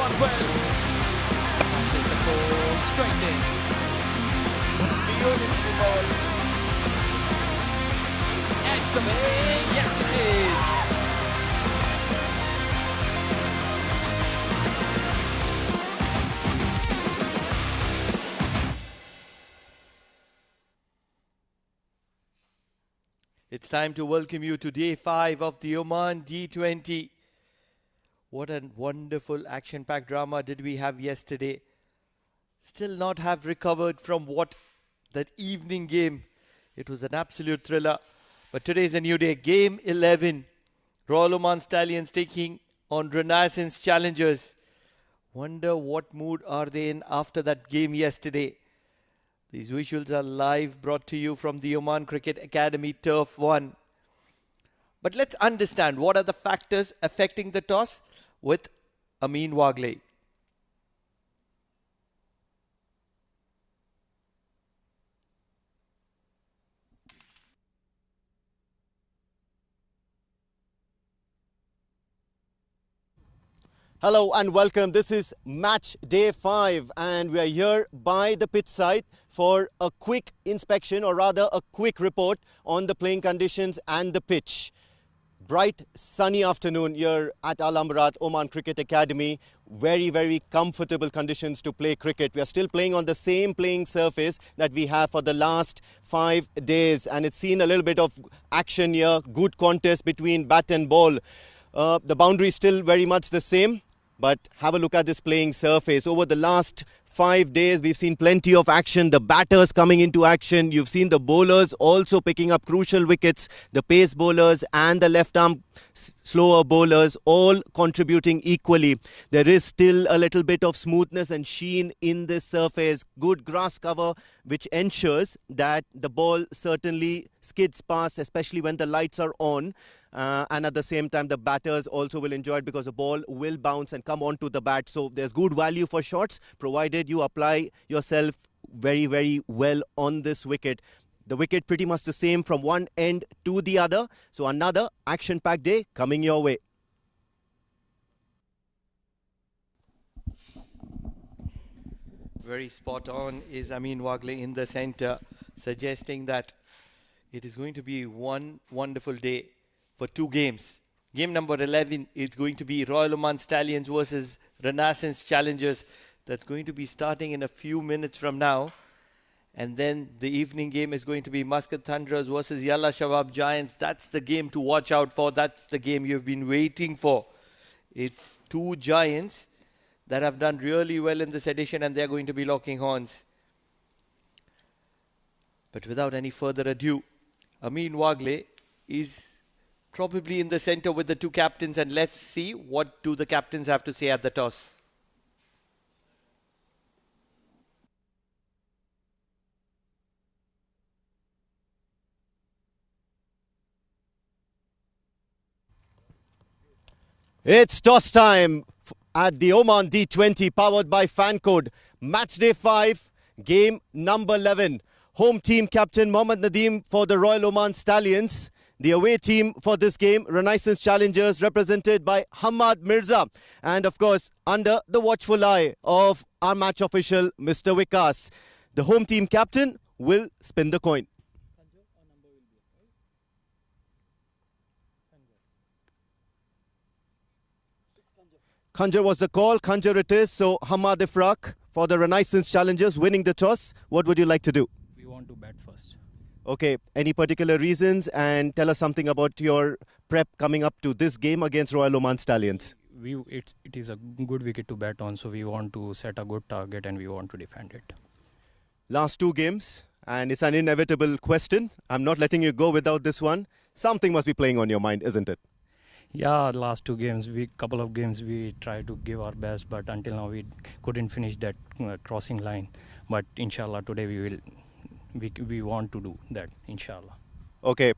gone well. Passes the ball straight in. Beautiful ball. Edge away. Yes, it is. It's time to welcome you to day 5 of the Oman D20. What a wonderful action-packed drama did we have yesterday. Still not have recovered from what that evening game. It was an absolute thriller. But today is a new day. Game 11. Royal Oman Stallions taking on Renaissance Challengers. Wonder what mood are they in after that game yesterday. These visuals are live, brought to you from the Oman Cricket Academy Turf 1. But let's understand what are the factors affecting the toss with Amin Wagle. Hello and welcome. This is match day 5 and we are here by the pitch side for a quick inspection, or rather a quick report on the playing conditions and the pitch. Bright sunny afternoon here at Al Amrat Oman Cricket Academy. Very comfortable conditions to play cricket. We are still playing on the same playing surface that we have for the last 5 days, and it's seen a little bit of action here. Good contest between bat and ball. The boundary is still very much the same. But have a look at this playing surface. Over the last 5 days, we've seen plenty of action. The batters coming into action. You've seen the bowlers also picking up crucial wickets. The pace bowlers and the left-arm slower bowlers all contributing equally. There is still a little bit of smoothness and sheen in this surface. Good grass cover, which ensures that the ball certainly skids past, especially when the lights are on. And at the same time, the batters also will enjoy it because the ball will bounce and come onto the bat. So there's good value for shots, provided you apply yourself very well on this wicket. The wicket pretty much the same from one end to the other. So another action-packed day coming your way. Very spot on is Amin Wagle in the center, suggesting that it is going to be one wonderful day for 2 games. Game number 11 is going to be Royal Oman Stallions versus Renaissance Challengers. That's going to be starting in a few minutes from now. And then the evening game is going to be Muscat Thunderers versus Yalla Shabab Giants. That's the game to watch out for. That's the game you've been waiting for. It's 2 giants that have done really well in this edition, and they're going to be locking horns. But without any further ado, Amin Wagle is probably in the center with the 2 captains, and let's see what do the captains have to say at the toss. It's toss time at the Oman D20, powered by Fancode. Match day 5, game number 11. Home team captain Mohammad Nadeem for the Royal Oman Stallions. The away team for this game, Renaissance Challengers, represented by Hamad Mirza. And of course, under the watchful eye of our match official, Mr. Vikas. The home team captain will spin the coin. Khanjar was the call. Khanjar it is. So Hamad Ifraq for the Renaissance Challengers winning the toss. What would you like to do? We want to bat first. Okay, any particular reasons, and tell us something about your prep coming up to this game against Royal Oman Stallions. It is a good wicket to bat on, so we want to set a good target and we want to defend it. Last 2 games, and it's an inevitable question. I'm not letting you go without this one. Something must be playing on your mind, isn't it? Yeah, last 2 games, couple of games we tried to give our best, but until now we couldn't finish that crossing line. But inshallah today we want to do that, inshallah. Okay,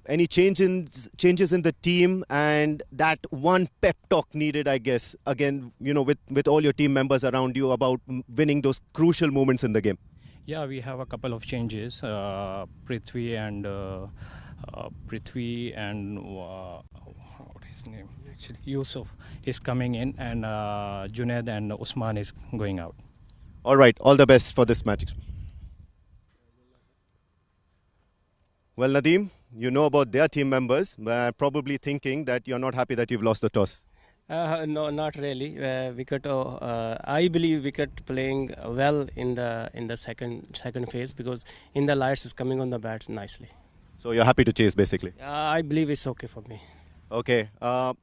any changes in the team, and that one pep talk needed, I guess, again, with all your team members around you about winning those crucial moments in the game? Yeah, we have a couple of changes. Prithvi and his name actually. Yusuf is coming in, and Junaid and Usman is going out. All right, all the best for this match. Well, Nadeem, you know about their team members, but probably thinking that you're not happy that you've lost the toss. No, not really. Wicket, I believe Wicket playing well in the second phase, because in the lights is coming on the bat nicely. So you're happy to chase, basically. I believe it's okay for me. Okay,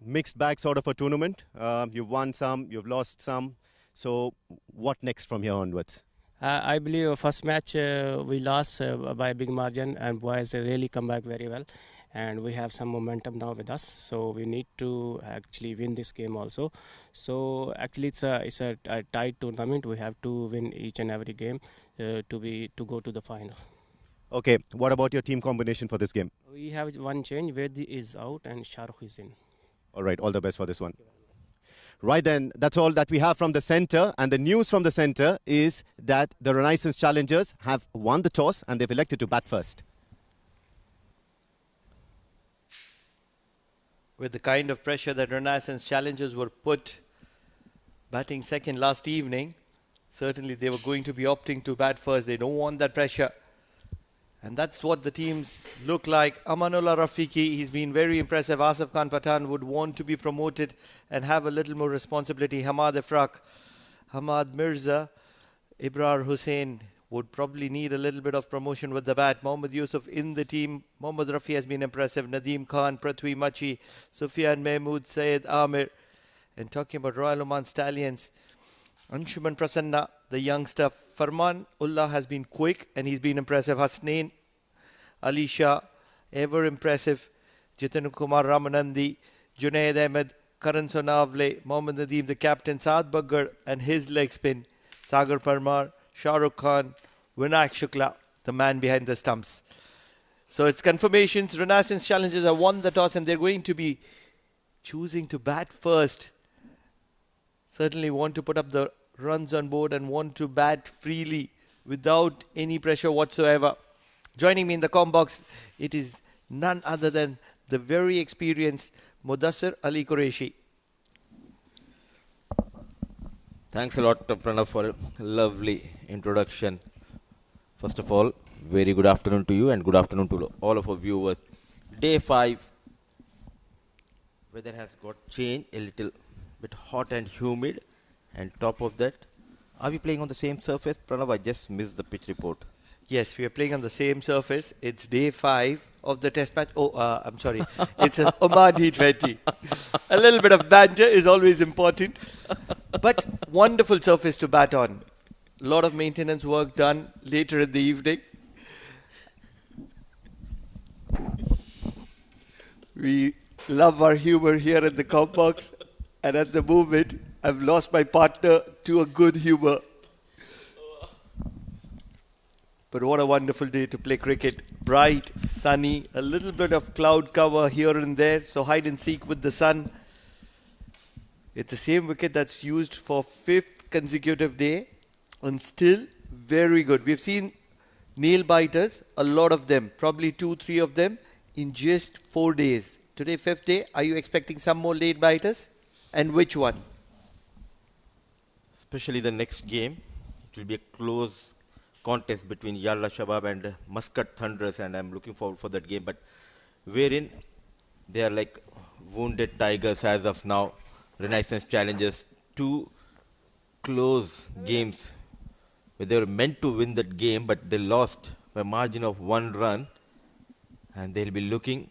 mixed bag sort of a tournament. You've won some, you've lost some. So what next from here onwards? I believe first match we lost by a big margin, and boys really come back very well. And we have some momentum now with us, so we need to actually win this game also. So actually it's a tight tournament. We have to win each and every game to go to the final. Okay, what about your team combination for this game? We have one change. Vedi is out and Shahrukh is in. All right, all the best for this one. Right then, that's all that we have from the centre. And the news from the centre is that the Renaissance Challengers have won the toss and they've elected to bat first. With the kind of pressure that Renaissance Challengers were put batting second last evening, certainly they were going to be opting to bat first. They don't want that pressure. And that's what the teams look like. Amanullah Rafiqi, he's been very impressive. Asif Khan Pathan would want to be promoted and have a little more responsibility. Hamad Ifraq, Hamad Mirza, Ibrar Hussain would probably need a little bit of promotion with the bat. Mohammad Yusuf in the team. Mohammad Rafi has been impressive. Nadeem Khan, Prithvi Machi, Sufyan Mahmood, Syed Amir. And talking about Royal Oman Stallions, Anshuman Prasanna, the youngster. Farman Ullah has been quick and he's been impressive. Hasnain Ali Shah, ever impressive. Jitin Kumar Ramanandi, Junaid Ahmed, Karan Sonavle, Mohammad Nadeem, the captain, Saad Baggar and his leg spin. Sagar Parmar, Shahrukh Khan, Vinayak Shukla, the man behind the stumps. So it's confirmations. Renaissance Challengers have won the toss and they're going to be choosing to bat first. Certainly want to put up the runs on board and want to bat freely without any pressure whatsoever. Joining me in the comm box, it is none other than the very experienced Mudassir Ali Qureshi. Thanks a lot, Pranav, for a lovely introduction. First of all, very good afternoon to you and good afternoon to all of our viewers. Day 5, weather has got changed, a little bit hot and humid. And top of that, are we playing on the same surface? Pranav, I just missed the pitch report. Yes, we are playing on the same surface. It's day 5 of the test match. I'm sorry. It's an Oman D20. A little bit of banter is always important. But wonderful surface to bat on. A lot of maintenance work done later in the evening. We love our humor here in the comm box. And at the moment, I've lost my partner to a good humor. But what a wonderful day to play cricket. Bright, sunny, a little bit of cloud cover here and there. So hide and seek with the sun. It's the same wicket that's used for 5th consecutive day. And still very good. We've seen nail biters, a lot of them. Probably 2-3 of them in just 4 days. Today, 5th day. Are you expecting some more nail biters? And which one? Especially the next game. It will be a close contest between Yalla Shabab and Muscat Thunderers, and I'm looking forward for that game. But wherein they are like wounded tigers as of now. Renaissance Challengers, 2 close games where they were meant to win that game, but they lost by a margin of 1 run. And they'll be looking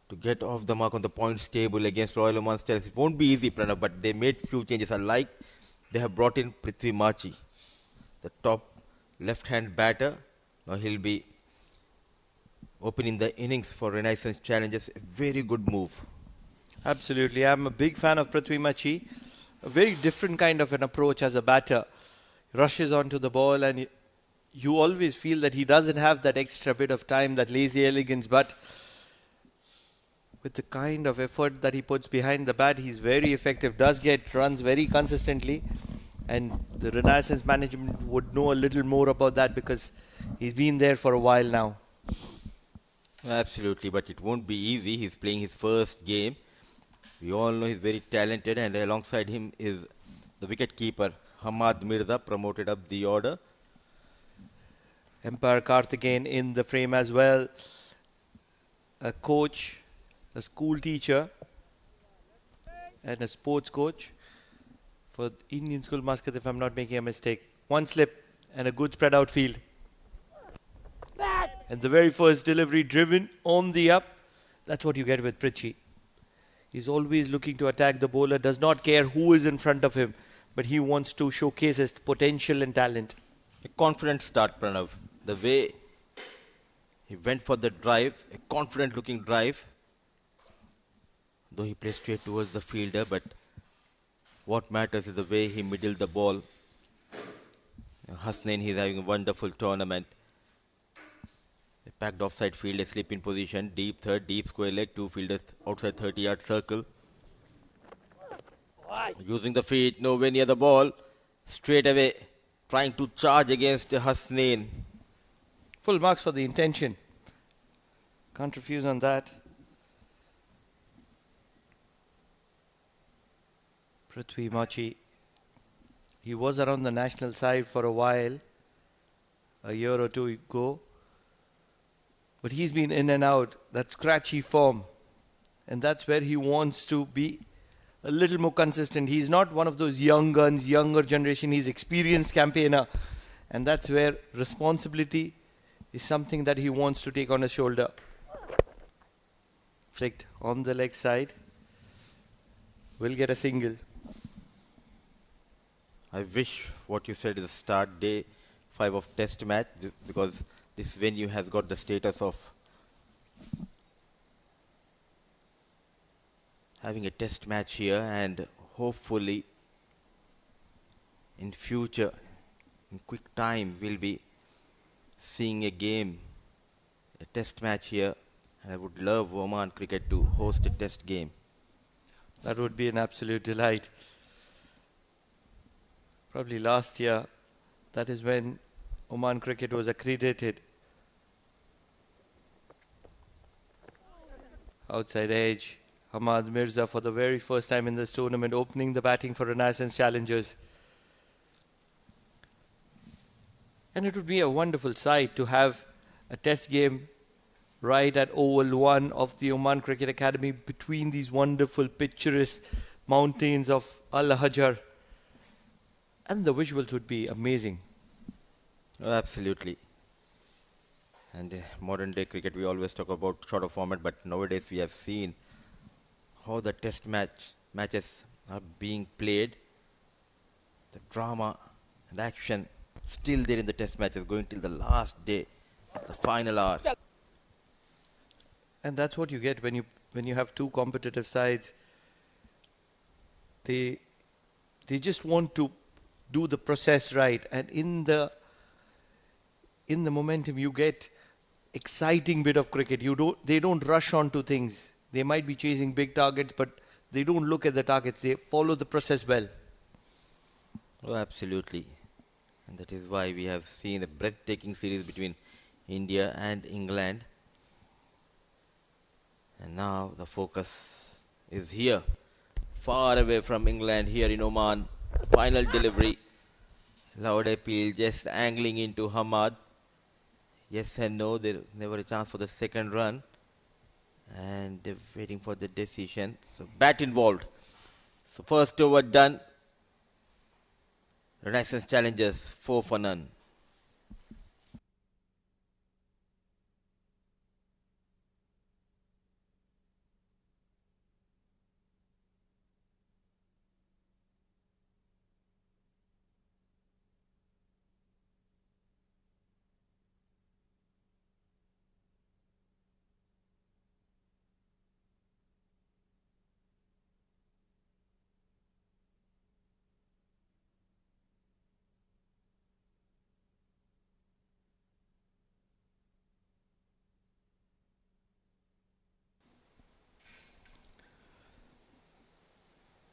to get off the mark on the points table against Royal Oman Stallions. It won't be easy, Pranav, but they made few changes. I like they have brought in Prithvi Machi, the top left-hand batter. Now he'll be opening the innings for Renaissance Challengers. A very good move. Absolutely. I'm a big fan of Prithvi Machi. A very different kind of an approach as a batter. Rushes onto the ball and you always feel that he doesn't have that extra bit of time, that lazy elegance, but with the kind of effort that he puts behind the bat, he's very effective, does get runs very consistently. And the Renaissance management would know a little more about that because he's been there for a while now. Absolutely, but it won't be easy. He's playing his first game. We all know he's very talented, and alongside him is the wicket keeper Hamad Mirza, promoted up the order. Empire Karthikeyan in the frame as well. A coach, a school teacher, and a sports coach for Indian School Muscat, if I'm not making a mistake. One slip and a good spread out field. And the very first delivery driven on the up. That's what you get with Pritchie. He's always looking to attack the bowler, does not care who is in front of him, but he wants to showcase his potential and talent. A confident start, Pranav. The way he went for the drive, a confident looking drive. Though he played straight towards the fielder, but what matters is the way he middled the ball. Hasnain, he's having a wonderful tournament. A packed offside field, a slip in position, deep third, deep square leg, two fielders outside 30-yard circle. Using the feet, nowhere near the ball. Straight away, trying to charge against Hasnain. Full marks for the intention. Can't refuse on that. Prithvi Machi. He was around the national side for a while, a year or two ago. But he's been in and out, that scratchy form. And that's where he wants to be a little more consistent. He's not one of those young guns, younger generation. He's experienced campaigner. And that's where responsibility is something that he wants to take on his shoulder. Flicked on the leg side. Will get a single. I wish what you said is the start day 5 of test match, because this venue has got the status of having a test match here, and hopefully in future, in quick time, we'll be seeing a game, a test match here. And I would love Oman Cricket to host a test game. That would be an absolute delight. Probably last year, that is when Oman Cricket was accredited. Outside edge, Hamad Mirza for the very first time in this tournament, opening the batting for Renaissance Challengers. And it would be a wonderful sight to have a test game right at Oval 1 of the Oman Cricket Academy between these wonderful picturesque mountains of Al Hajar. And the visuals would be amazing. Oh, absolutely. And modern day cricket, we always talk about shorter format, but nowadays we have seen how the test matches are being played. The drama and action still there in the test matches, going till the last day, the final hour. And that's what you get when you have two competitive sides. They just want to do the process right, and in the momentum you get exciting bit of cricket. They don't rush on to things. They might be chasing big targets, but they don't look at the targets. They follow the process well. Oh, absolutely. And that is why we have seen a breathtaking series between India and England. And now the focus is here, far away from England, here in Oman. Final delivery. Loud appeal, just angling into Hamad. Yes and no, there never a chance for the second run. And they're waiting for the decision. So bat involved. So first over done. Renaissance Challengers 4 for none.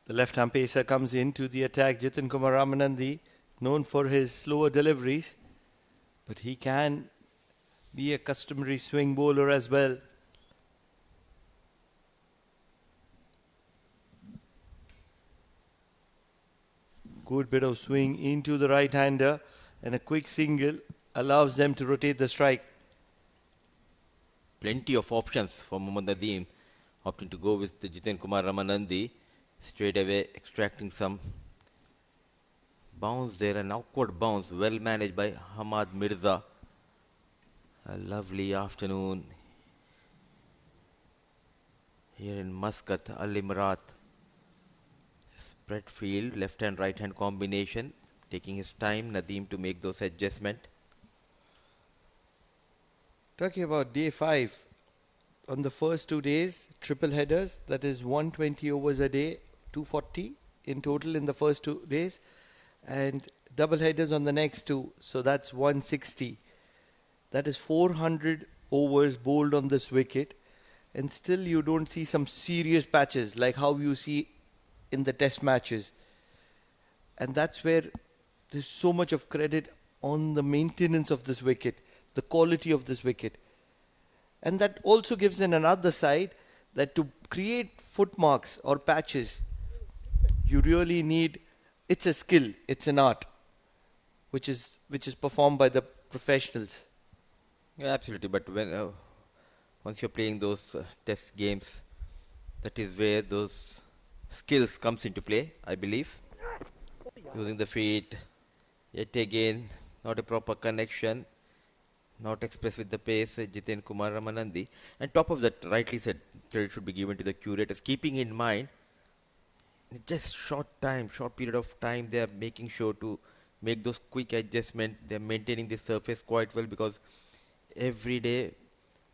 The left-hand pacer comes into the attack. Jitin Kumar Ramanandi, known for his slower deliveries, but he can be a customary swing bowler as well. Good bit of swing into the right-hander, and a quick single allows them to rotate the strike. Plenty of options for Mohammad Nadeem, opting to go with the Jiten Kumar Ramanandi, straight away extracting some bounce there, an awkward bounce, well managed by Hamad Mirza. A lovely afternoon here in Muscat, Al Imrat. Spread field, left hand, right hand combination, taking his time, Nadeem, to make those adjustments. Talking about day 5, on the first 2 days, triple headers, that is 120 overs a day, 240 in total in the first 2 days, and double headers on the next 2, so that's 160. That is 400 overs bowled on this wicket, and still you don't see some serious patches like how you see in the test matches. And that's where there's so much of credit on the maintenance of this wicket, the quality of this wicket. And that also gives in another side that to create footmarks or patches, you really need, it's a skill, it's an art, which is performed by the professionals. Yeah, absolutely. But when once you're playing those test games, that is where those skills comes into play, I believe. Using the feet, yet again, not a proper connection, not expressed with the pace, Jiten Kumar Ramanandi. And top of that, rightly said, credit should be given to the curators, keeping in mind, in just short period of time, they are making sure to make those quick adjustments. They are maintaining the surface quite well, because every day,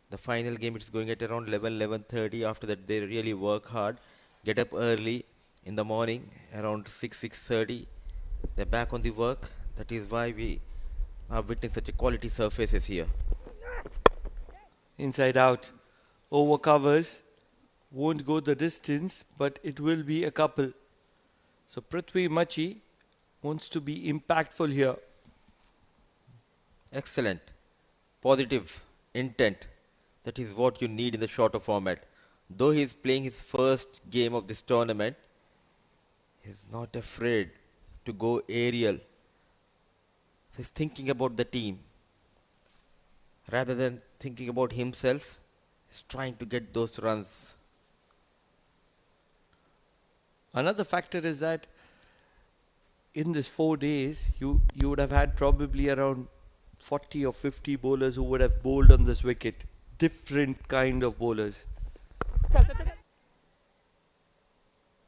the final game is going at around 11:30. After that, they really work hard, get up early in the morning, around 6:30. They're back on the work. That is why we are witnessing such a quality surfaces here. Inside out, over covers, won't go the distance, but it will be a couple. So Prithvi Machi wants to be impactful here. Excellent. Positive intent. That is what you need in the shorter format. Though he is playing his first game of this tournament, he's not afraid to go aerial. He's thinking about the team. Rather than thinking about himself, he's trying to get those runs. Another factor is that in this 4 days, you would have had probably around 40 or 50 bowlers who would have bowled on this wicket. Different kind of bowlers.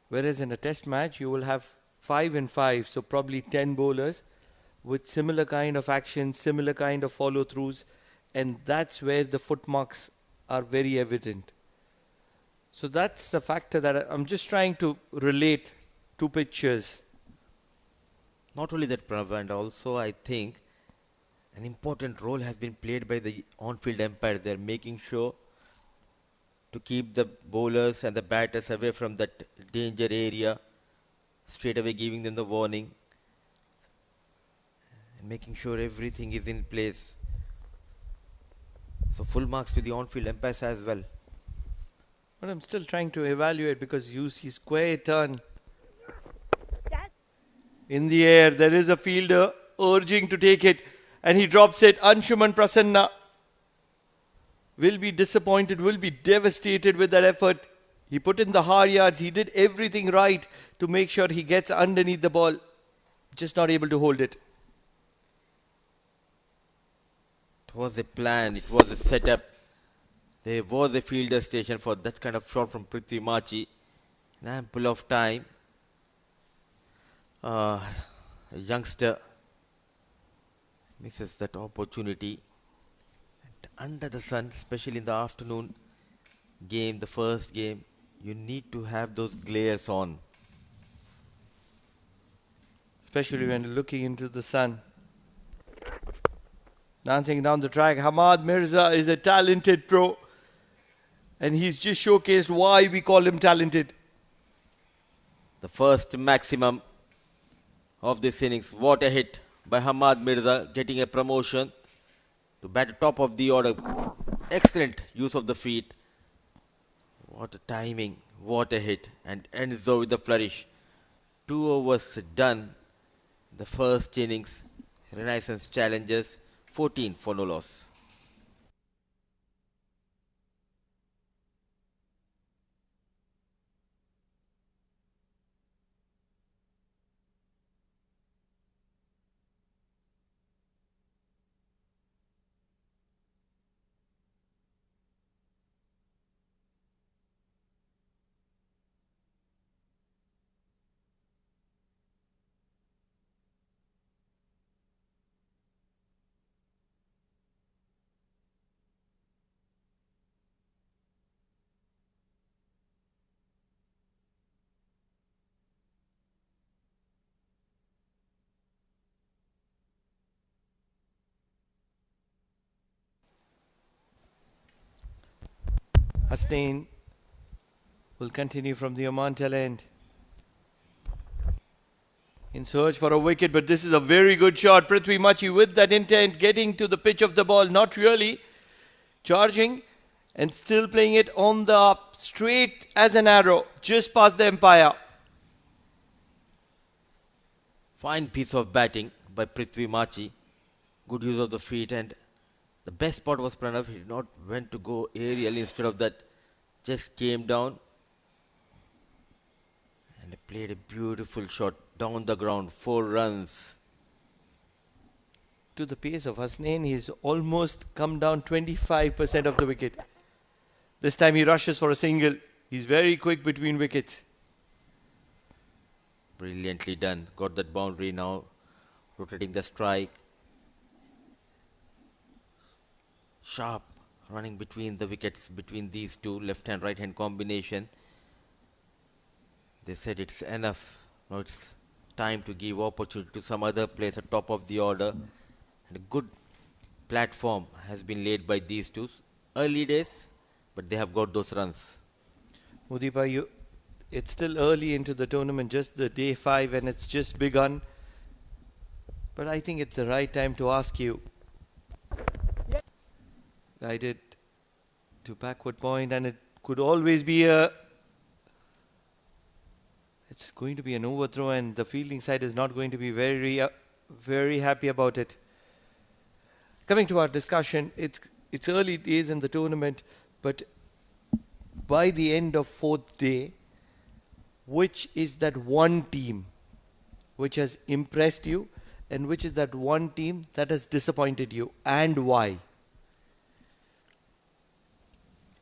Whereas in a test match, you will have 5 and 5, so probably 10 bowlers with similar kind of action, similar kind of follow-throughs, and that's where the footmarks are very evident. So that's the factor that I'm just trying to relate two pictures. Not only that, Pranav, and also I think an important role has been played by the on-field umpires. They're making sure to keep the bowlers and the batters away from that danger area, straight away giving them the warning, and making sure everything is in place. So full marks to the on-field umpires as well. But I'm still trying to evaluate, because you see square turn. In the air, there is a fielder urging to take it, and he drops it. Anshuman Prasanna will be disappointed, will be devastated with that effort. He put in the hard yards. He did everything right to make sure he gets underneath the ball. Just not able to hold it. It was a plan. It was a setup. There was a fielder station for that kind of shot from Prithvi Machi. An ample of time. A youngster misses that opportunity. And under the sun, especially in the afternoon game, the first game, you need to have those glares on. Especially when looking into the sun. Dancing down the track, Hamad Mirza is a talented pro. And he's just showcased why we call him talented. The first maximum of this innings. What a hit by Hamad Mirza, getting a promotion. to bat at top of the order. Excellent use of the feet. What a timing, what a hit, and ends over with the flourish. 2 overs done. The first innings, Renaissance Challengers, 14 for no loss. Hasnain will continue from the Oman tail end. In search for a wicket, but this is a very good shot. Prithvi Machi with that intent, getting to the pitch of the ball, not really. Charging and still playing it on the up, straight as an arrow, just past the umpire. Fine piece of batting by Prithvi Machi. Good use of the feet, and the best part was Pranav. He did not went to go aerial. Instead of that, just came down and played a beautiful shot down the ground. 4 runs. To the pace of Hasnain, he's almost come down 25% of the wicket. This time he rushes for a single. He's very quick between wickets. Brilliantly done. Got that boundary now. Rotating the strike. Sharp running between the wickets, between these two, left hand, right hand combination. They said it's enough. Now it's time to give opportunity to some other players at top of the order. And a good platform has been laid by these two. Early days, but they have got those runs. Mudipa, it's still early into the tournament, just the day 5, and it's just begun. But I think it's the right time to ask you. Guided to backward point, and it could always be it's going to be an overthrow, and the fielding side is not going to be very happy about it. Coming to our discussion, it's early days in the tournament, but by the end of 4th day, which is that one team which has impressed you, and which is that one team that has disappointed you, and why?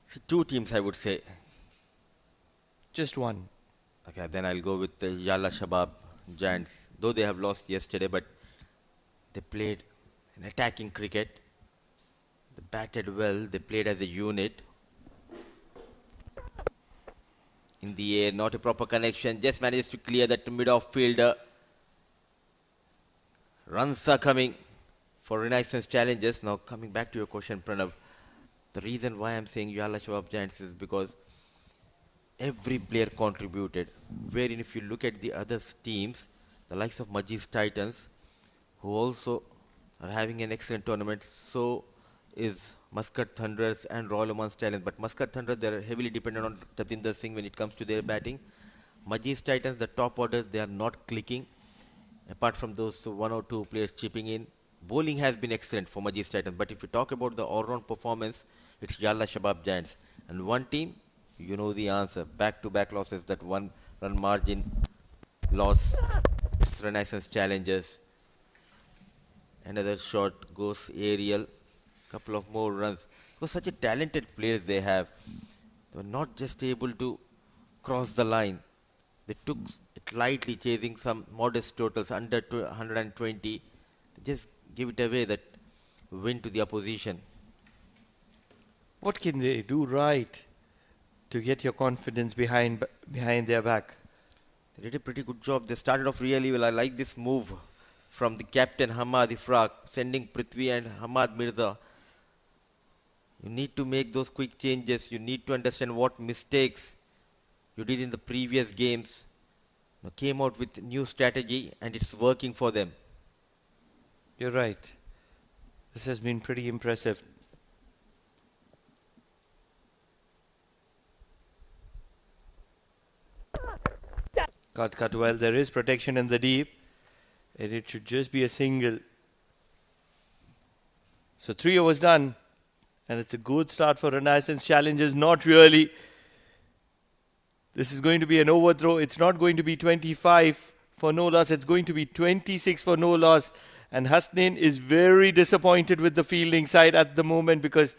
So 2 teams, I would say. Just one. Okay, then I'll go with the Yalla Shabab Giants. Though they have lost yesterday, but they played an attacking cricket. They batted well. They played as a unit. In the air, not a proper connection. Just managed to clear that mid-off fielder. Runs are coming for Renaissance Challengers. Now coming back to your question, Pranav. The reason why I'm saying Yalla Shabab Giants is because every player contributed. Wherein if you look at the other teams, the likes of Majis Titans, who also are having an excellent tournament, so is Muscat Thunderers and Royal Oman Stallions. But Muscat Thunderers, they're heavily dependent on Tatinder Singh when it comes to their batting. Majis Titans, the top orders, they are not clicking. Apart from those 1 or 2 players chipping in, bowling has been excellent for Majis Titans. But if you talk about the all-round performance, it's Yalla Shabab Giants. And one team, you know the answer. Back-to-back losses, that 1 run margin loss. It's Renaissance Challengers. Another shot goes aerial. Couple of more runs. Because such a talented players they have. They were not just able to cross the line. They took it lightly, chasing some modest totals under 120. They just give it away, that win to the opposition. What can they do right to get your confidence behind their back? They did a pretty good job. They started off really well. I like this move from the captain Hamad Ifraq, sending Prithvi and Hamad Mirza. You need to make those quick changes. You need to understand what mistakes you did in the previous games. Now came out with new strategy, and it's working for them. You're right. This has been pretty impressive. Cut well. There is protection in the deep. And it should just be a single. So 3 overs done. And it's a good start for Renaissance Challenges. Not really. This is going to be an overthrow. It's not going to be 25 for no loss. It's going to be 26 for no loss. And Hasnain is very disappointed with the fielding side at the moment because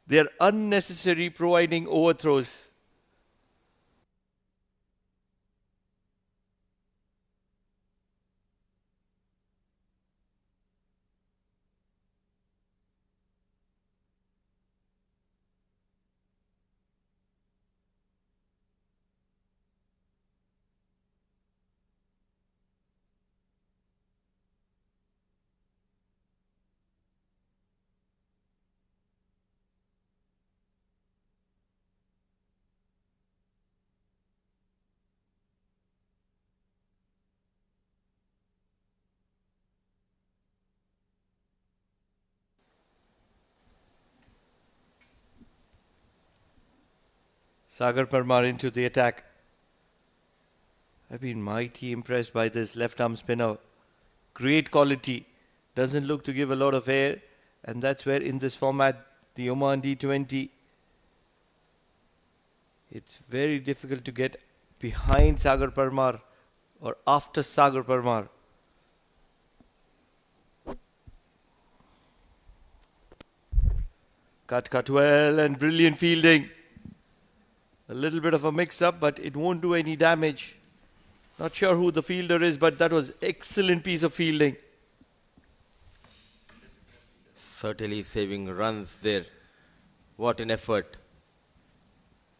they're unnecessarily providing overthrows. Sagar Parmar into the attack. I've been mighty impressed by this left arm spinner. Great quality. Doesn't look to give a lot of air. And that's where in this format, the Oman D20, it's very difficult to get behind Sagar Parmar or after Sagar Parmar. Cut well and brilliant fielding. A little bit of a mix-up, but it won't do any damage. Not sure who the fielder is, but that was excellent piece of fielding. Certainly saving runs there. What an effort.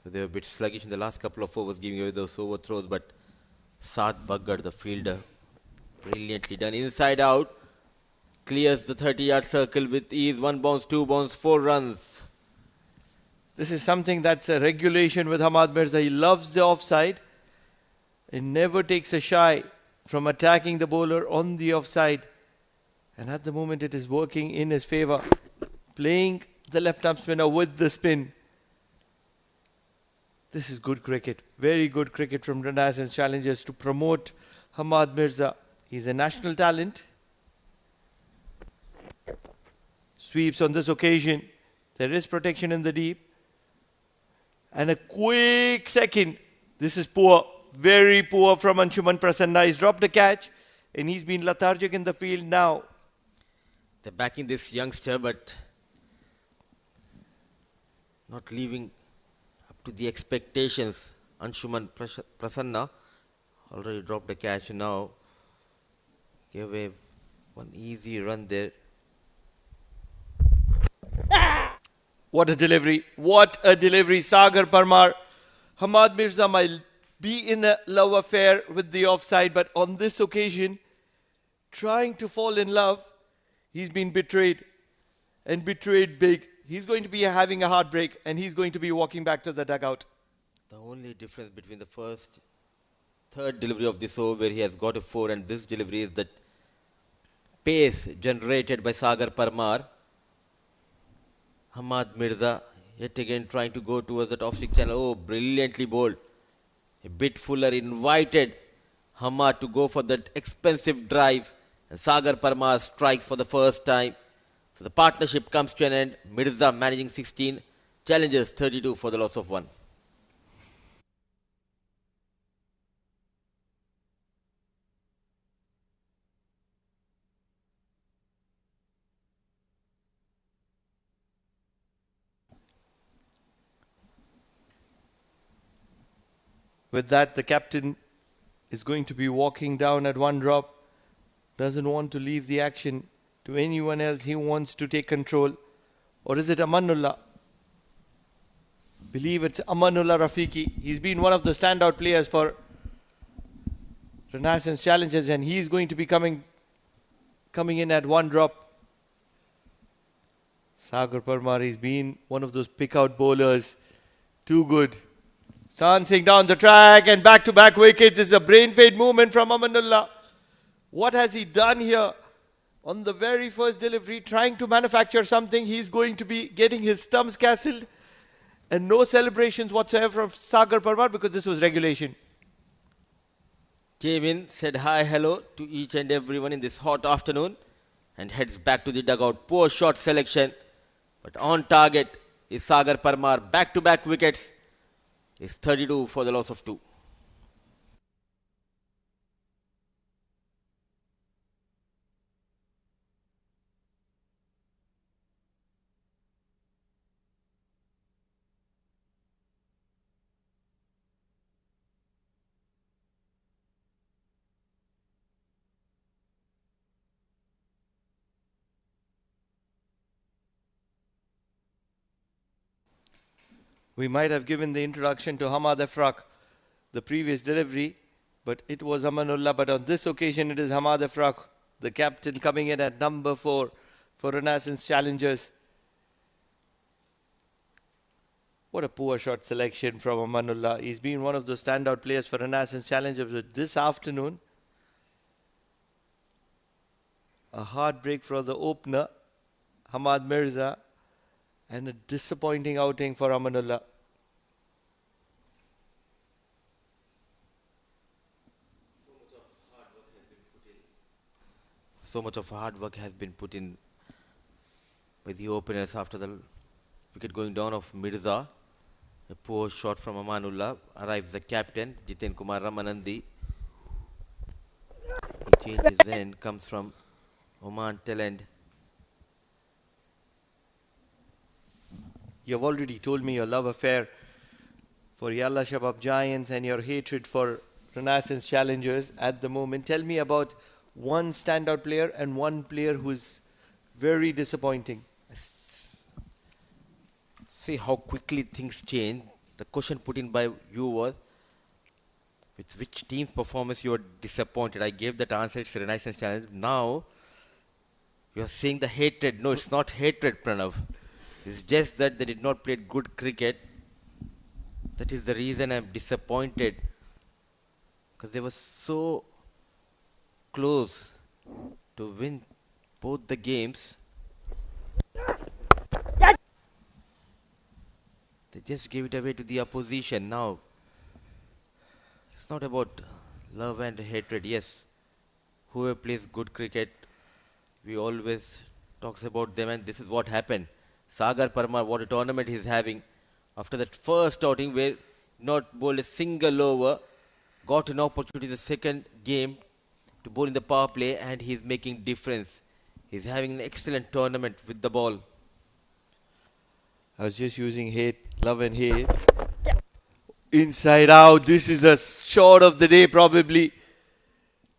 They were a bit sluggish in the last couple of overs, giving away those overthrows, but Saad Baggar, the fielder, brilliantly done. Inside out. Clears the 30-yard circle with ease. 1 bounce, 2 bounce, 4 runs. This is something that's a regulation with Hamad Mirza. He loves the offside. He never takes a shy from attacking the bowler on the offside. And at the moment it is working in his favour. Playing the left arm spinner with the spin. This is good cricket. Very good cricket from Renaissance Challengers to promote Hamad Mirza. He's a national talent. Sweeps on this occasion. There is protection in the deep. And a quick second. This is poor. Very poor from Anshuman Prasanna. He's dropped a catch. And he's been lethargic in the field now. They're backing this youngster, but not living up to the expectations. Anshuman Prasanna already dropped a catch now. Gave away one easy run there. What a delivery. What a delivery. Sagar Parmar. Hamad Mirza might be in a love affair with the offside, but on this occasion, trying to fall in love, he's been betrayed. And betrayed big. He's going to be having a heartbreak and he's going to be walking back to the dugout. The only difference between the third delivery of this over where he has got a 4 and this delivery is that pace generated by Sagar Parmar. Hamad Mirza yet again trying to go towards that off-stick channel. Oh, brilliantly bowled. A bit Fuller invited Hamad to go for that expensive drive. And Sagar Parmar strikes for the first time. So the partnership comes to an end. Mirza managing 16. Challenges 32 for the loss of 1. With that, the captain is going to be walking down at 1 drop. Doesn't want to leave the action to anyone else. He wants to take control. Or is it Amanullah? Believe it's Amanullah Rafiqi. He's been one of the standout players for Renaissance Challenges and he's going to be coming in at 1 drop. Sagar Parmar, he's been one of those pick-out bowlers. Too good. Dancing down the track and back-to-back wickets. This is a brain fade movement from Amanullah. What has he done here on the very first delivery, trying to manufacture something. He's going to be getting his stumps castled. And no celebrations whatsoever from Sagar Parmar because this was regulation. Came in, said hi, hello to each and everyone in this hot afternoon and heads back to the dugout. Poor shot selection, but on target is Sagar Parmar. Back-to-back wickets is 32 for the loss of 2. We might have given the introduction to Hamad Afraq the previous delivery, but it was Amanullah. But on this occasion, it is Hamad Afraq, the captain, coming in at number 4 for Renaissance Challengers. What a poor shot selection from Amanullah. He's been one of the standout players for Renaissance Challengers. But this afternoon, a heartbreak for the opener, Hamad Mirza, and a disappointing outing for Amanullah. So much of hard work has been put in by the openers after the wicket going down of Mirza. A poor shot from Amanullah. Arrives the captain, Jiten Kumar Ramanandi. He changes end, comes from Oman Talent. You've already told me your love affair for Yalla Shabab Giants and your hatred for Renaissance Challengers at the moment. Tell me about one standout player and one player who's very disappointing. See how quickly things change. The question put in by you was, with which team's performance you are disappointed? I gave that answer, it's a Renaissance Challenge. Now, you are saying the hatred. No, it's not hatred, Pranav. It's just that they did not play good cricket. That is the reason I'm disappointed. Because they were so close to win both the games. They just gave it away to the opposition. Now, it's not about love and hatred. Yes, whoever plays good cricket, we always talks about them, and this is what happened. Sagar Parmar, what a tournament he's having. After that first outing where not bowled a single over, got an opportunity in the second game to bowl in the power play, and he's making difference. He's having an excellent tournament with the ball. I was just using hate, love and hate. Inside out, this is a shot of the day probably.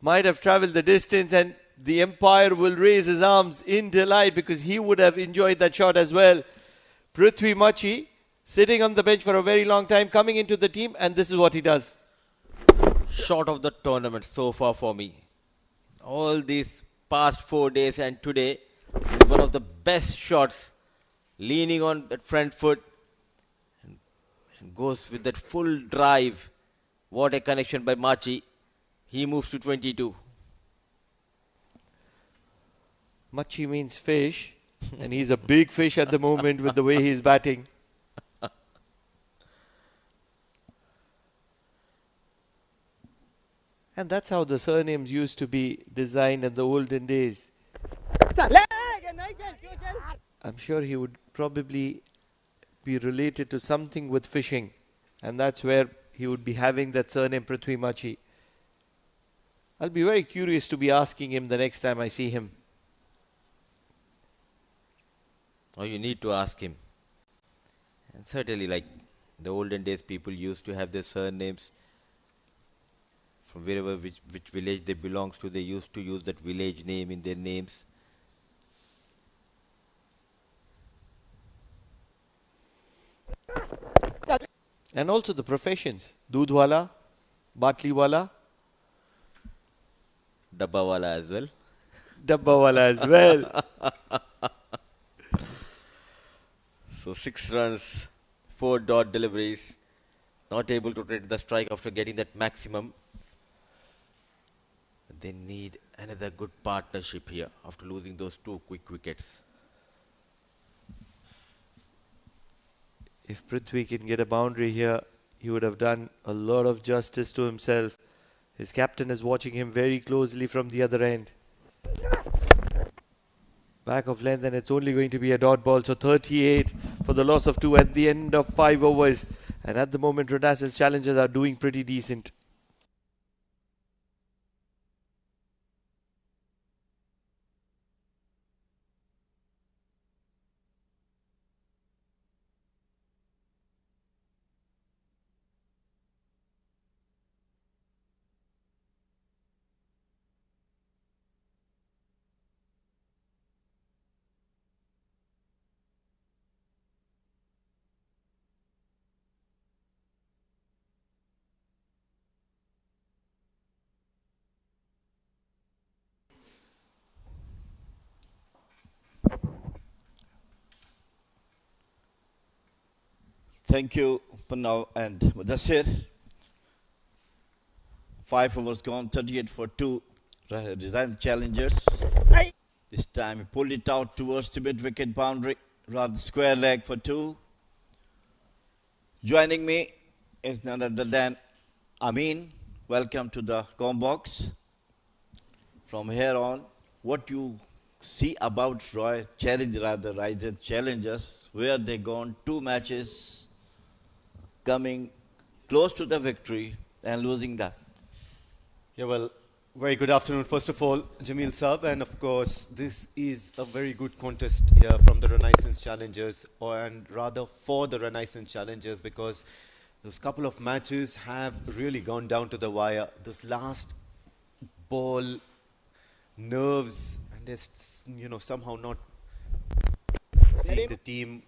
Might have travelled the distance, and the umpire will raise his arms in delight because he would have enjoyed that shot as well. Prithvi Machi sitting on the bench for a very long time, coming into the team, and this is what he does. Shot of the tournament so far for me. All these past 4 days and today, one of the best shots. Leaning on that front foot and goes with that full drive. What a connection by Machi. He moves to 22. Machi means fish, and he's a big fish at the moment with the way he's batting. And that's how the surnames used to be designed in the olden days. I'm sure he would probably be related to something with fishing, and that's where he would be having that surname Prithvi Machi. I'll be very curious to be asking him the next time I see him. Oh, you need to ask him. And certainly, like the olden days, people used to have their surnames from wherever, which village they belongs to. They used to use that village name in their names. And also the professions. Doodhwala, Batliwala, Dabbawala as well. Dabbawala as well. So 6 runs, 4 dot deliveries. Not able to take the strike after getting that maximum. They need another good partnership here after losing those 2 quick wickets. If Prithvi can get a boundary here, he would have done a lot of justice to himself. His captain is watching him very closely from the other end. Back of length, and it's only going to be a dot ball. So 38 for the loss of 2 at the end of 5 overs. And at the moment, Renaissance challengers are doing pretty decent. Thank you, Pranav and Mudassir. 5 overs gone, 38 for 2. Resign challengers. This time he pulled it out towards the mid-wicket boundary. Rather square leg for 2. Joining me is none other than Amin. Welcome to the com box. From here on, what you see about Rising Challengers, where they gone 2 matches, coming close to the victory and losing that. Yeah, well, very good afternoon, first of all, Jamil Saab, and of course, this is a very good contest here from the Renaissance Challengers, and rather for the Renaissance Challengers, because those couple of matches have really gone down to the wire. Those last ball nerves, and they're somehow not seeing the team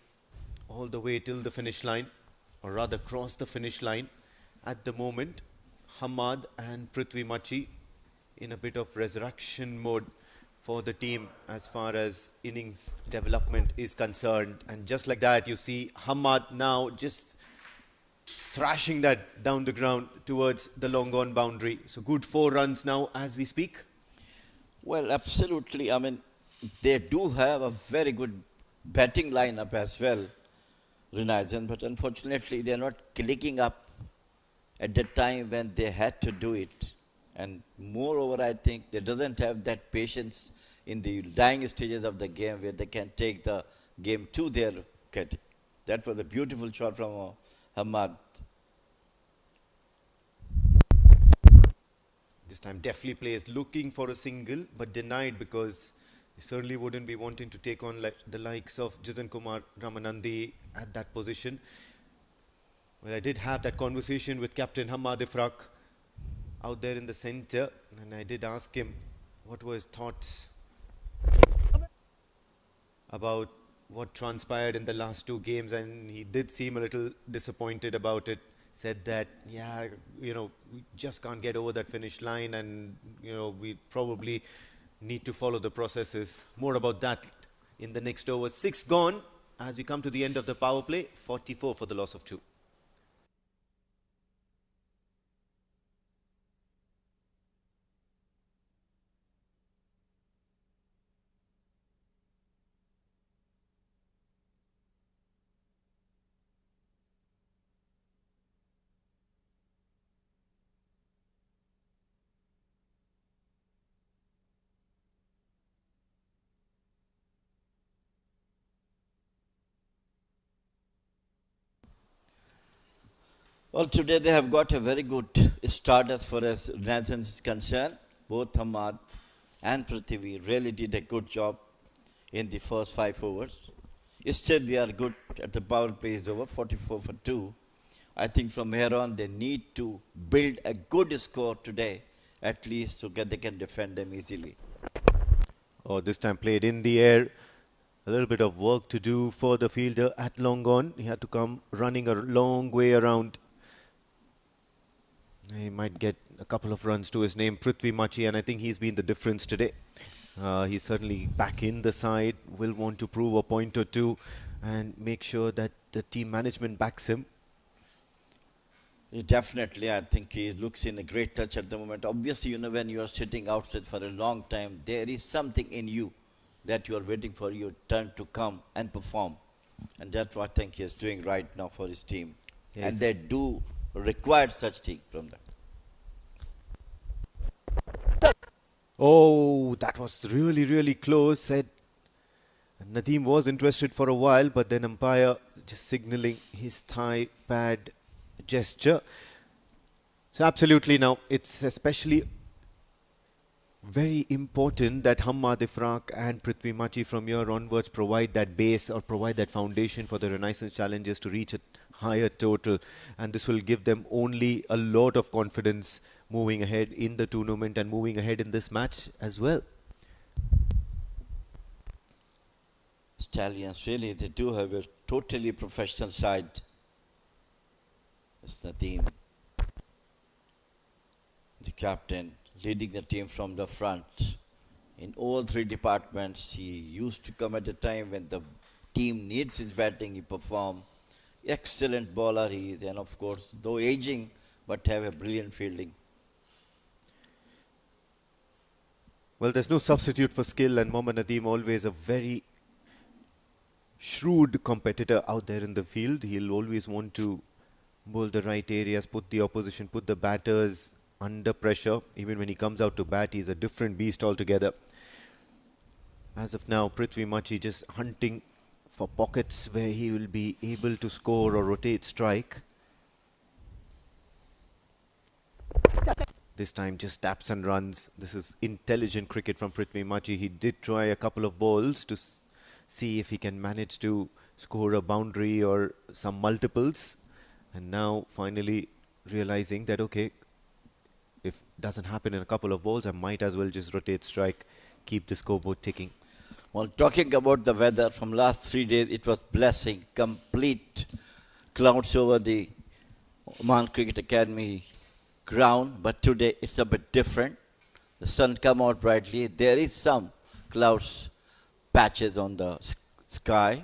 all the way till the finish line, or rather cross the finish line. At the moment, Hamad and Prithvi Machi in a bit of resurrection mode for the team as far as innings development is concerned. And just like that, you see Hamad now just thrashing that down the ground towards the long gone boundary. So good 4 runs now as we speak. Well, absolutely. I mean, they do have a very good batting lineup as well, Renaissance, but unfortunately they are not clicking up at the time when they had to do it. And moreover, I think they doesn't have that patience in the dying stages of the game where they can take the game to their wicket. That was a beautiful shot from Hamad. This time definitely plays looking for a single, but denied, because he certainly wouldn't be wanting to take on the likes of Jitan Kumar Ramanandi at that position. Well, I did have that conversation with Captain Hamad Ifraq out there in the centre, and I did ask him what were his thoughts about what transpired in the last 2 games, and he did seem a little disappointed about it. Said that, yeah, we just can't get over that finish line, and we probably need to follow the processes. More about that in the next over. 6 gone as we come to the end of the power play. 44 for the loss of 2. Well, today they have got a very good start as far as Renaissance is concerned. Both Hamad and Prithvi really did a good job in the first 5 overs. Still, they are good at the power play is over, 44 for 2. I think from here on, they need to build a good score today, at least, so that they can defend them easily. Oh, this time played in the air. A little bit of work to do for the fielder at long on. He had to come running a long way around. He might get a couple of runs to his name, Prithvi Machi, and I think he's been the difference today. He's certainly back in the side, will want to prove a point or two and make sure that the team management backs him. Definitely, I think he looks in a great touch at the moment. Obviously, you know, when you are sitting outside for a long time, there is something in you that you are waiting for your turn to come and perform. And that's what I think he is doing right now for his team. Yes. And they do require such thing from them. Oh, that was really, really close. Said Nadeem was interested for a while, but then umpire just signaling his thigh pad gesture. So absolutely now, it's especially very important that Hammad Ifraq and Prithvi Machi from here onwards provide that base or provide that foundation for the Renaissance challengers to reach a higher total, and this will give them only a lot of confidence moving ahead in the tournament and moving ahead in this match as well. Stallions, really, they do have a totally professional side. It's Nadeem, the captain, leading the team from the front. In all three departments, he used to come at a time when the team needs his batting, he performs. Excellent bowler he is, and of course, though aging, but have a brilliant fielding. Well, there's no substitute for skill, and Mohammad Nadeem always a very shrewd competitor out there in the field. He'll always want to bowl the right areas, put the opposition, put the batters under pressure. Even when he comes out to bat, he's a different beast altogether. As of now, Prithvi Machi just hunting for pockets where he will be able to score or rotate strike. This time just taps and runs. This is intelligent cricket from Prithvi Machi. He did try a couple of balls to see if he can manage to score a boundary or some multiples. And now finally realizing that, okay, if it doesn't happen in a couple of balls, I might as well just rotate strike, keep the scoreboard ticking. Well, talking about the weather, from last 3 days, it was blessing. Complete clouds over the Oman Cricket Academy ground. But today, it's a bit different. The sun come out brightly. There is some clouds, patches on the sky.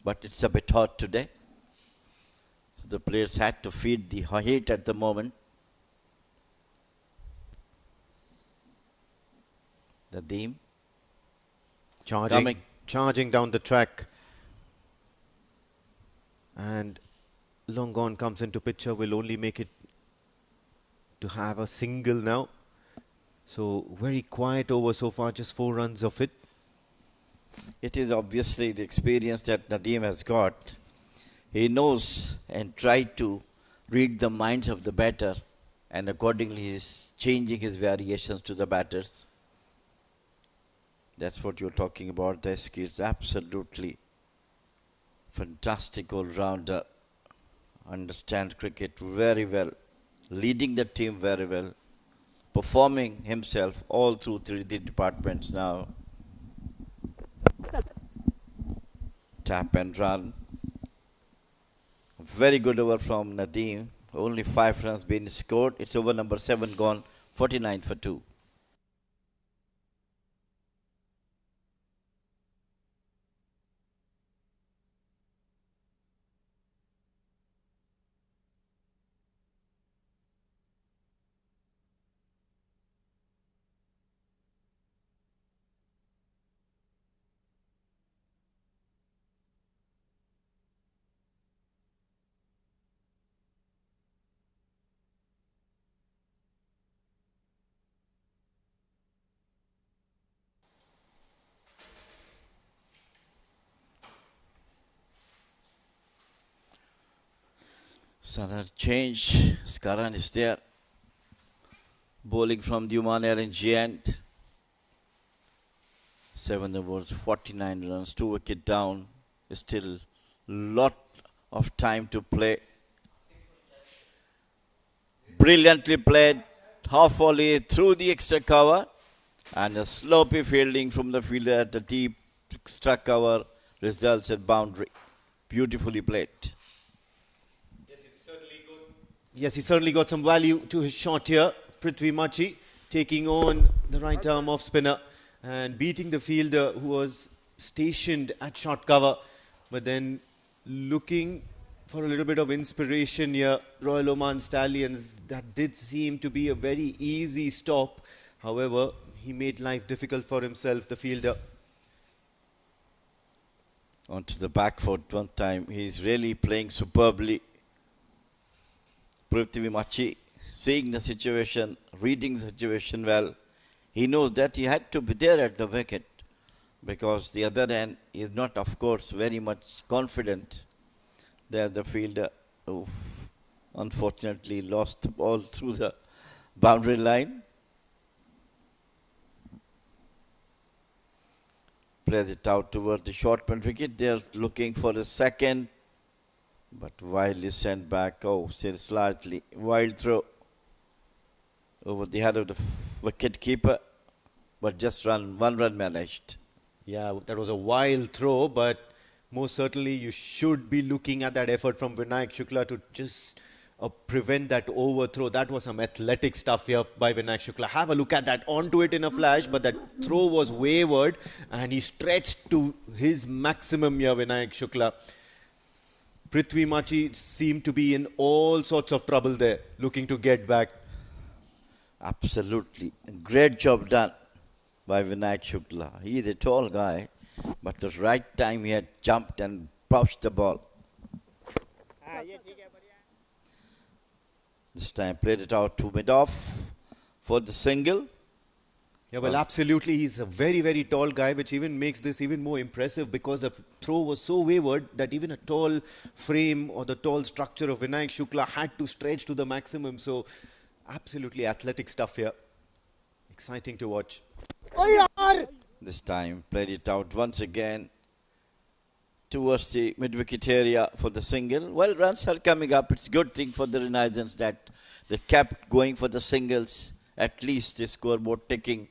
But it's a bit hot today. So the players had to feed the heat at the moment. Nadeem. Charging down the track. And long gone comes into picture. Will only make it to have a single now. So very quiet over so far, just 4 runs of it. It is obviously the experience that Nadeem has got. He knows and tried to read the minds of the batter, and accordingly he is changing his variations to the batters. That's what you're talking about. This is absolutely fantastic all-rounder. Understands cricket very well. Leading the team very well. Performing himself all through 3 departments now. Tap and run. Very good over from Nadeem. Only 5 runs being scored. It's over number 7 gone. 49 for 2. Another change. Skaran is there. Bowling from the Oman Airline Giant. 7 overs, 49 runs, 2 wicket down. Still lot of time to play. Brilliantly played. Half volley through the extra cover. And a sloppy fielding from the fielder at the deep extra cover results at boundary. Beautifully played. Yes, he certainly got some value to his shot here. Prithvi Machi taking on the right arm off spinner and beating the fielder who was stationed at short cover, but then looking for a little bit of inspiration here, Royal Oman Stallions. That did seem to be a very easy stop. However, he made life difficult for himself, the fielder. Onto the back foot one time. He's really playing superbly. Prithvi Machi, seeing the situation, reading the situation well. He knows that he had to be there at the wicket because the other end is not, of course, very much confident. There the fielder who unfortunately lost the ball through the boundary line. Plays it out towards the short punt wicket. They're looking for a second. But wildly sent back. Oh, still slightly. Wild throw over the head of the wicket keeper. But just one run managed. Yeah, that was a wild throw, but most certainly you should be looking at that effort from Vinayak Shukla to just prevent that overthrow. That was some athletic stuff here by Vinayak Shukla. Have a look at that, onto it in a flash, but that throw was wayward and he stretched to his maximum here, Vinayak Shukla. Prithvi Machi seemed to be in all sorts of trouble there, looking to get back. Absolutely. Great job done by Vinayak Shukla. He is a tall guy, but at the right time he had jumped and pounced the ball. This time played it out to mid-off for the single. Yeah, well, absolutely. He's a very, very tall guy, which even makes this even more impressive because the throw was so wayward that even a tall frame or the tall structure of Vinayak Shukla had to stretch to the maximum. So, absolutely athletic stuff here. Exciting to watch. This time played it out once again towards the mid-wicket area for the single. Well, runs are coming up. It's a good thing for the Renaissance that they kept going for the singles. At least the scoreboard ticking,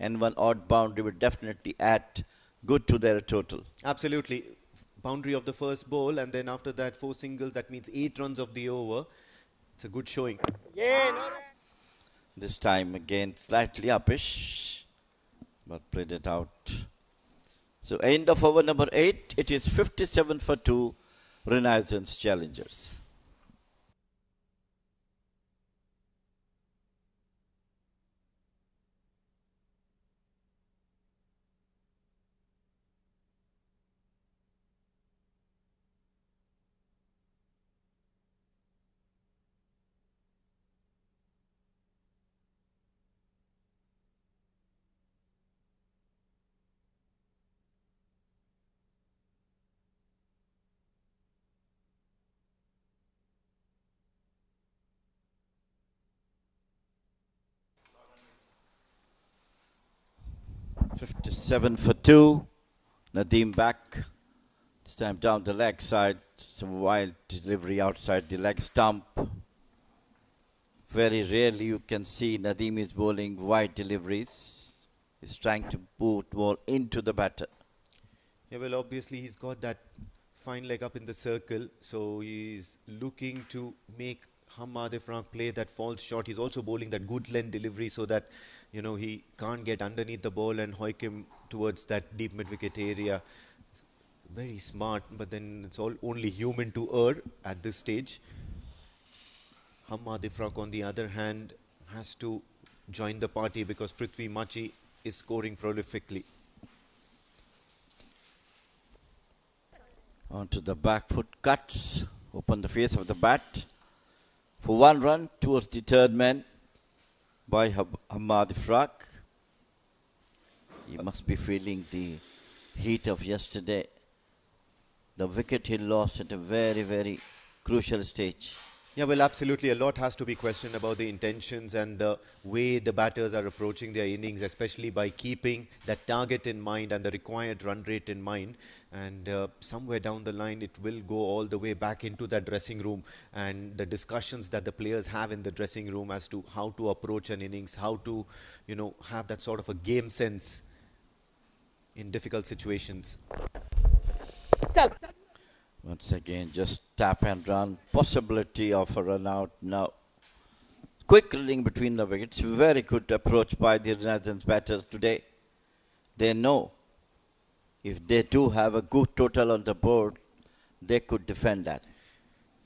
and one odd boundary would definitely add good to their total. Absolutely. Boundary of the first ball, and then after that 4 singles. That means 8 runs of the over. It's a good showing. This time again slightly uppish, but played it out. So end of over number 8. It is 57 for 2, Renaissance Challengers. Seven for 2. Nadeem back. This time down the leg side. Some wild delivery outside the leg stump. Very rarely you can see Nadeem is bowling wide deliveries. He's trying to put ball into the batter. Yeah, well, obviously he's got that fine leg up in the circle. So he's looking to make Hamad Ifraq play that false shot. He's also bowling that good length delivery so that, you know, he can't get underneath the ball and hoik him towards that deep mid-wicket area. Very smart, but then it's all only human to err at this stage. Hamad Ifraq, on the other hand, has to join the party because Prithvi Machi is scoring prolifically. Onto the back foot cuts. Open the face of the bat. For 1 run towards the third man by Hamad Ifraq. He must be feeling the heat of yesterday. The wicket he lost at a very, very crucial stage. Yeah, well, absolutely. A lot has to be questioned about the intentions and the way the batters are approaching their innings, especially by keeping that target in mind and the required run rate in mind. And somewhere down the line, it will go all the way back into that dressing room and the discussions that the players have in the dressing room as to how to approach an innings, how to, you know, have that sort of a game sense in difficult situations. Once again, just tap and run. Possibility of a run out now. Quick running between the wickets. Very good approach by the Renaissance batters today. They know if they do have a good total on the board, they could defend that.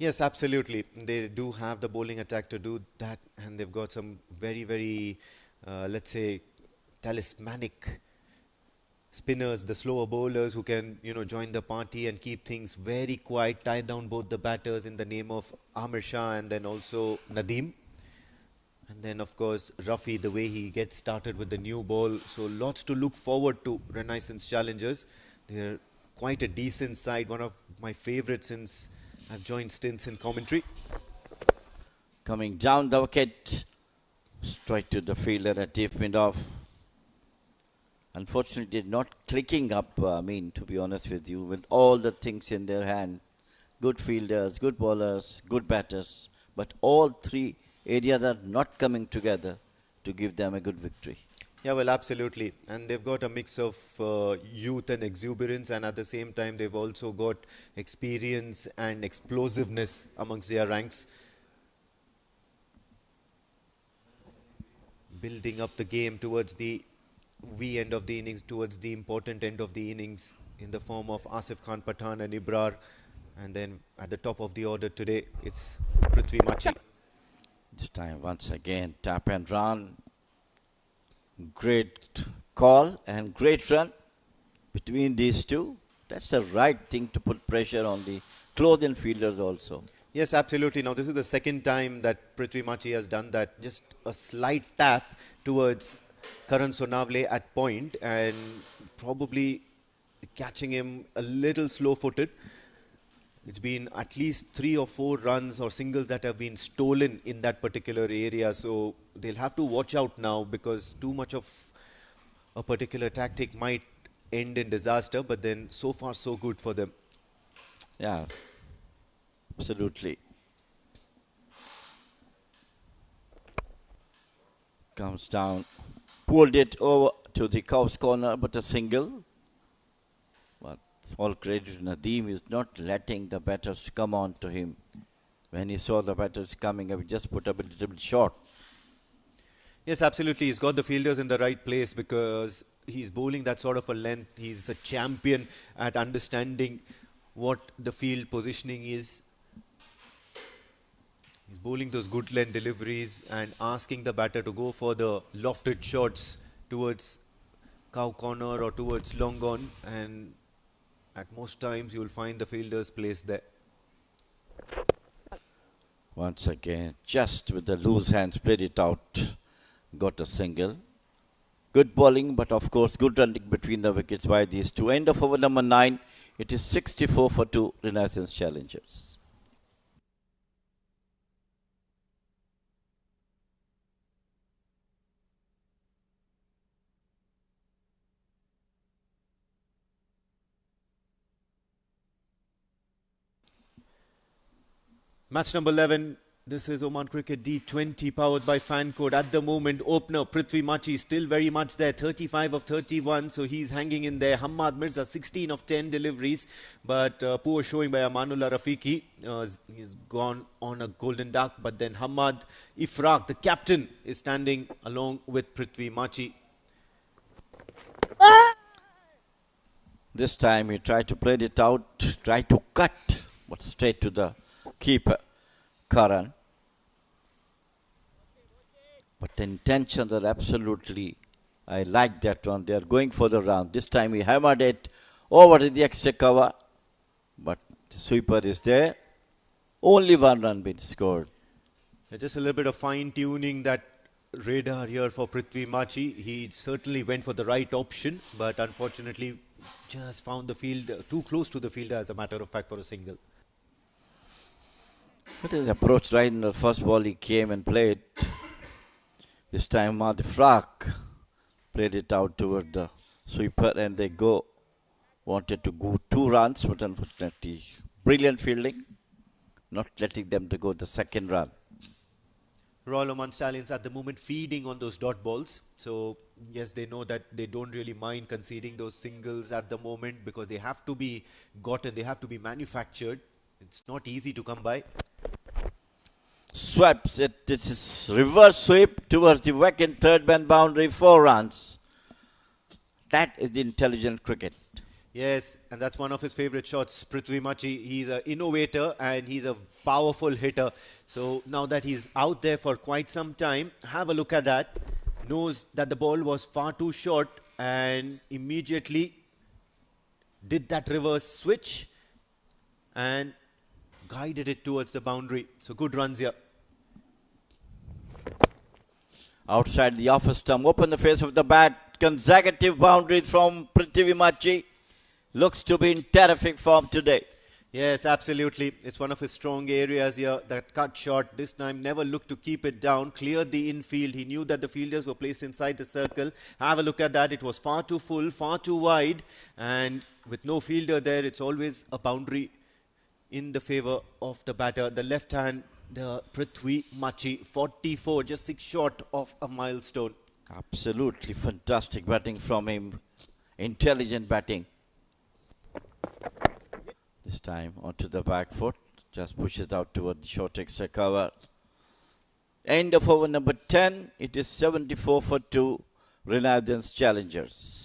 Yes, absolutely. They do have the bowling attack to do that, and they've got some very, very, let's say, talismanic spinners, the slower bowlers who can, join the party and keep things very quiet, tie down both the batters in the name of Amir Shah and then also Nadeem. And then, of course, Rafi, the way he gets started with the new ball. So lots to look forward to, Renaissance Challengers. They're quite a decent side, one of my favorites since I've joined stints in commentary. Coming down the wicket, straight to the fielder at deep mid-off. Unfortunately, not clicking up, to be honest with you, with all the things in their hand. Good fielders, good bowlers, good batters. But all three areas are not coming together to give them a good victory. Yeah, well, absolutely. And they've got a mix of youth and exuberance, and at the same time, they've also got experience and explosiveness amongst their ranks. Building up the game towards the end of the innings, towards the important end of the innings in the form of Asif Khan Pathan and Ibrar. And then at the top of the order today, it's Prithvi Machi. This time, once again, tap and run. Great call and great run between these two. That's the right thing to put pressure on the close-in fielders also. Yes, absolutely. Now, this is the second time that Prithvi Machi has done that. Just a slight tap towards Karan Sonavle at point and probably catching him a little slow-footed. It's been at least 3 or 4 runs or singles that have been stolen in that particular area. So they'll have to watch out now because too much of a particular tactic might end in disaster. But then so far so good for them. Yeah, absolutely. Comes down, pulled it over to the Cow's corner, but a single. But all credit to Nadeem is not letting the batters come on to him. When he saw the batters coming, he just put up a little bit short. Yes, absolutely. He's got the fielders in the right place because he's bowling that sort of a length. He's a champion at understanding what the field positioning is. He's bowling those good length deliveries and asking the batter to go for the lofted shots towards cow corner or towards long on, and at most times you'll find the fielders placed there. Once again, just with the loose hands, played it out, got a single. Good bowling, but of course good running between the wickets by these two. End of over number 9. It is 64 for 2 Renaissance Challengers. Match number 11. This is Oman Cricket D20 powered by Fancode. At the moment, opener Prithvi Machi still very much there. 35 of 31, so he's hanging in there. Hamad Mirza, 16 of 10 deliveries. But poor showing by Amanullah Rafiqi. He's gone on a golden duck. But then Hamad Ifraq, the captain, is standing along with Prithvi Machi. This time he tried to play it out, tried to cut, but straight to the keeper, Karan. But the intentions are absolutely, I like that one. They are going for the round. This time he hammered it over the extra cover, but the sweeper is there. Only 1 run been scored. Just a little bit of fine-tuning that radar here for Prithvi Machi. He certainly went for the right option, but unfortunately just found the field too close to the fielder, as a matter of fact, for a single. But his approach right in the first ball, he came and played. This time Mahdi Frak played it out toward the sweeper and they go. Wanted to go 2 runs, but unfortunately brilliant fielding, not letting them to go the second run. Royal Oman Stallions at the moment feeding on those dot balls. So yes, they know that they don't really mind conceding those singles at the moment because they have to be gotten, they have to be manufactured. It's not easy to come by. Sweeps it. This is reverse sweep towards the vacant third man boundary, 4 runs. That is the intelligent cricket. Yes, and that's one of his favorite shots, Prithvi Machi. He's an innovator and he's a powerful hitter. So now that he's out there for quite some time, have a look at that. Knows that the ball was far too short and immediately did that reverse switch and guided it towards the boundary. So good runs here. Outside the off stump, open the face of the bat. Consecutive boundaries from Prithvi Machi. Looks to be in terrific form today. Yes, absolutely. It's one of his strong areas here. That cut shot this time never looked to keep it down. Cleared the infield. He knew that the fielders were placed inside the circle. Have a look at that. It was far too full, far too wide. And with no fielder there, it's always a boundary in the favour of the batter. The left hand, the Prithvi Machi, 44, just 6 short of a milestone. Absolutely fantastic batting from him. Intelligent batting. This time onto the back foot. Just pushes out toward the short extra cover. End of over number 10. It is 74 for 2. Reliance Challengers.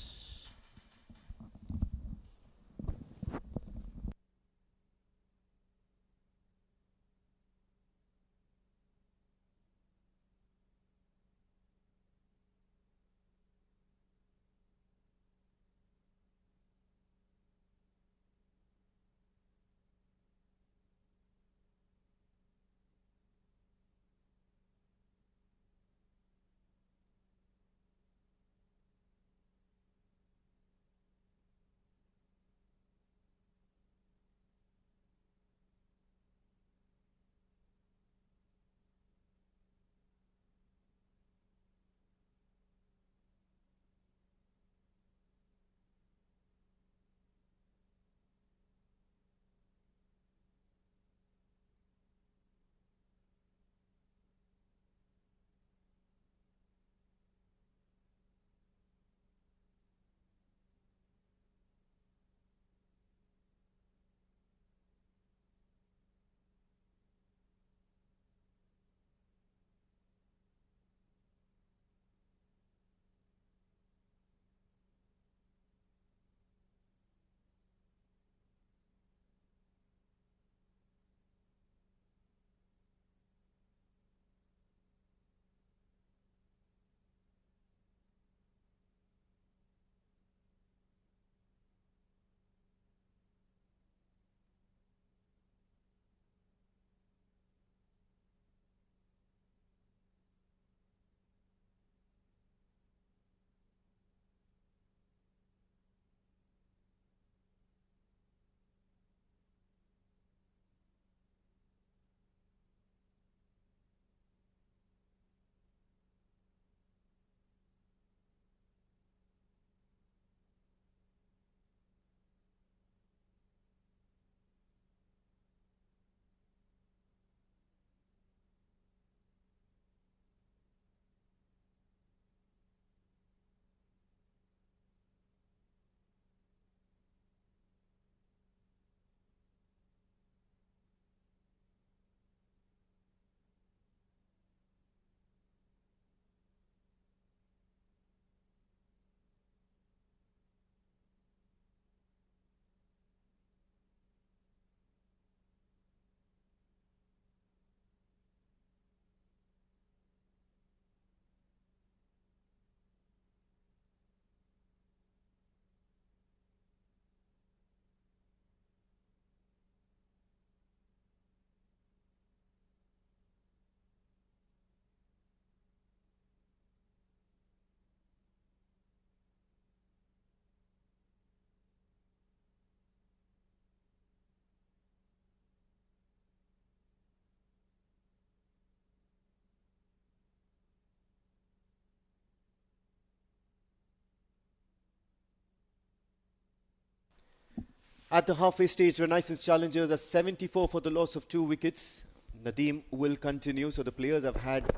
At the halfway stage, Renaissance Challengers are 74 for the loss of 2 wickets. Nadeem will continue, so the players have had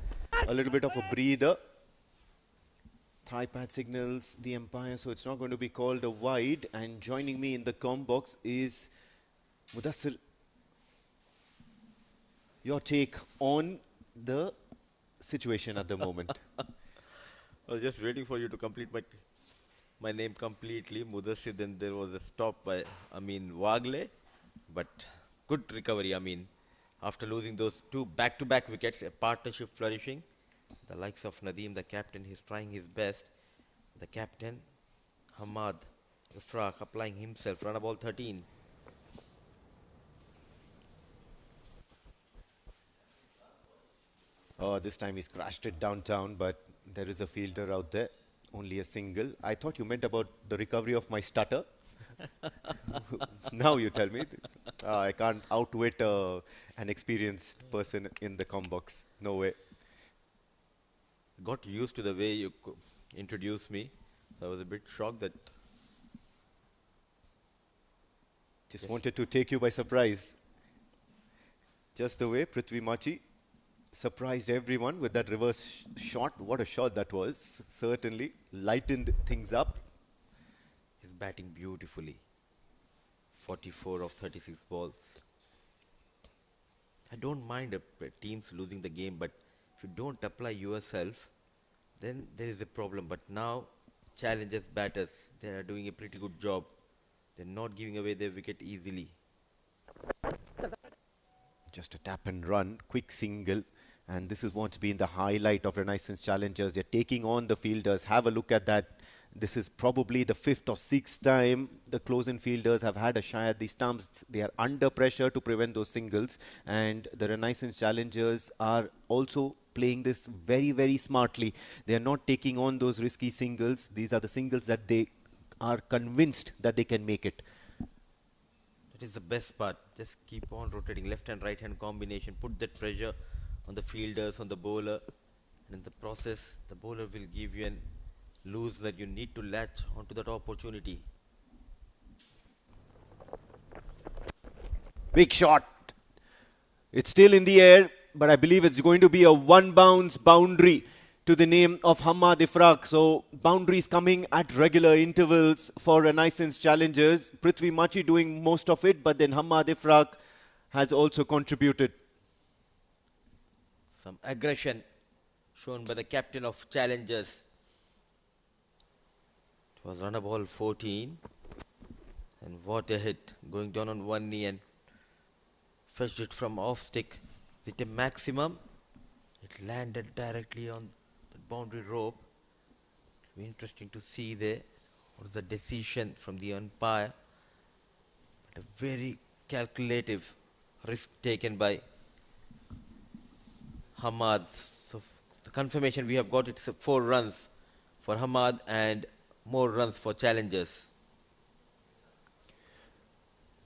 a little bit of a breather. Thigh pad signals the umpire, so it's not going to be called a wide. And joining me in the comm box is Mudassir. Your take on the situation at the moment? I was just waiting for you to complete my my name completely, Mudassir. Then there was a stop by Wagle, but good recovery. After losing those two back-to-back wickets, a partnership flourishing. The likes of Nadeem, the captain, he's trying his best. The captain, Hamad Ifraq, applying himself. Run ball 13. Oh, this time he's crashed it downtown, but there is a fielder out there. Only a single. I thought you meant about the recovery of my stutter. Now you tell me. I can't outwit an experienced person in the com box. No way. Got used to the way you introduced me. So I was a bit shocked that... Just wanted to take you by surprise. Just the way Prithvi Machi surprised everyone with that reverse shot. What a shot that was. Certainly lightened things up. He's batting beautifully. 44 of 36 balls. I don't mind teams losing the game, but if you don't apply yourself, then there is a problem. But now, challengers batters, they are doing a pretty good job. They're not giving away their wicket easily. Just a tap and run, quick single. And this is what's been the highlight of Renaissance Challengers. They're taking on the fielders. Have a look at that. This is probably the 5th or 6th time the close-in fielders have had a shy at the stumps. They are under pressure to prevent those singles. And the Renaissance Challengers are also playing this very, very smartly. They are not taking on those risky singles. These are the singles that they are convinced that they can make it. That is the best part. Just keep on rotating left and right hand combination. Put that pressure on the fielders, on the bowler. And in the process, the bowler will give you an loose that you need to latch onto that opportunity. Big shot. It's still in the air, but I believe it's going to be a one bounce boundary to the name of Hamad Ifraq. So boundaries coming at regular intervals for Renaissance Challengers. Prithvi Machi doing most of it, but then Hamad Ifraq has also contributed. Some aggression shown by the captain of Challengers. It was run a ball 14. And what a hit. Going down on one knee and fetched it from off stick. Is it a maximum? It landed directly on the boundary rope. It'll be interesting to see there. What is the decision from the umpire? But a very calculative risk taken by Hamad. So the confirmation we have got, it's 4 runs for Hamad and more runs for Challengers.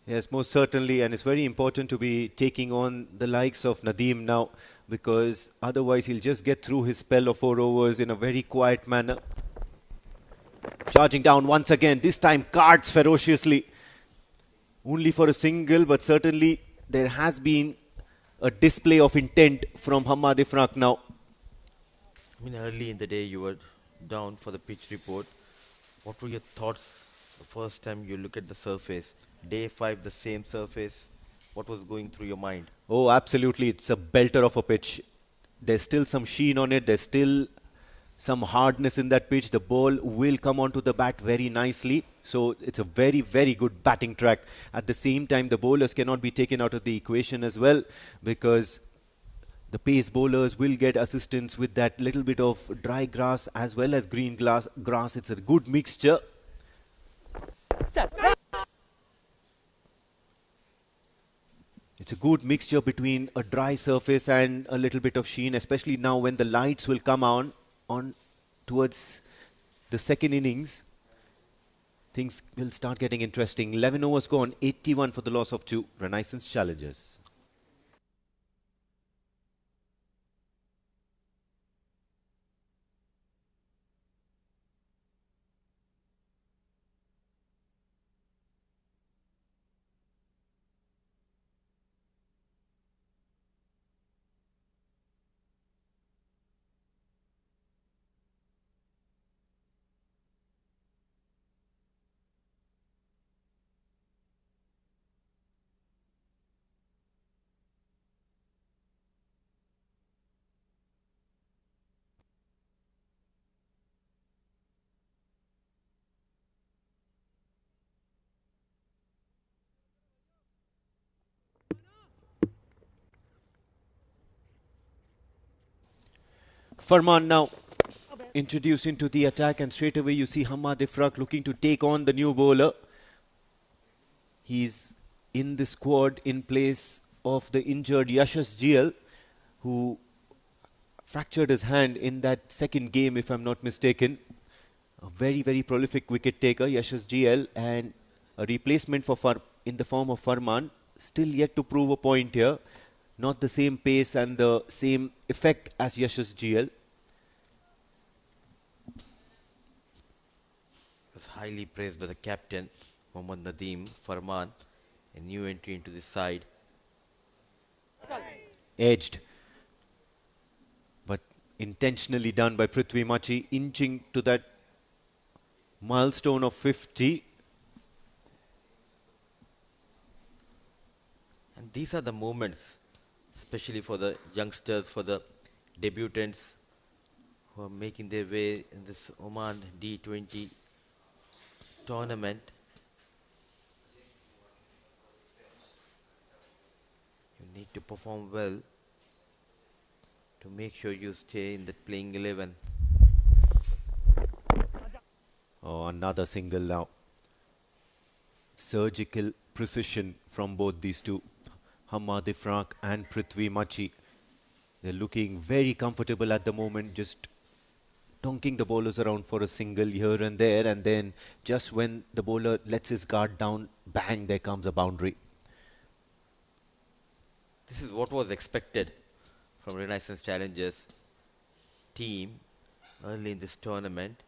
Yes, most certainly, and it's very important to be taking on the likes of Nadeem now, because otherwise he'll just get through his spell of 4 overs in a very quiet manner. Charging down once again, this time cards ferociously. Only for a single, but certainly there has been a display of intent from Hamad Ifraq now. Early in the day you were down for the pitch report. What were your thoughts the first time you look at the surface? Day 5, the same surface. What was going through your mind? Oh, absolutely. It's a belter of a pitch. There's still some sheen on it. There's still some hardness in that pitch. The ball will come onto the bat very nicely. So it's a very, very good batting track. At the same time, the bowlers cannot be taken out of the equation as well, because the pace bowlers will get assistance with that little bit of dry grass as well as green grass. It's a good mixture. It's a good mixture between a dry surface and a little bit of sheen, especially now when the lights will come on towards the second innings. Things will start getting interesting. 11 overs gone, 81 for the loss of 2. Renaissance Challengers. Farman now introduced into the attack, and straight away you see Hamad Ifraq looking to take on the new bowler. He's in the squad in place of the injured Yashas GL, who fractured his hand in that second game, if I'm not mistaken. A very, very prolific wicket taker, Yashas GL, and a replacement for in the form of Farman. Still yet to prove a point here. Not the same pace and the same effect as Yashas GL. Was highly praised by the captain, Mohammad Nadeem Farman, a new entry into the side. Edged, but intentionally done by Prithvi Machi, inching to that milestone of 50. And these are the moments, especially for the youngsters, for the debutants who are making their way in this Oman D20 tournament. You need to perform well to make sure you stay in that playing 11. Oh, another single now. Surgical precision from both these two, Hamad Ifraq and Prithvi Machi. They're looking very comfortable at the moment, just donking the bowlers around for a single here and there, and then just when the bowler lets his guard down, bang, there comes a boundary. This is what was expected from Renaissance Challengers team early in this tournament.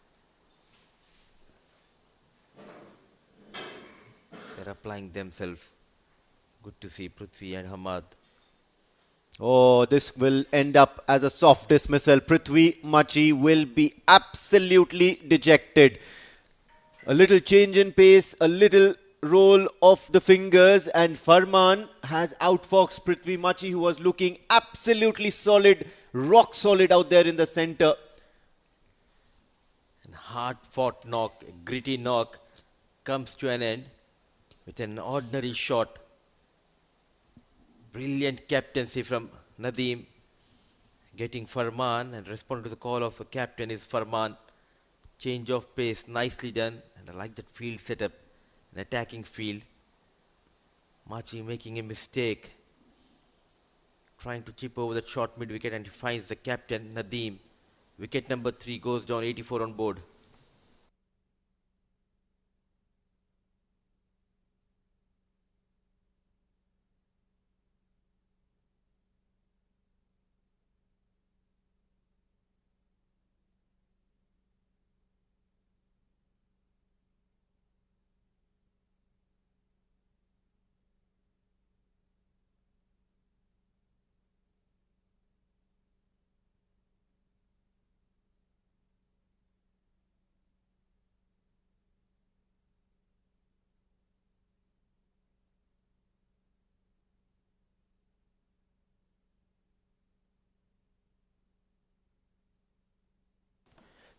They're applying themselves. Good to see Prithvi and Hamad. Oh, this will end up as a soft dismissal. Prithvi Machi will be absolutely dejected. A little change in pace, a little roll of the fingers, and Farman has outfoxed Prithvi Machi, who was looking absolutely solid, rock solid out there in the centre. And hard-fought knock, a gritty knock, comes to an end with an ordinary shot. Brilliant captaincy from Nadeem, getting Farman, and responding to the call of the captain is Farman. Change of pace, nicely done, and I like that field setup, an attacking field. Machi making a mistake, trying to chip over that short mid-wicket, and he finds the captain, Nadeem. Wicket number 3 goes down, 84 on board.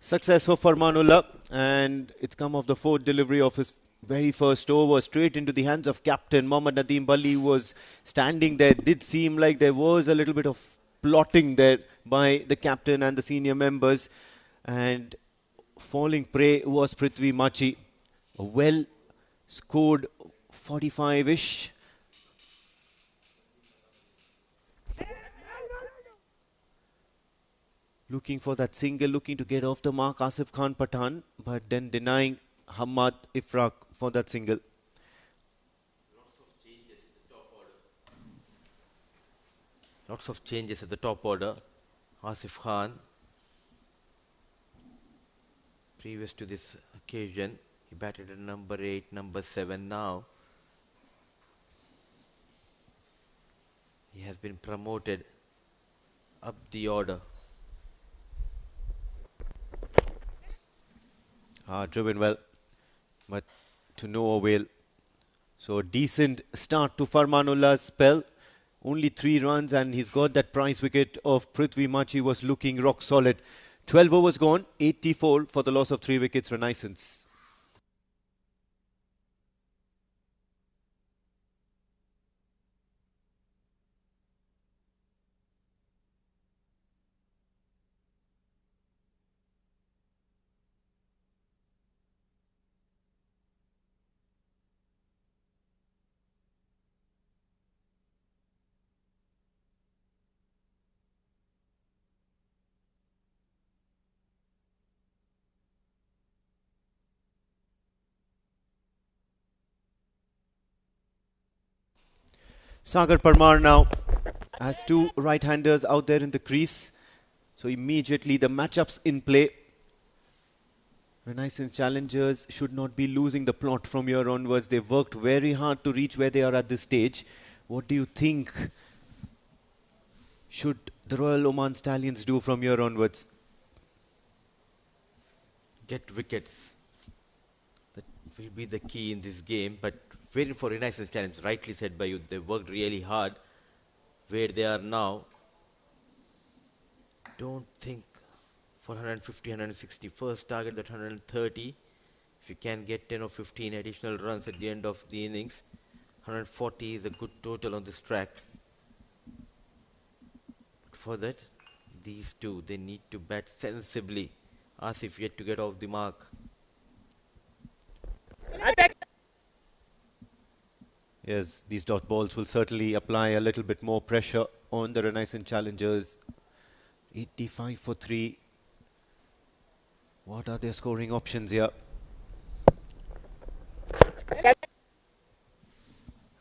Success for Farmanullah, and it's come off the fourth delivery of his very first over, straight into the hands of captain Mohammad Nadeem Bali, who was standing there. Did seem like there was a little bit of plotting there by the captain and the senior members, and falling prey was Prithvi Machi. A well scored 45-ish. Looking for that single, looking to get off the mark, Asif Khan Pathan, but then denying Hamad Ifraq for that single. Lots of changes at the top order. Asif Khan, previous to this occasion, he batted at number 8, number 7 now. He has been promoted up the order. Driven well, but to no avail. So a decent start to Farmanullah's spell. Only 3 runs, and he's got that prize wicket of Prithvi Machi, was looking rock solid. 12 overs gone, 84 for the loss of 3 wickets. Renaissance. Sagar Parmar now has two right-handers out there in the crease. So immediately the matchups in play. Renaissance challengers should not be losing the plot from here onwards. They've worked very hard to reach where they are at this stage. What do you think should the Royal Oman Stallions do from here onwards? Get wickets. That will be the key in this game. But waiting for Renaissance challenge, rightly said by you, they worked really hard. Where they are now, don't think for 150, 160. First target that 130. If you can get 10 or 15 additional runs at the end of the innings, 140 is a good total on this track. For that, these two, they need to bat sensibly. Asif yet to get off the mark. Yes, these dot balls will certainly apply a little bit more pressure on the Renaissance challengers. 85 for 3. What are their scoring options here?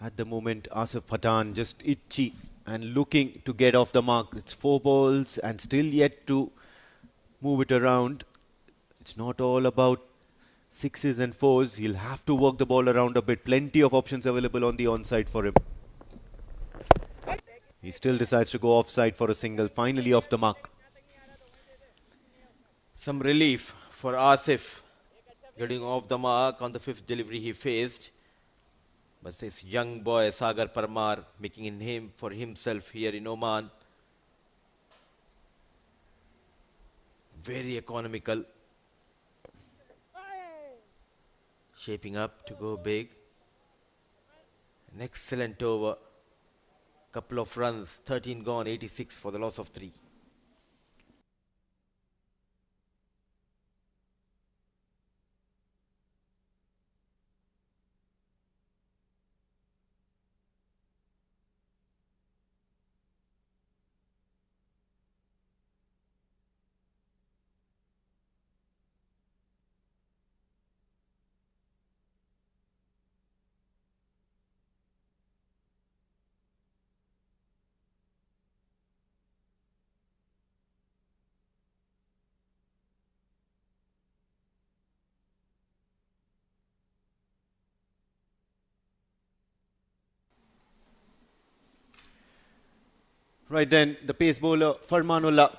At the moment, Asif Pathan just itchy and looking to get off the mark. It's 4 balls and still yet to move it around. It's not all about 6s and 4s. He'll have to work the ball around a bit. Plenty of options available on the onside for him. He still decides to go offside for a single. Finally off the mark. Some relief for Asif. Getting off the mark on the 5th delivery he faced. But this young boy, Sagar Parmar, making a name for himself here in Oman. Very economical. Shaping up to go big. An excellent over. Couple of runs, 13 gone, 86 for the loss of 3. Right then, the pace bowler, Farmanullah.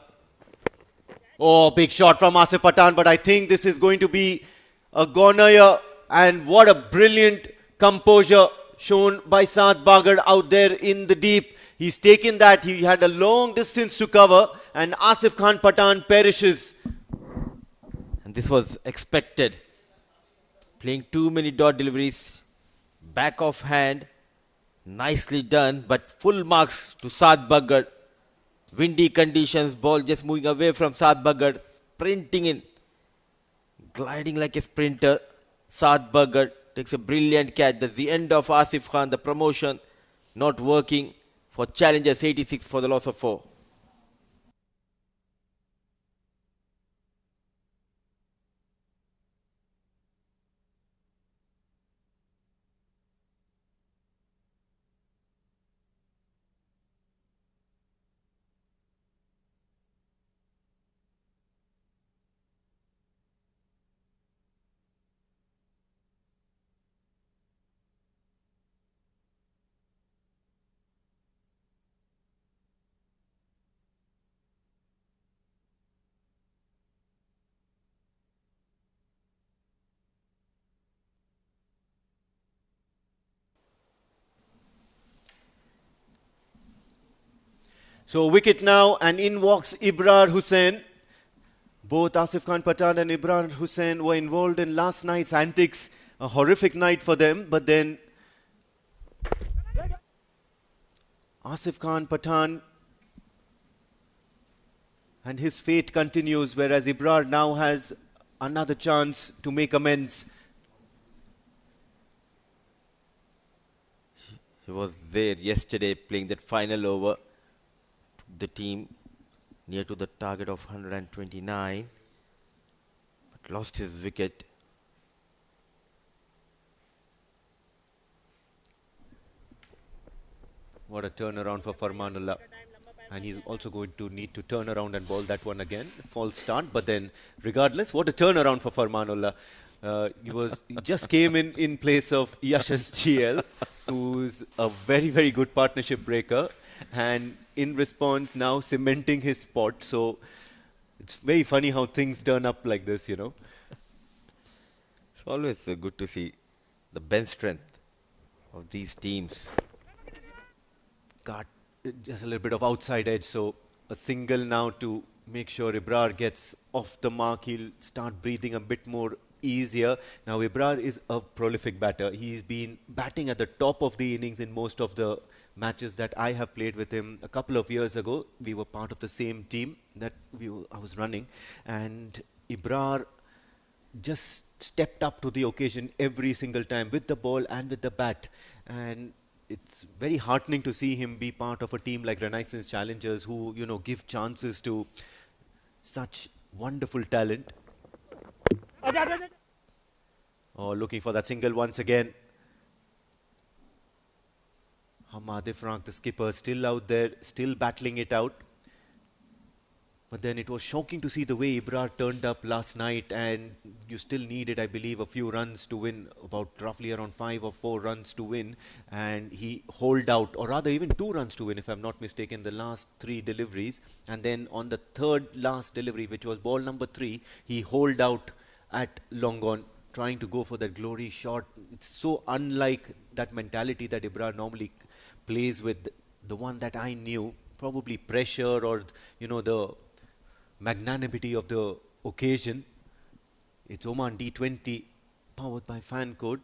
Oh, big shot from Asif Pathan, but I think this is going to be a goner here. And what a brilliant composure shown by Saad Bagar out there in the deep. He's taken that. He had a long distance to cover, and Asif Khan Pathan perishes. And this was expected. Playing too many dot deliveries. Back of hand. Nicely done, but full marks to Saad Bagar. Windy conditions, ball just moving away from Saad Bagar. Sprinting in. Gliding like a sprinter. Saad Bagar takes a brilliant catch. That's the end of Asif Khan. The promotion not working for challengers. 86 for the loss of 4. So wicket now, and in walks Ibrar Hussain. Both Asif Khan Pathan and Ibrar Hussain were involved in last night's antics. A horrific night for them, but then Asif Khan Pathan and his fate continues, whereas Ibrar now has another chance to make amends. He was there yesterday playing that final over. The team near to the target of 129, but lost his wicket. What a turnaround for Farmanullah. And he's also going to need to turn around and bowl that one again. False start, but then regardless, what a turnaround for Farmanullah. He just came in place of Yashas GL, who's a very, very good partnership breaker. And in response, now cementing his spot. So it's very funny how things turn up like this, you know. It's always good to see the bench strength of these teams. Got just a little bit of outside edge, so a single now to make sure Ibrar gets off the mark. He'll start breathing a bit more easier. Now Ibrar is a prolific batter. He's been batting at the top of the innings in most of the matches that I have played with him. A couple of years ago, we were part of the same team that I was running, and Ibrar just stepped up to the occasion every single time with the ball and with the bat. And it's very heartening to see him be part of a team like Renaissance Challengers who, you know, give chances to such wonderful talent. Oh, looking for that single once again. Hamad Ifrank, the skipper, still out there, still battling it out. But then it was shocking to see the way Ibrar turned up last night, and you still needed, I believe, a few runs to win, about roughly around 5 or 4 runs to win, and he holed out, or rather even 2 runs to win, if I'm not mistaken, the last 3 deliveries. And then on the third last delivery, which was ball number 3, he holed out at long on, trying to go for that glory shot. It's so unlike that mentality that Ibrar normally plays with, the one that I knew, probably pressure or, you know, the magnanimity of the occasion. It's Oman D20 powered by Fancode.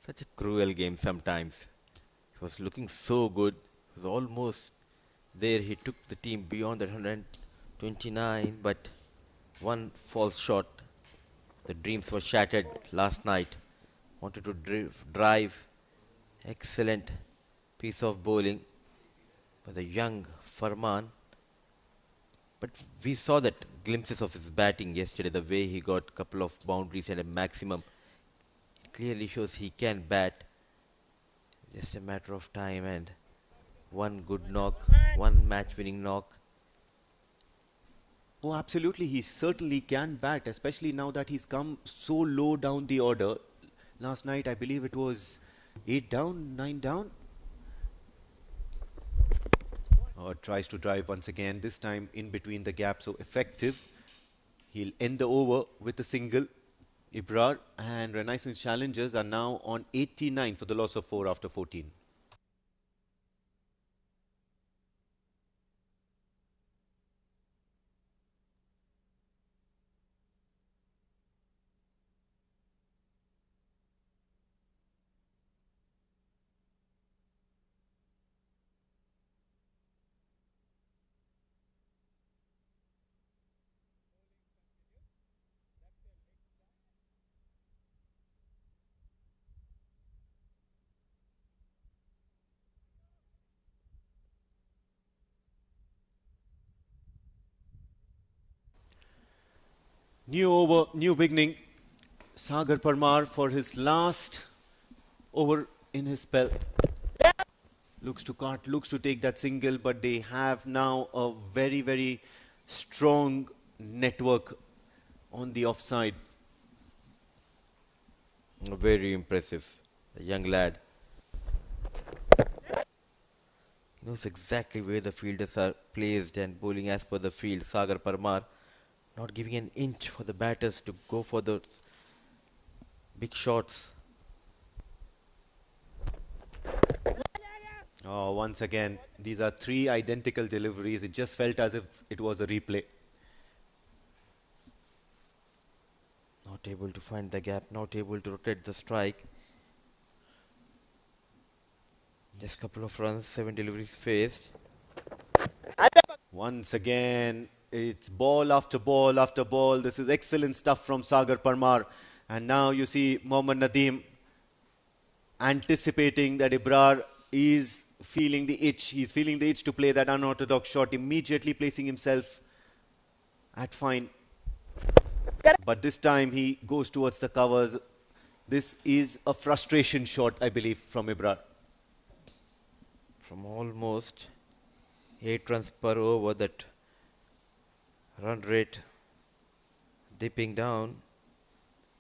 Such a cruel game sometimes. He was looking so good. He was almost there. He took the team beyond that 129, but one false shot. The dreams were shattered last night. Wanted to drive. Excellent piece of bowling by the young Farman. But we saw that glimpses of his batting yesterday, the way he got a couple of boundaries and a maximum. It clearly shows he can bat. Just a matter of time, and one good knock, one match-winning knock. Oh, absolutely. He certainly can bat, especially now that he's come so low down the order. Last night, I believe it was 8 down, 9 down. Oh, tries to drive once again, this time in between the gap, so effective. He'll end the over with a single. Ibrar and Renaissance Challengers are now on 89 for the loss of 4 after 14. New over, new beginning. Sagar Parmar for his last over in his spell. Looks to cut, looks to take that single, but they have now a very, very strong network on the offside. Very impressive. The young lad knows exactly where the fielders are placed and bowling as per the field. Sagar Parmar not giving an inch for the batters to go for the big shots. Oh, once again, these are 3 identical deliveries. It just felt as if it was a replay. Not able to find the gap, not able to rotate the strike. Just a couple of runs, 7 deliveries faced. Once again, it's ball after ball after ball. This is excellent stuff from Sagar Parmar. And now you see Mohammad Nadeem anticipating that Ibrar is feeling the itch. He's feeling the itch to play that unorthodox shot, immediately placing himself at fine. But this time he goes towards the covers. This is a frustration shot, I believe, from Ibrar. From almost 8 runs per over, that run rate dipping down,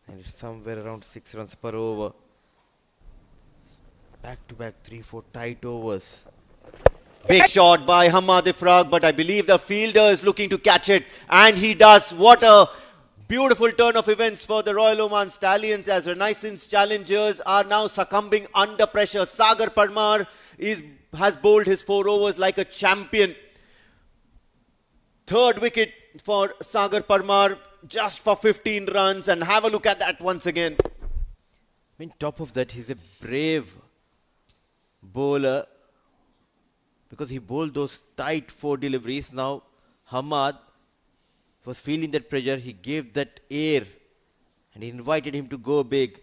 and it's somewhere around 6 runs per over. Back to back 3-4 tight overs. Big shot by Hamad Ifraq, but I believe the fielder is looking to catch it, and he does. What a beautiful turn of events for the Royal Oman Stallions as Renaissance challengers are now succumbing under pressure. Sagar Parmar has bowled his 4 overs like a champion. Third wicket for Sagar Parmar, just for 15 runs, and have a look at that once again. I mean, top of that, he's a brave bowler because he bowled those tight 4 deliveries. Now, Hamad was feeling that pressure. He gave that air and he invited him to go big.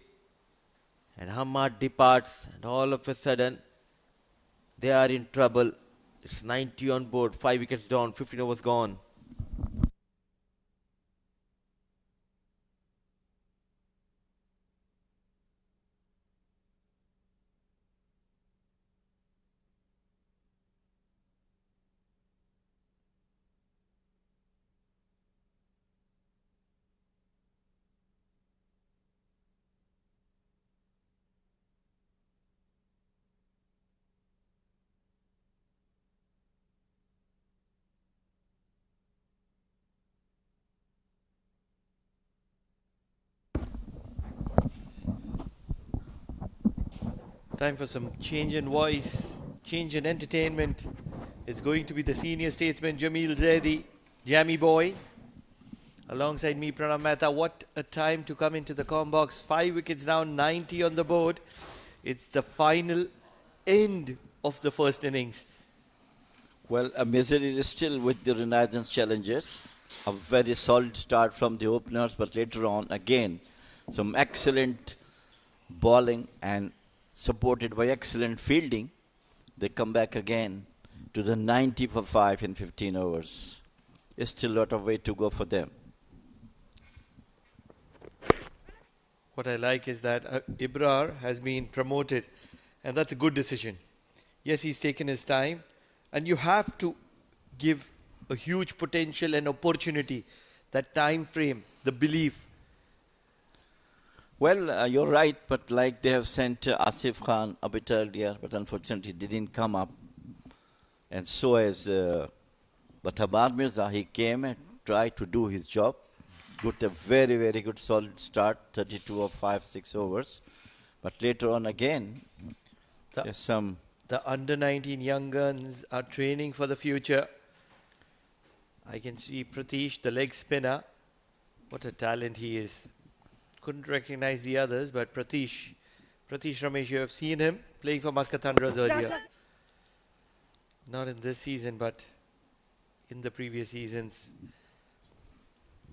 And Hamad departs, and all of a sudden, they are in trouble. It's 90 on board, 5 wickets down, 15 overs gone. Time for some change in voice, change in entertainment. It's going to be the senior statesman Jamil Zaidi, Jammy Boy. Alongside me, Pranav Mehta. What a time to come into the com box. 5 wickets down, 90 on the board. It's the final end of the first innings. Well, a misery is still with the Renaissance challengers. A very solid start from the openers, but later on, again, some excellent bowling and supported by excellent fielding. They come back again to the 90 for 5 in 15 overs. There's still a lot of way to go for them. What I like is that Ibrar has been promoted, and that's a good decision. Yes, he's taken his time, and you have to give a huge potential and opportunity, that time frame, the belief. Well, you're right, but like they have sent Asif Khan a bit earlier, but unfortunately didn't come up. And so as Hamad Mirza, he came and tried to do his job. Got a very, very good solid start, 32 of 5-6 overs. But later on again, there's some... The under-19 young guns are training for the future. I can see Pratish, the leg spinner. What a talent he is. Couldn't recognize the others, but Pratish Ramesh, you have seen him playing for Muscat Thunderers earlier. Not in this season, but in the previous seasons.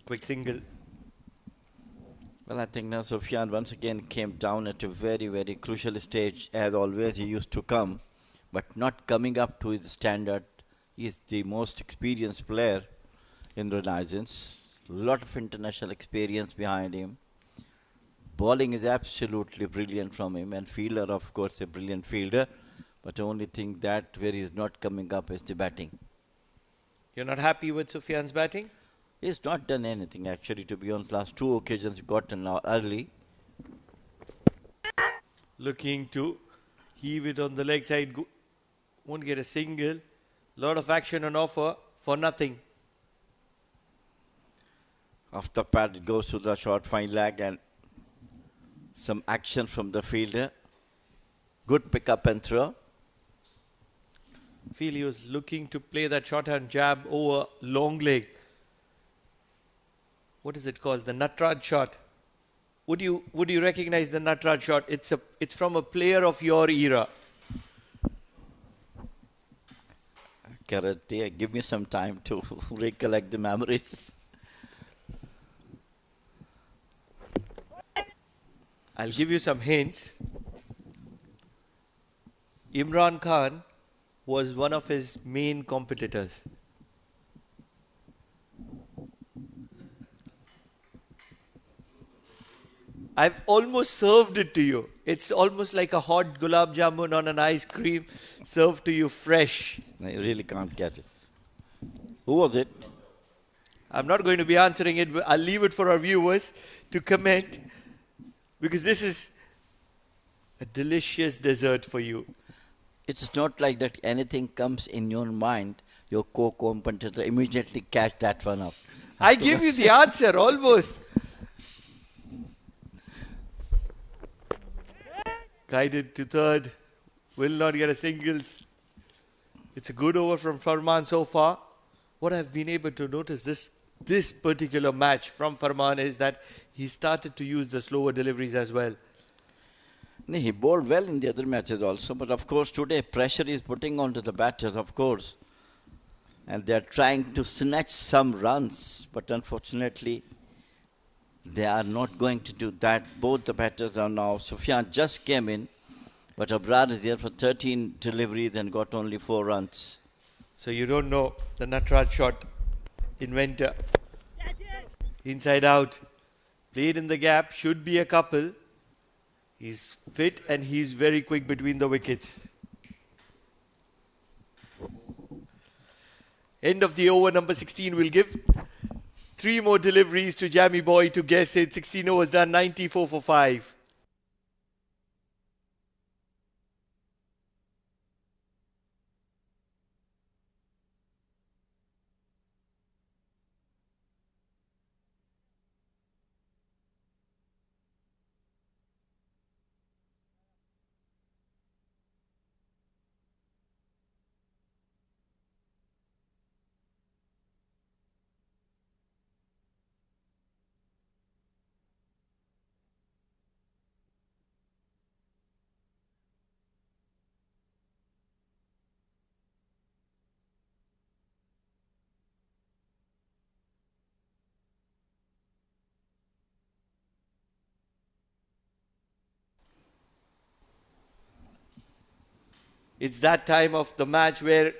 Quick single. Well, I think now Sufyan once again came down at a very, very crucial stage. As always, he used to come, but not coming up to his standard. He's the most experienced player in Renaissance. A lot of international experience behind him. Bowling is absolutely brilliant from him, and fielder, of course, a brilliant fielder. But the only thing that where he's not coming up is the batting. You're not happy with Sufyan's batting? He's not done anything, actually, to be on. Last 2 occasions gotten out early. Looking to heave it on the leg side. Won't get a single. Lot of action on offer for nothing. Off the pad, it goes to the short fine leg, and some action from the fielder. Good pick up and throw. Feel he was looking to play that short hand jab over long leg. What is it called? The Natraj shot. Would you recognize the Natraj shot? It's from a player of your era. Karate, give me some time to recollect the memories. I'll give you some hints. Imran Khan was one of his main competitors. I've almost served it to you. It's almost like a hot gulab jamun on an ice cream served to you fresh. I really can't catch it. Who was it? I'm not going to be answering it. I'll leave it for our viewers to comment because this is a delicious dessert for you. It's not like that anything comes in your mind, your co-competitor immediately catch that one up. I give you the answer almost. Guided to third. Will not get a singles. It's a good over from Farman so far. What I've been able to notice this particular match from Farman is that he started to use the slower deliveries as well. No, he bowled well in the other matches also, but of course today pressure is putting onto the batters, of course. And they are trying to snatch some runs, but unfortunately they are not going to do that. Both the batters are now. Sufyan just came in, but Abrar is there for 13 deliveries and got only 4 runs. So you don't know the Natraj shot inventor. Inside out. Played in the gap. Should be a couple. He's fit and he's very quick between the wickets. End of the over, number 16 will give 3 more deliveries to Jammy Boy to guess it. 16 overs done, 94 for 5. It's that time of the match where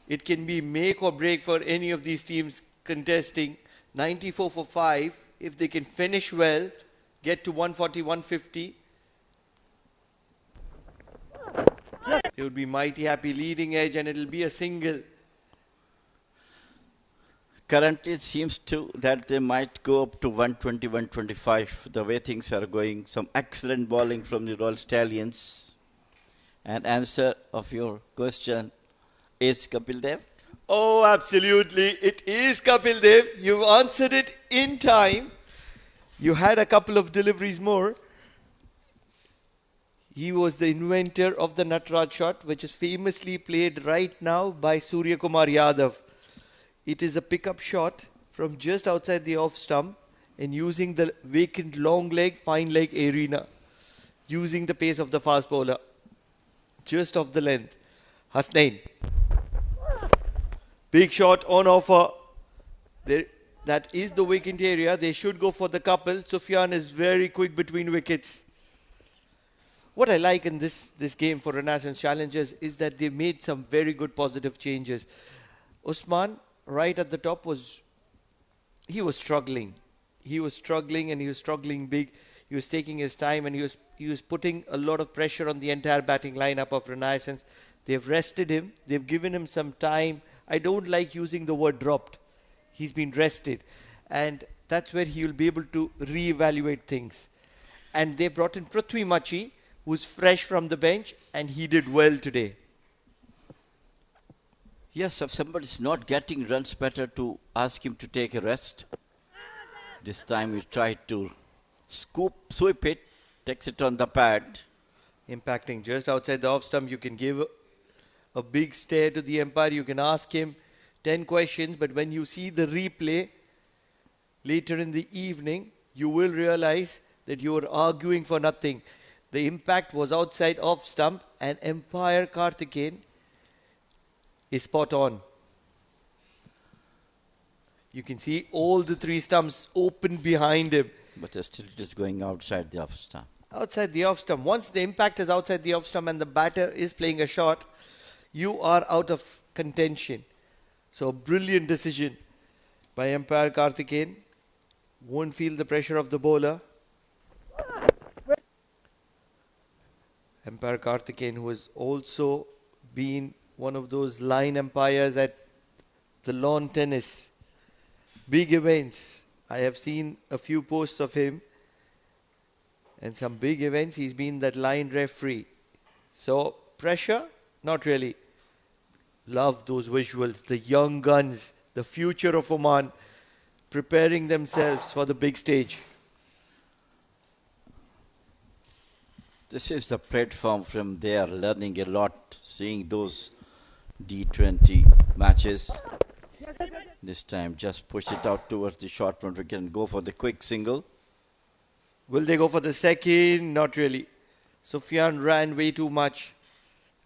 it can be make or break for any of these teams contesting. 94 for 5. If they can finish well, get to 140, 150. They would be mighty happy leading edge and it'll be a single. Currently it seems to that they might go up to 120, 125. The way things are going. Some excellent bowling from the Royal Stallions. And answer of your question is Kapil Dev? Oh, absolutely. It is Kapil Dev. You've answered it in time. You had a couple of deliveries more. He was the inventor of the Natraj shot, which is famously played right now by Surya Kumar Yadav. It is a pickup shot from just outside the off stump and using the vacant long leg, fine leg arena. Using the pace of the fast bowler. Just off the length. Hasnain. Big shot on offer. There, that is the vacant area. They should go for the couple. Sufyan is very quick between wickets. What I like in this game for Renaissance Challengers is that they made some very good positive changes. Usman, right at the top, he was struggling. He was struggling and he was struggling big. He was taking his time and he was putting a lot of pressure on the entire batting lineup of Renaissance. They've rested him. They've given him some time. I don't like using the word dropped. He's been rested. And that's where he will be able to reevaluate things. And they brought in Prithvi Machi, who's fresh from the bench, and he did well today. Yes, if somebody's not getting runs, better to ask him to take a rest. This time he tried to sweep it, takes it on the pad. Impacting just outside the off stump. You can give a big stare to the umpire. You can ask him 10 questions, but when you see the replay later in the evening, you will realize that you were arguing for nothing. The impact was outside off stump and umpire Karthikeyan is spot on. You can see all the 3 stumps open behind him. But still it is going outside the off stump. Outside the off stump. Once the impact is outside the off stump and the batter is playing a shot, you are out of contention. So brilliant decision by umpire Karthikeyan. Won't feel the pressure of the bowler. Umpire Karthikeyan, who has also been one of those line umpires at the lawn tennis. Big events. I have seen a few posts of him. And some big events, he's been that line referee. So, pressure? Not really. Love those visuals. The young guns, the future of Oman, preparing themselves for the big stage. This is the platform from there, learning a lot, seeing those D20 matches. This time, just push it out towards the short front wicket and go for the quick single. Will they go for the second? Not really. Sufyan ran way too much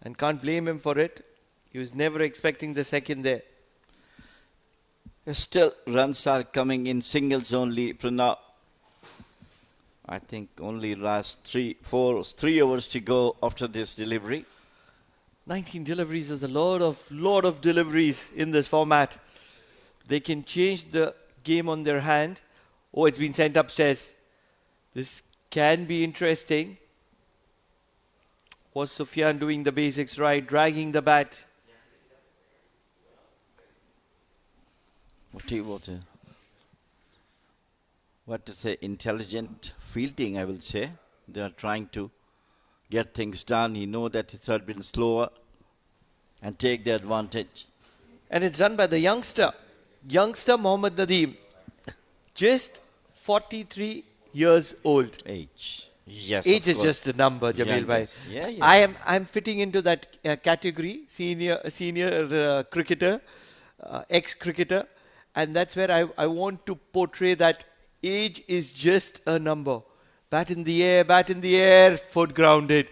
and can't blame him for it. He was never expecting the second there. Still, runs are coming in singles only. Pranav, I think only last 3 overs to go after this delivery. 19 deliveries is a lot of deliveries in this format. They can change the game on their hand. Oh, it's been sent upstairs. This can be interesting. Was Sufyan doing the basics right, dragging the bat? What to say, intelligent fielding, I will say. They are trying to get things done. He knows that it has been slower and take the advantage. And it's done by the youngster Mohammad Nadeem. Just 43 years old. Age. Yes, Age is just a number, Jamil bhai. Yeah. I'm fitting into that category, senior cricketer, ex-cricketer. And that's where I want to portray that age is just a number. Bat in the air, foot grounded.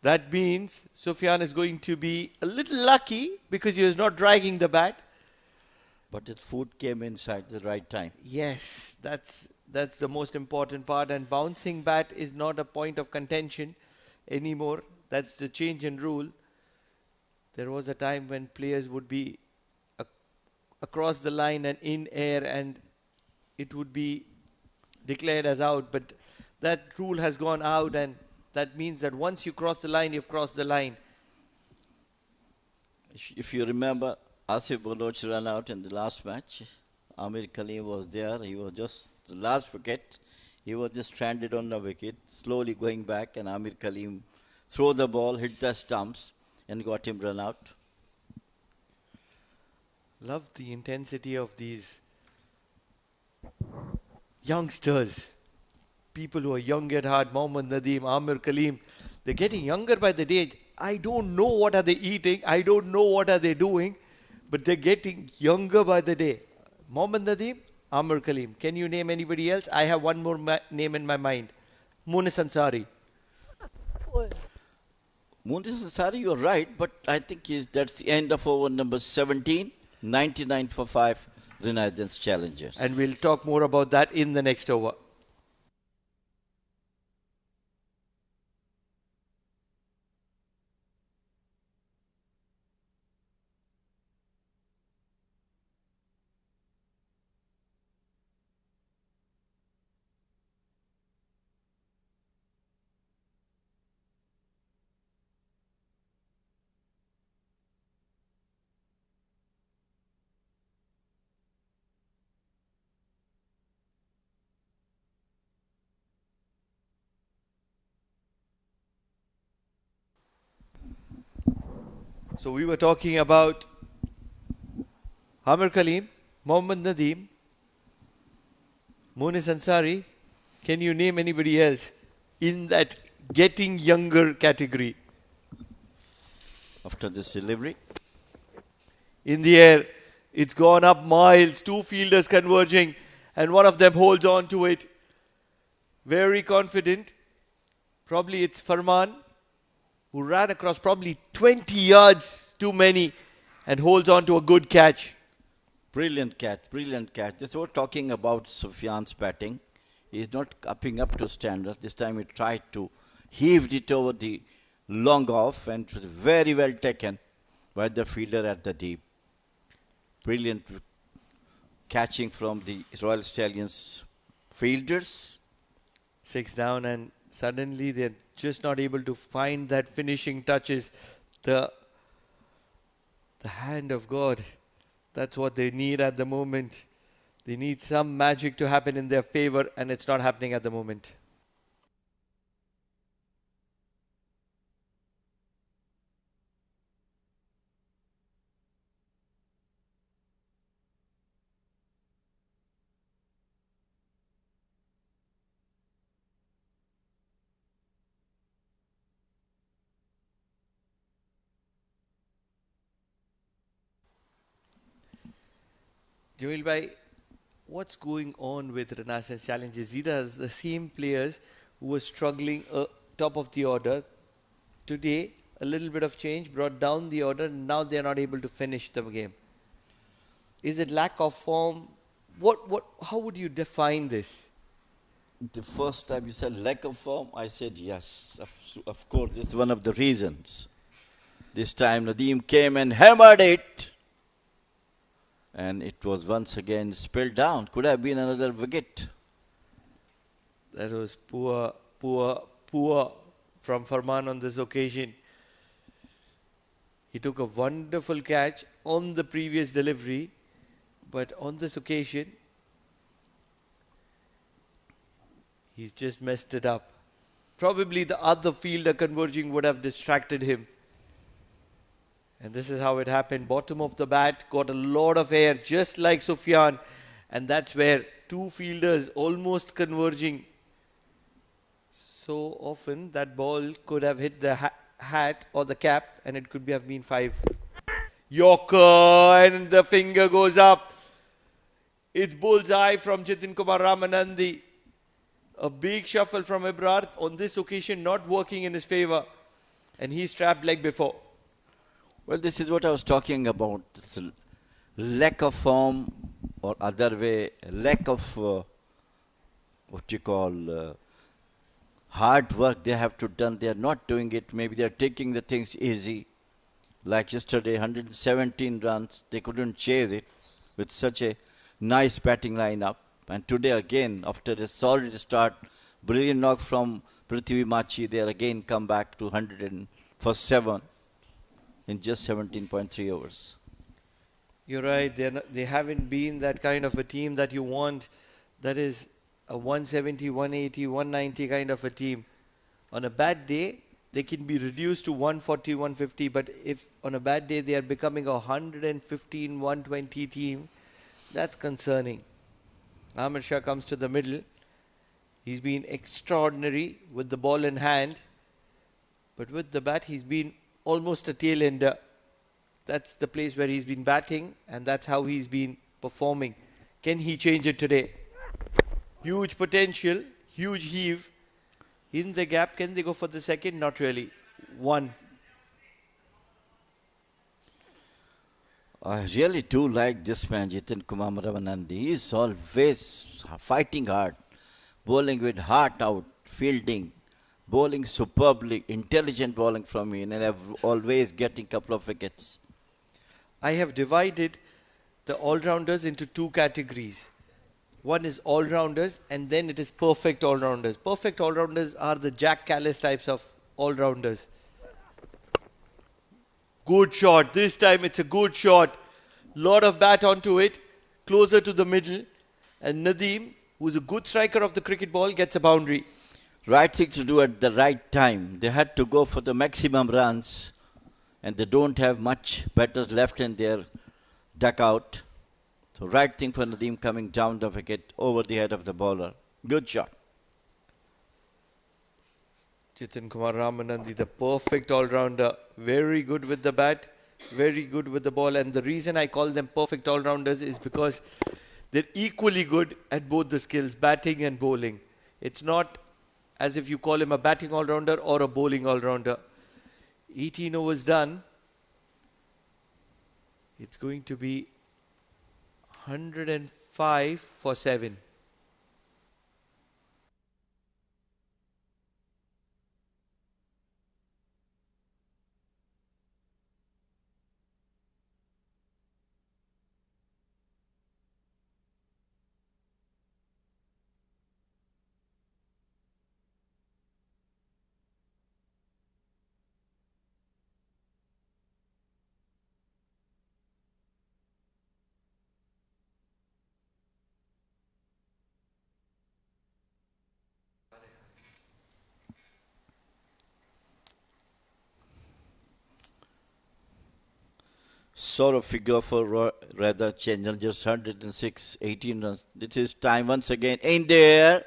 That means Sufyan is going to be a little lucky because he was not dragging the bat. But the foot came inside the right time. Yes, that's the most important part. And bouncing bat is not a point of contention anymore. That's the change in rule. There was a time when players would be across the line and in air and it would be declared as out. But that rule has gone out and that means that once you cross the line, you've crossed the line. If you remember, Asif Baloch ran out in the last match. Amir Khalil was there. He was just the last wicket. He was just stranded on the wicket, slowly going back, and Amir Khalil threw the ball, hit the stumps, and got him run out. Love the intensity of these youngsters. People who are young at heart, Mohammad Nadeem, Amir Khalil, they're getting younger by the day. I don't know what are they eating. I don't know what are they doing. But they're getting younger by the day. Mohammad Nadeem, Amir Khalil. Can you name anybody else? I have one more name in my mind. Munis Ansari. Munis Ansari, you're right. But I think that's the end of over number 17. 99 for 5 Renaissance Challengers. And we'll talk more about that in the next over. So we were talking about Amir Khalil, Mohammad Nadeem, Munis Ansari. Can you name anybody else in that getting younger category? After this delivery. In the air, it's gone up miles, two fielders converging, and one of them holds on to it. Very confident. Probably it's Farman, who ran across probably 20 yards too many and holds on to a good catch. Brilliant catch, brilliant catch. This is what talking about Sufyan's batting. He's not upping up to standard. This time he tried to heave it over the long off and it was very well taken by the fielder at the deep. Brilliant catching from the Royal Stallions fielders. 6 down and suddenly they're just not able to find that finishing touches. The hand of God. That's what they need at the moment. They need some magic to happen in their favor, and it's not happening at the moment. Jamil bhai, what's going on with Renaissance Challenges? These are the same players who were struggling top of the order. Today, a little bit of change brought down the order. Now they are not able to finish the game. Is it lack of form? How would you define this? The first time you said lack of form, I said yes. Of course, this is one of the reasons. This time Nadeem came and hammered it. And it was once again spilled down. Could have been another wicket. That was poor from Farman on this occasion. He took a wonderful catch on the previous delivery. But on this occasion, he's just messed it up. Probably the other fielder converging would have distracted him. And this is how it happened. Bottom of the bat, got a lot of air, just like Sufyan. And that's where two fielders almost converging. So often that ball could have hit the hat or the cap, and it could have been 5. Yorker, and the finger goes up. It's bullseye from Jitin Kumar Ramanandi. A big shuffle from Ibrar, on this occasion not working in his favor. And he's trapped like before. Well, this is what I was talking about. This lack of form, or other way, lack of hard work they have to done. They are not doing it. Maybe they are taking the things easy. Like yesterday, 117 runs. They couldn't chase it with such a nice batting lineup. And today again, after a solid start, brilliant knock from Prithvi Machi, they are again come back to 100 for 7 in just 17.3 overs. You're right. They haven't been that kind of a team that you want. That is a 170, 180, 190 kind of a team. On a bad day, they can be reduced to 140, 150. But if on a bad day they are becoming a 115, 120 team, that's concerning. Ahmed Shah comes to the middle. He's been extraordinary with the ball in hand. But with the bat, he's been almost a tail ender. That's the place where he's been batting, and that's how he's been performing. Can he change it today? Huge potential, huge heave. In the gap, can they go for the second? Not really. 1. I really do like this man, Jitin Kumar Ramanandi. He is always fighting hard, bowling with heart out, fielding, bowling superbly, intelligent bowling from him, and always getting a couple of wickets. I have divided the all-rounders into 2 categories. One is all-rounders, and then it is perfect all-rounders. Perfect all-rounders are the Jack Callis types of all-rounders. Good shot. This time it's a good shot. Lot of bat onto it. Closer to the middle. And Nadeem, who's a good striker of the cricket ball, gets a boundary. Right thing to do at the right time. They had to go for the maximum runs, and they don't have much batters left in their dugout. So right thing for Nadeem coming down the wicket over the head of the bowler. Good shot. Jitin Kumar Ramanandi, the perfect all-rounder. Very good with the bat, very good with the ball. And the reason I call them perfect all-rounders is because they're equally good at both the skills, batting and bowling. It's not as if you call him a batting all-rounder or a bowling all-rounder. 18 overs done. It's going to be 105 for 7. sort of figure for rather Challengers 106, 18 runs. This is time once again in there.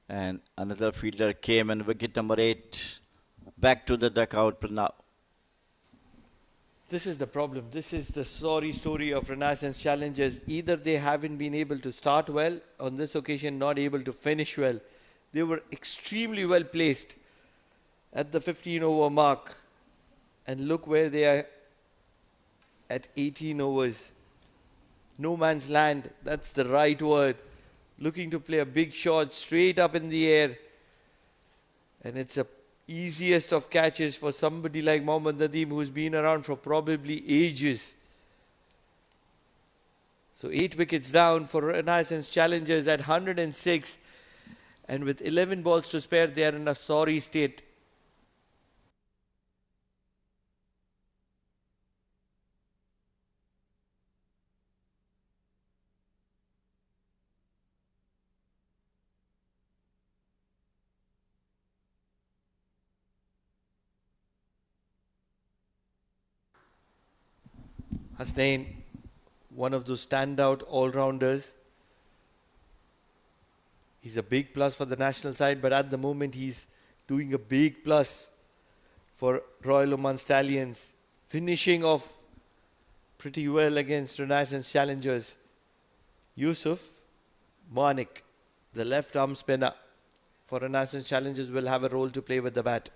And another fielder came and wicket number 8. Back to the dugout now. This is the problem. This is the sorry story of Renaissance Challengers. Either they haven't been able to start well, on this occasion not able to finish well. They were extremely well placed at the 15 over mark. And look where they are at 18 overs. No man's land, that's the right word. Looking to play a big shot straight up in the air. And it's a easiest of catches for somebody like Mohammad Nadeem, who's been around for probably ages. So 8 wickets down for Renaissance Challengers at 106. And with 11 balls to spare, they are in a sorry state. Hasnain, one of those standout all-rounders. He's a big plus for the national side, but at the moment he's doing a big plus for Royal Oman Stallions, finishing off pretty well against Renaissance Challengers. Yusuf Manik, the left arm spinner for Renaissance Challengers, will have a role to play with the bat.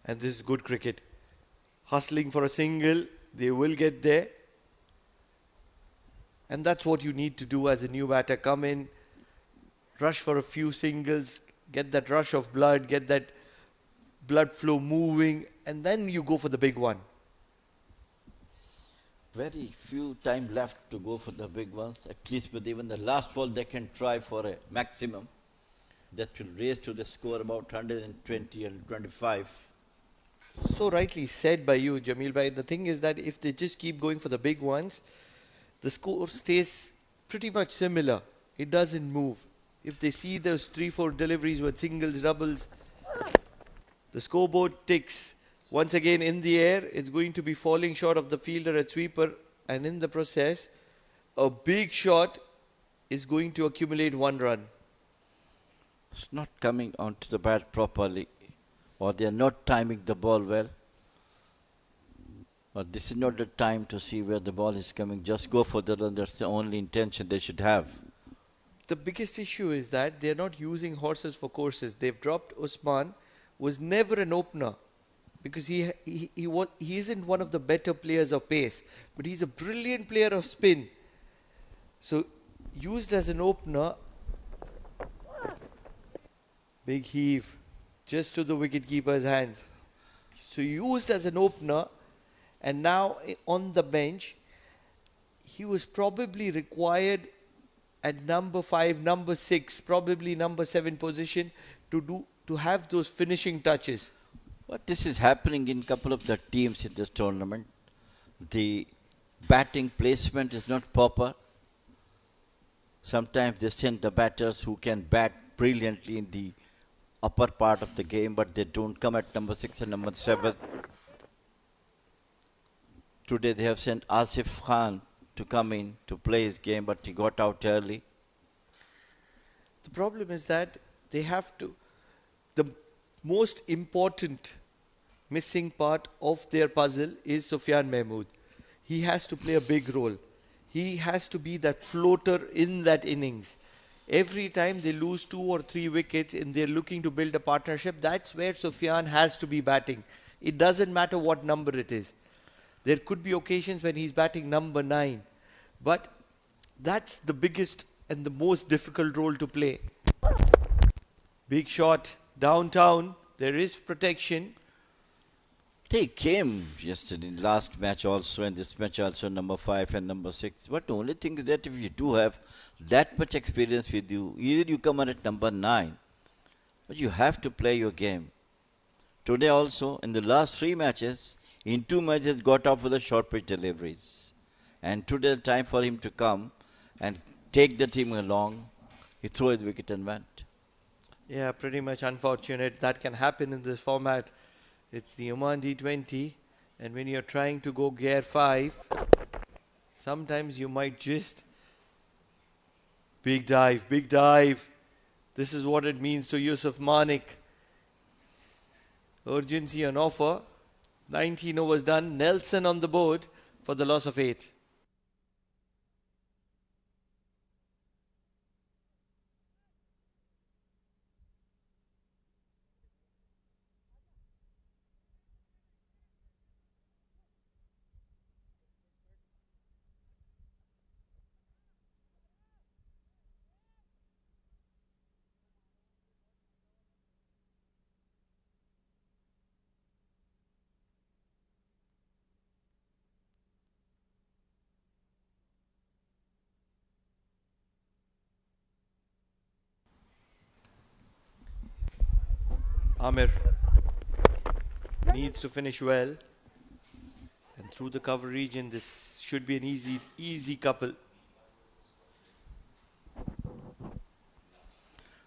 And this is good cricket. Hustling for a single, they will get there. And that's what you need to do as a new batter. Come in, rush for a few singles, get that rush of blood, get that blood flow moving, and then you go for the big one. Very few time left to go for the big ones. At least with even the last ball, they can try for a maximum. That will raise to the score about 120 and 25. So rightly said by you, Jamil bhai. The thing is that if they just keep going for the big ones, the score stays pretty much similar. It doesn't move. If they see those 3-4 deliveries with singles, doubles, the scoreboard ticks. Once again in the air, it's going to be falling short of the fielder at sweeper, and in the process, a big shot is going to accumulate 1 run. It's not coming onto the bat properly, or they are not timing the ball well. But this is not the time to see where the ball is coming. Just go for the run. That's the only intention they should have. The biggest issue is that they're not using horses for courses. They've dropped Usman, was never an opener, because he isn't one of the better players of pace, but he's a brilliant player of spin. So used as an opener, big heave just to the wicketkeeper's hands. So used as an opener, and now on the bench, he was probably required at number 5, number 6, probably number 7 position to have those finishing touches. But this is happening in a couple of the teams in this tournament. The batting placement is not proper. Sometimes they send the batters who can bat brilliantly in the upper part of the game, but they don't come at number 6 and number 7. Today they have sent Asif Khan to come in to play his game, but he got out early. The problem is that they have to... The most important missing part of their puzzle is Sufyan Mahmood. He has to play a big role. He has to be that floater in that innings. Every time they lose 2 or 3 wickets and they're looking to build a partnership, that's where Sufyan has to be batting. It doesn't matter what number it is. There could be occasions when he's batting number 9. But that's the biggest and the most difficult role to play. Big shot downtown. There is protection. He came yesterday, last match also, and this match also, number 5 and number 6. But the only thing is that if you do have that much experience with you, either you come on at number 9, but you have to play your game. Today also, in the last 3 matches, in 2 matches got off with the short pitch deliveries. And today the time for him to come and take the team along, he threw his wicket and went. Yeah, pretty much unfortunate. That can happen in this format. It's the Oman D20, and when you're trying to go gear 5, sometimes you might just big dive, big dive. This is what it means to Yusuf Manik. Urgency on offer. 19 overs done. Nelson on the board for the loss of 8. Amir needs to finish well, and through the cover region this should be an easy couple.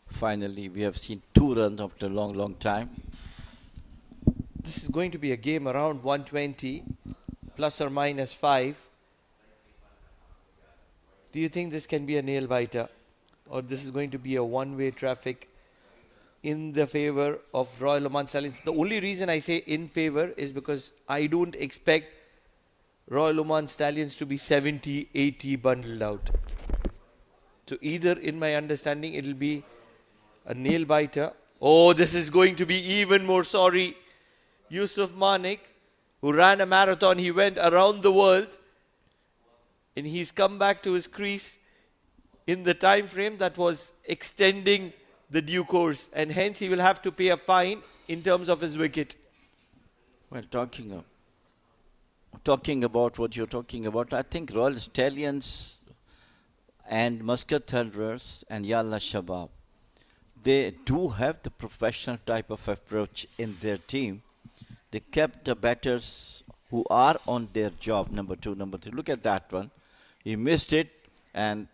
Finally, we have seen 2 runs after a long time. This is going to be a game around 120 plus or minus 5. Do you think this can be a nail biter, or this is going to be a one-way traffic in the favor of Royal Oman Stallions? The only reason I say in favor is because I don't expect Royal Oman Stallions to be 70-80 bundled out. So either, in my understanding, it'll be a nail biter. Oh, this is going to be even more sorry. Yusuf Manik, who ran a marathon, he went around the world, and he's come back to his crease in the time frame that was extending the due course, and hence he will have to pay a fine in terms of his wicket. Well, talking about what you're talking about, I think Royal Stallions and Muscat Thunderers and Yalla Shabab, they do have the professional type of approach in their team. They kept the batters who are on their job, number 2, number 3. Look at that one. He missed it, and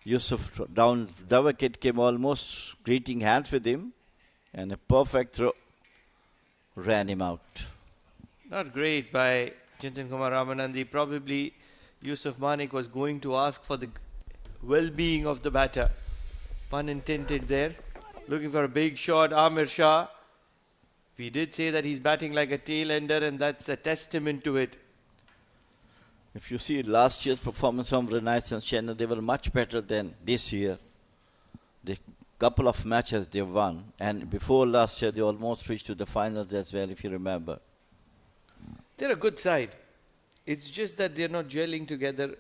Yusuf down the wicket, came almost greeting hands with him, and a perfect throw ran him out. Not great by Chintan Kumar Ramanandi. Probably Yusuf Manik was going to ask for the well-being of the batter. Pun intended there. Looking for a big shot, Amir Shah. We did say that he's batting like a tail-ender, and that's a testament to it. If you see last year's performance from Renaissance Chennai, they were much better than this year. The couple of matches they won, and before last year they almost reached to the finals as well, if you remember. They're a good side. It's just that they're not gelling together.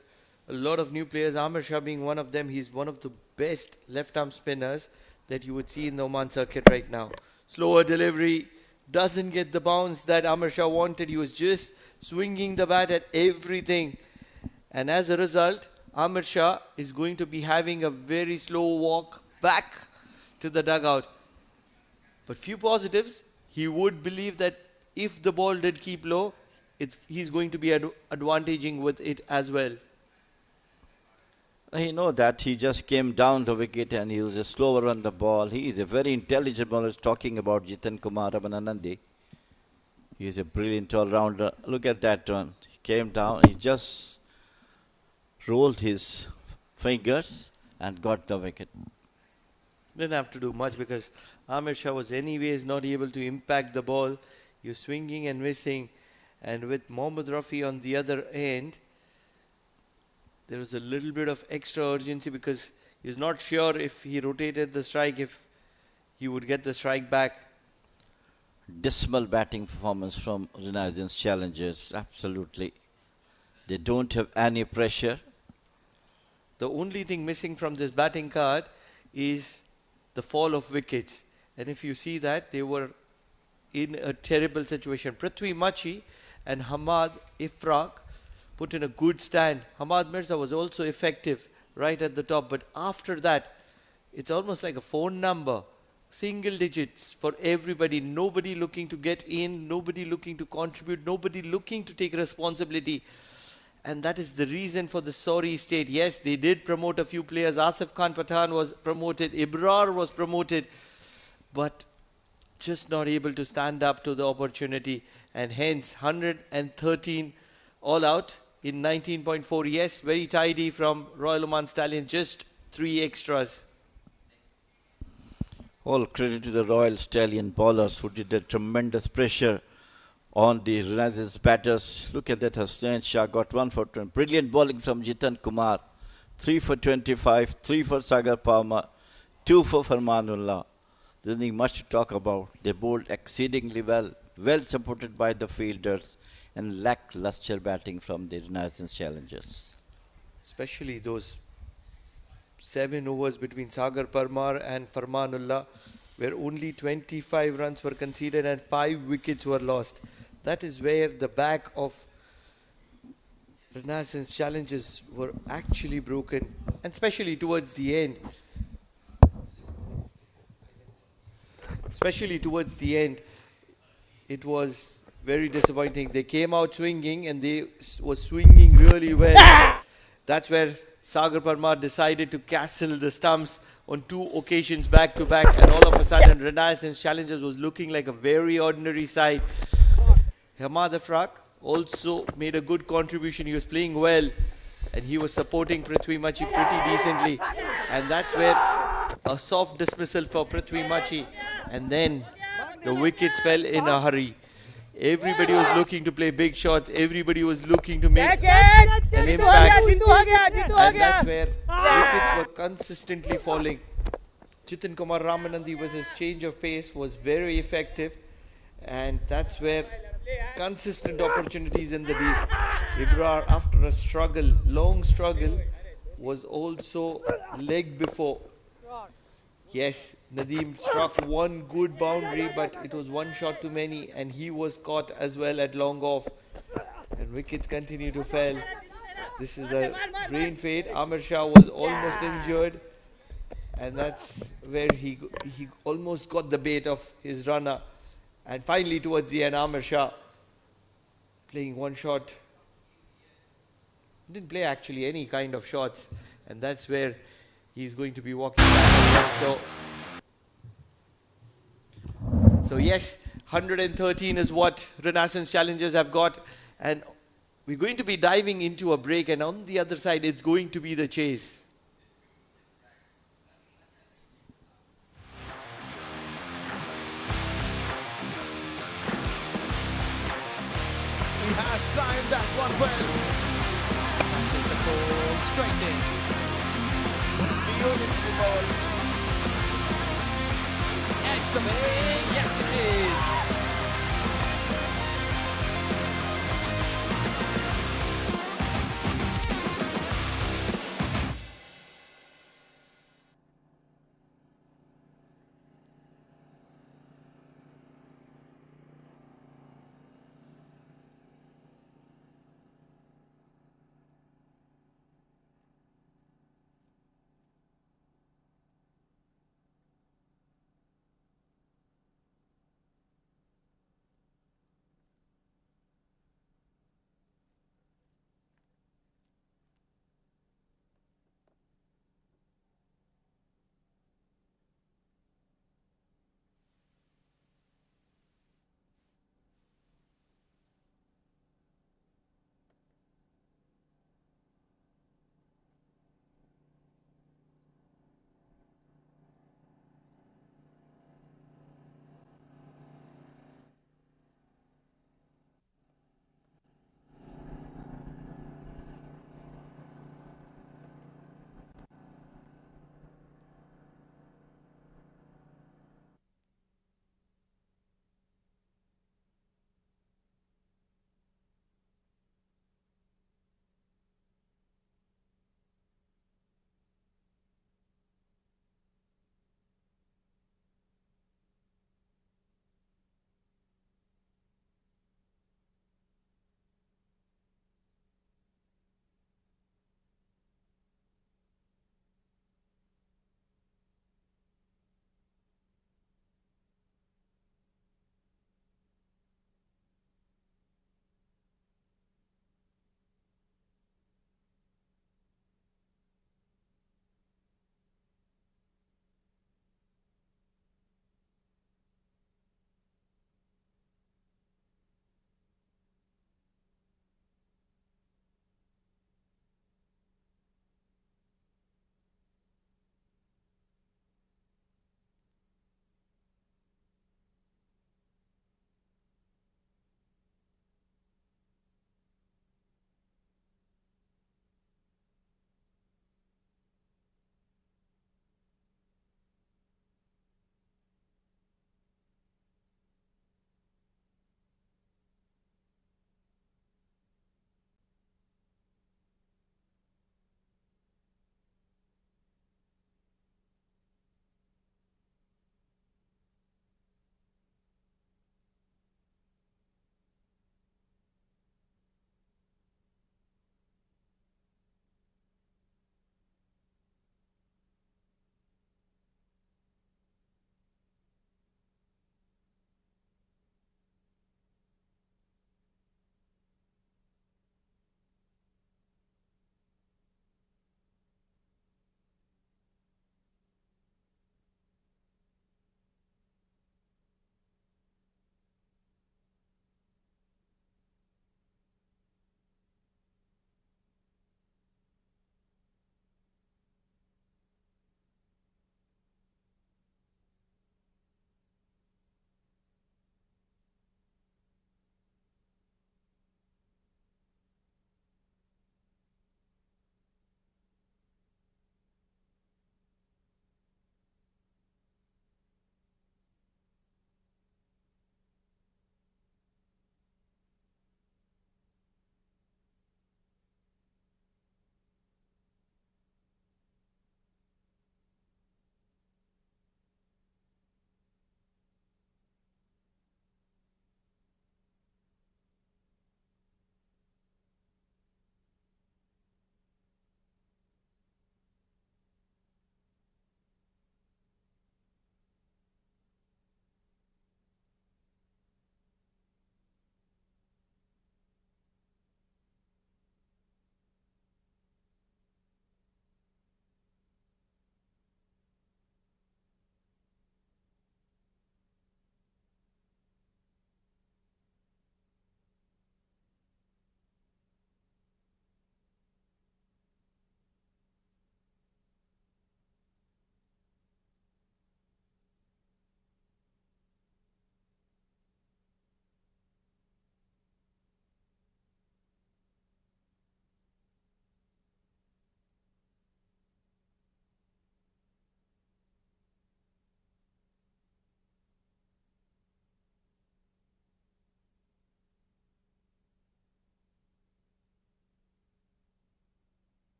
A lot of new players, Amir Shah being one of them. He's one of the best left-arm spinners that you would see in the Oman circuit right now. Slower delivery, doesn't get the bounce that Amir Shah wanted. He was just swinging the bat at everything. And as a result, Amir Shah is going to be having a very slow walk back to the dugout. But few positives. He would believe that if the ball did keep low, he's going to be advantaging with it as well. He know that he just came down the wicket and he was slower on the ball. He is a very intelligent bowler. Talking about Jitan Kumar Ramanandi. He is a brilliant all-rounder. Look at that one. He came down. He just rolled his fingers and got the wicket. Didn't have to do much because Amir Shah was anyways not able to impact the ball. He was swinging and missing. And with Mohammad Rafi on the other end, there was a little bit of extra urgency because he was not sure if he rotated the strike, if he would get the strike back. Dismal batting performance from Renaissance Challengers, absolutely. They don't have any pressure. The only thing missing from this batting card is the fall of wickets. And if you see that, they were in a terrible situation. Prithvi Machi and Hamad Ifraq put in a good stand. Hamad Mirza was also effective right at the top. But after that, it's almost like a phone number. Single digits for everybody. Nobody looking to get in. Nobody looking to contribute. Nobody looking to take responsibility. And that is the reason for the sorry state. Yes, they did promote a few players. Asif Khan Pathan was promoted. Ibrar was promoted. But just not able to stand up to the opportunity, and hence 113 all out in 19.4. Yes, very tidy from Royal Oman Stallions, just 3 extras. All credit to the Royal Stallion bowlers who did a tremendous pressure on the Renaissance batters. Look at that, Hussain Shah got 1 for 20. Brilliant bowling from Jitan Kumar. 3 for 25, 3 for Sagar Parmar, 2 for Farmanullah. There isn't much to talk about. They bowled exceedingly well, well supported by the fielders, and lackluster batting from the Renaissance challengers. Especially those 7 overs between Sagar Parmar and Farmanullah, where only 25 runs were conceded and 5 wickets were lost. That is where the back of Renaissance challenges were actually broken, and especially towards the end. It was very disappointing. They came out swinging and they were swinging really well. That's where Sagar Parmar decided to castle the stumps on 2 occasions back to back, and all of a sudden Renaissance Challengers was looking like a very ordinary side. Hamad Afraq also made a good contribution. He was playing well and he was supporting Prithvi Machi pretty decently, and that's where a soft dismissal for Prithvi Machi, and then the wickets fell in a hurry. Everybody was looking to play big shots. Everybody was looking to make an impact. And that's where wickets were consistently falling. Jitan Kumar Ramanandi with his change of pace was very effective. And that's where consistent opportunities in the deep. Ibrar, after a struggle, long struggle, was also leg before. Yes, Nadeem struck 1 good boundary, but it was 1 shot too many, and he was caught as well at long off. And wickets continue to fall. This is a brain fade. Amir Shah was almost injured, and that's where he almost got the bait of his runner. And finally, towards the end, Amir Shah playing 1 shot. Didn't play actually any kind of shots, and that's where he's going to be walking back. So yes, 113 is what Renaissance Challengers have got, and we're going to be diving into a break, and on the other side it's going to be the chase. He has timed that one well. And it's the ball straight in. Beautiful ball. Edge the way. Yes, it is.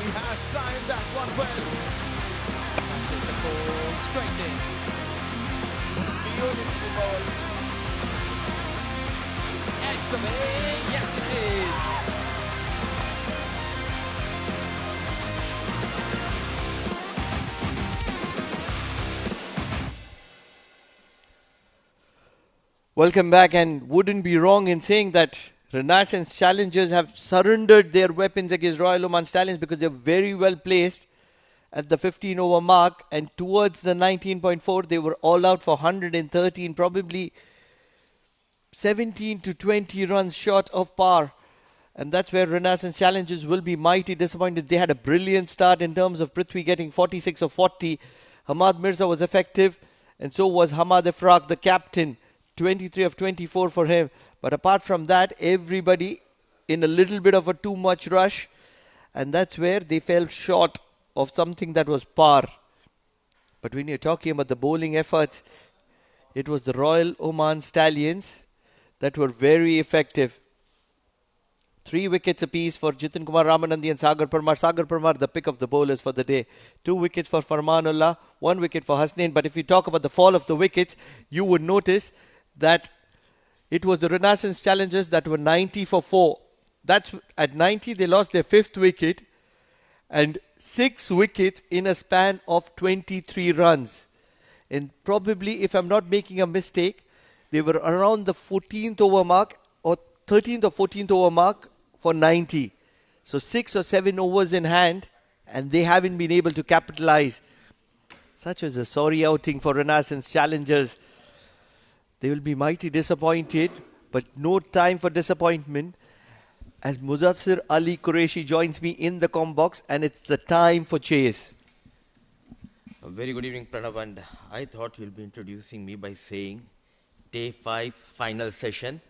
He has timed that one well. That is the ball straight in. Beautiful ball. Edge the way. Yes, it is. Welcome back, and wouldn't be wrong in saying that Renaissance Challengers have surrendered their weapons against Royal Oman Stallions because they're very well placed at the 15 over mark, and towards the 19.4 they were all out for 113, probably 17 to 20 runs short of par. And that's where Renaissance Challengers will be mighty disappointed. They had a brilliant start in terms of Prithvi getting 46 of 40. Hamad Mirza was effective, and so was Hamad Ifraq, the captain. 23 of 24 for him. But apart from that, everybody in a little bit of a too much rush. And that's where they fell short of something that was par. But when you're talking about the bowling efforts, it was the Royal Oman Stallions that were very effective. 3 wickets apiece for Jitin Kumar Ramanandi and Sagar Parmar. Sagar Parmar, the pick of the bowlers for the day. 2 wickets for Farmanullah, 1 wicket for Hasnain. But if you talk about the fall of the wickets, you would notice that it was the Renaissance Challengers that were 90 for 4. That's at 90 they lost their 5th wicket, and 6 wickets in a span of 23 runs. And probably, if I'm not making a mistake, they were around the 14th over mark or 13th or 14th over mark for 90. So 6 or 7 overs in hand, and they haven't been able to capitalize. Such as a sorry outing for Renaissance Challengers. They will be mighty disappointed, but no time for disappointment, as Muzassir Ali Qureshi joins me in the comm box, and it's the time for chase. A very good evening, Pranav, and I thought you'll be introducing me by saying day 5 final session.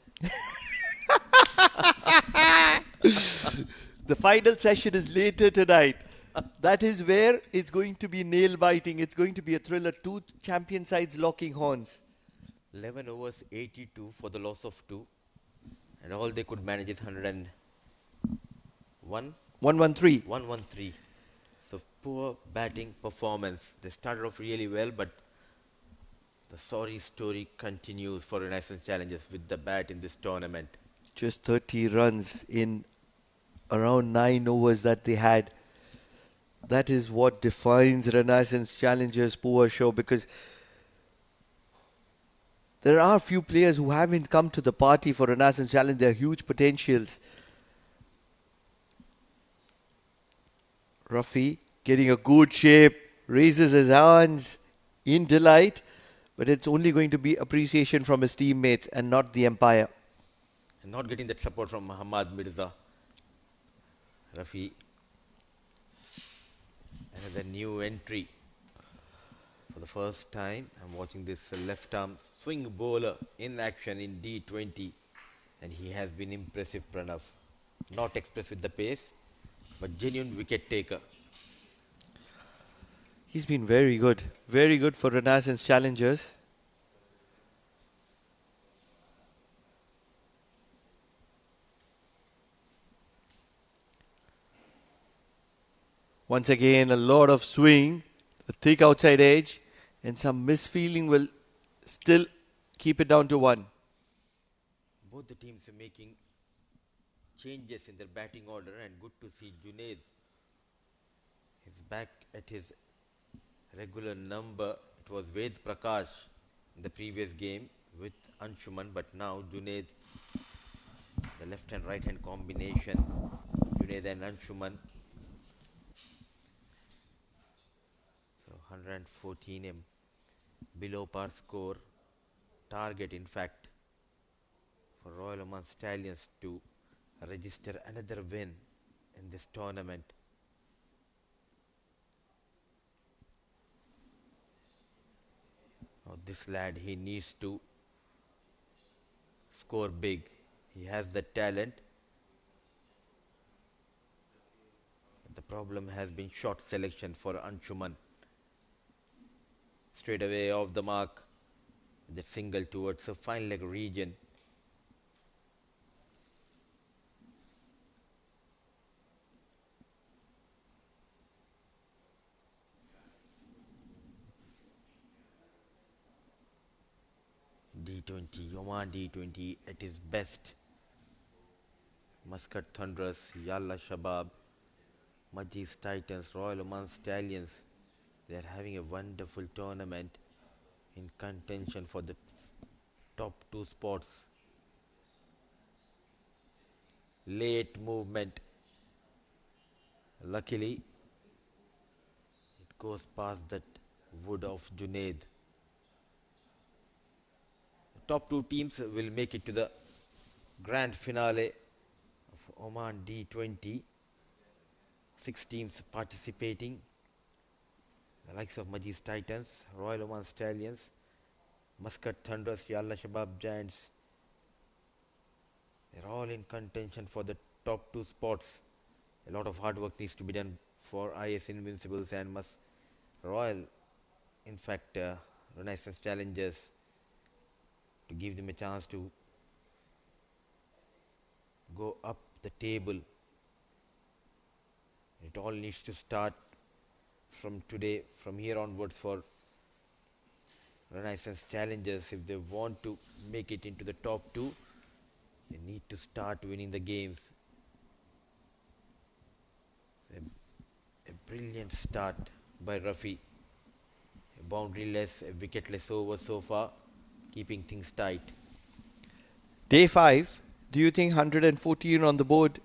The final session is later tonight. That is where it's going to be nail biting. It's going to be a thriller. 2 champion sides locking horns. 11 overs, 82 for the loss of 2. And all they could manage is 101. 113. 113. So poor batting performance. They started off really well, but the sorry story continues for Renaissance Challengers with the bat in this tournament. Just 30 runs in around 9 overs that they had. That is what defines Renaissance Challengers' poor show, because there are few players who haven't come to the party for Renaissance Challenge. They are huge potentials. Rafi getting a good shape, raises his hands in delight, but it's only going to be appreciation from his teammates and not the umpire. And not getting that support from Hamad Mirza. Rafi, another new entry. For the first time, I'm watching this left arm swing bowler in action in D20, and he has been impressive, Pranav. Not express with the pace, but genuine wicket taker. He's been very good for Renaissance Challengers. Once again, a lot of swing, a thick outside edge, and some misfeeling will still keep it down to 1. Both the teams are making changes in their batting order, and good to see Junaid is back at his regular number. It was Ved Prakash in the previous game with Anshuman, but now Junaid, the left and right hand combination, Junaid and Anshuman. So 114 below par score target, in fact, for Royal Oman Stallions to register another win in this tournament. Now this lad, he needs to score big. He has the talent. The problem has been short selection for Anshuman. Straight away off the mark, that single towards a fine leg region. D20, Oman D20 at its best. Muscat Thunderers, Yalla Shabab, Majlis Titans, Royal Oman Stallions. They are having a wonderful tournament in contention for the top 2 spots. Late movement. Luckily, it goes past that wood of Junaid. The top 2 teams will make it to the grand finale of Oman D20. 6 teams participating. The likes of Majlis Titans, Royal Oman Stallions, Muscat Thunderers, Yalla Shabab Giants. They're all in contention for the top 2 spots. A lot of hard work needs to be done for IS Invincibles and Royal, in fact, Renaissance Challengers, to give them a chance to go up the table. It all needs to start from today, from here onwards for Renaissance Challengers. If they want to make it into the top 2, they need to start winning the games. A brilliant start by Rafi. A boundaryless, a wicketless over so far, keeping things tight. Day 5, do you think 114 on the board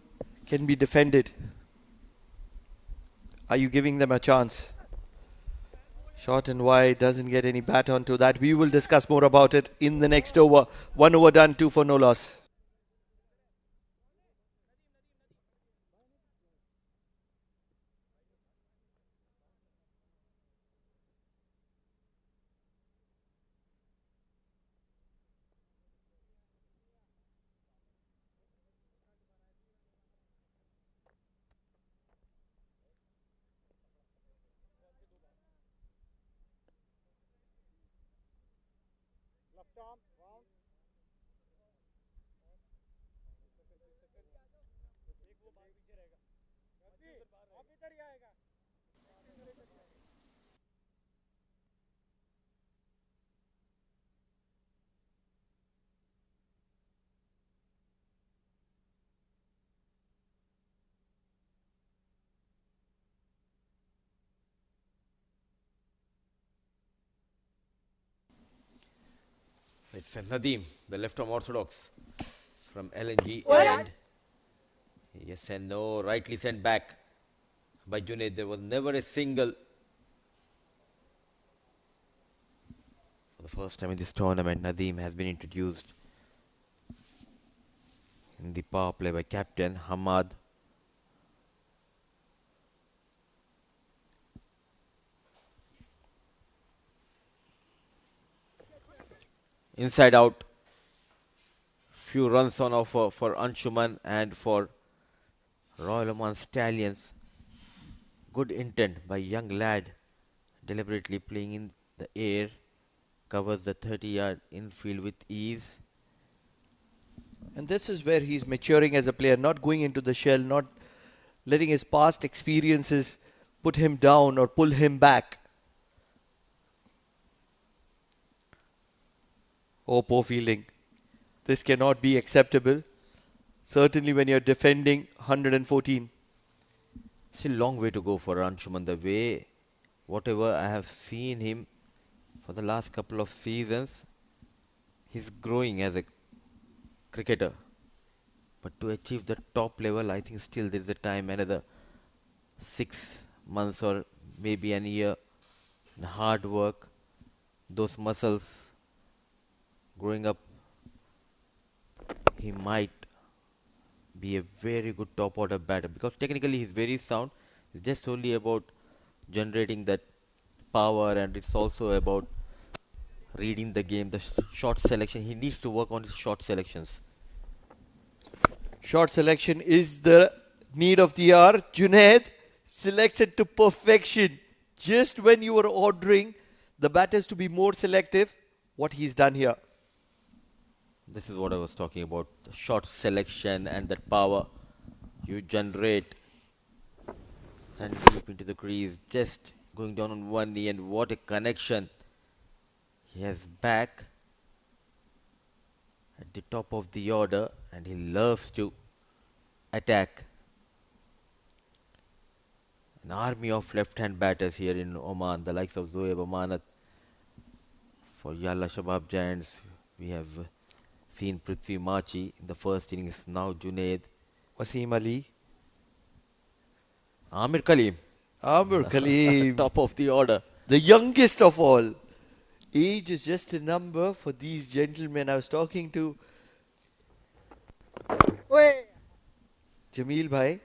can be defended? Are you giving them a chance? Short and wide, doesn't get any bat onto that. We will discuss more about it in the next over. 1 over done, 2 for no loss. It's Nadeem, the left arm orthodox from LNG, and yes and no, rightly sent back by Junaid. There was never a single. For the first time in this tournament, Nadeem has been introduced in the power play by captain Hamad. Inside out, few runs on offer for Anshuman and for Royal Oman Stallions. Good intent by young lad, deliberately playing in the air, covers the 30-yard infield with ease. And this is where he's maturing as a player, not going into the shell, not letting his past experiences put him down or pull him back. Oh, poor fielding. This cannot be acceptable. Certainly when you're defending 114. Still a long way to go for Anshuman. The way, whatever I have seen him for the last couple of seasons, he's growing as a cricketer. But to achieve the top level, I think still there is a time, another 6 months or maybe an year. And hard work, those muscles growing up, he might be a very good top order batter, because technically he's very sound. It's just only about generating that power, and it's also about reading the game, the shot selection. He needs to work on his shot selections. Shot selection is the need of the hour. Junaid selects it to perfection. Just when you were ordering the batters to be more selective, what he's done here. This is what I was talking about, the shot selection and that power you generate. And deep into the crease, just going down on one knee, and what a connection. He has back. at the top of the order, and he loves to attack. An army of left-hand batters here in Oman, the likes of Zoeb Amanat. For Yalla Shabab Giants, we have seen Prithvi Machi in the first innings, now Junaid. Wasim Ali. Amir Kaleem, Amir Kaleem. top of the order. The youngest of all. Age is just a number for these gentlemen. I was talking to Jameel Bhai.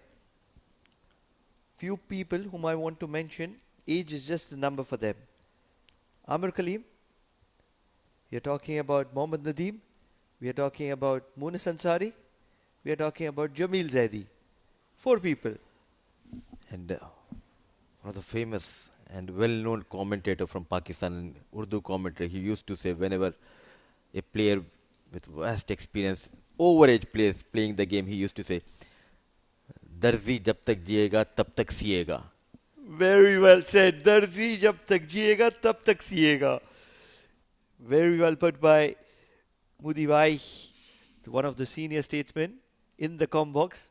Few people whom I want to mention, age is just a number for them. Amir Kaleem. We are talking about Mohammad Nadeem. We are talking about Munis Ansari. We are talking about Jameel Zaidi. 4 people. And one of the famous and well-known commentator from Pakistan, Urdu commentator, he used to say whenever a player with vast experience, overage players playing the game, he used to say, Darzi jab tak jiyega, tab tak siyega. Very well said. Darzi jab tak jiyega, tab tak siyega. Very well put by Mudi Bhai, one of the senior statesmen in the com box.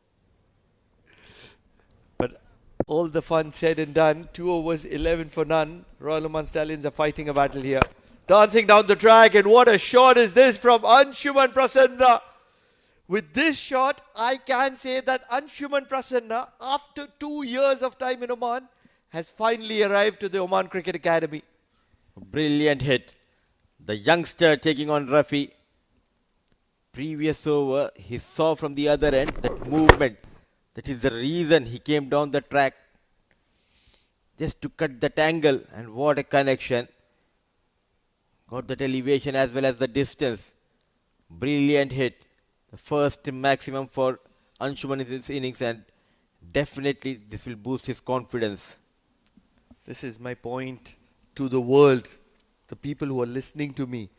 But all the fun said and done. 2 overs, 11 for none. Royal Oman Stallions are fighting a battle here. Dancing down the track, and what a shot is this from Anshuman Prasanna. With this shot, I can say that Anshuman Prasanna, after 2 years of time in Oman, has finally arrived to the Oman Cricket Academy. Brilliant hit. The youngster taking on Rafi. Previous over, he saw from the other end that movement. That is the reason he came down the track just to cut that angle, and what a connection. Got that elevation as well as the distance. Brilliant hit. The first maximum for Anshuman in this innings, and definitely this will boost his confidence. This is my point to the world, the people who are listening to me.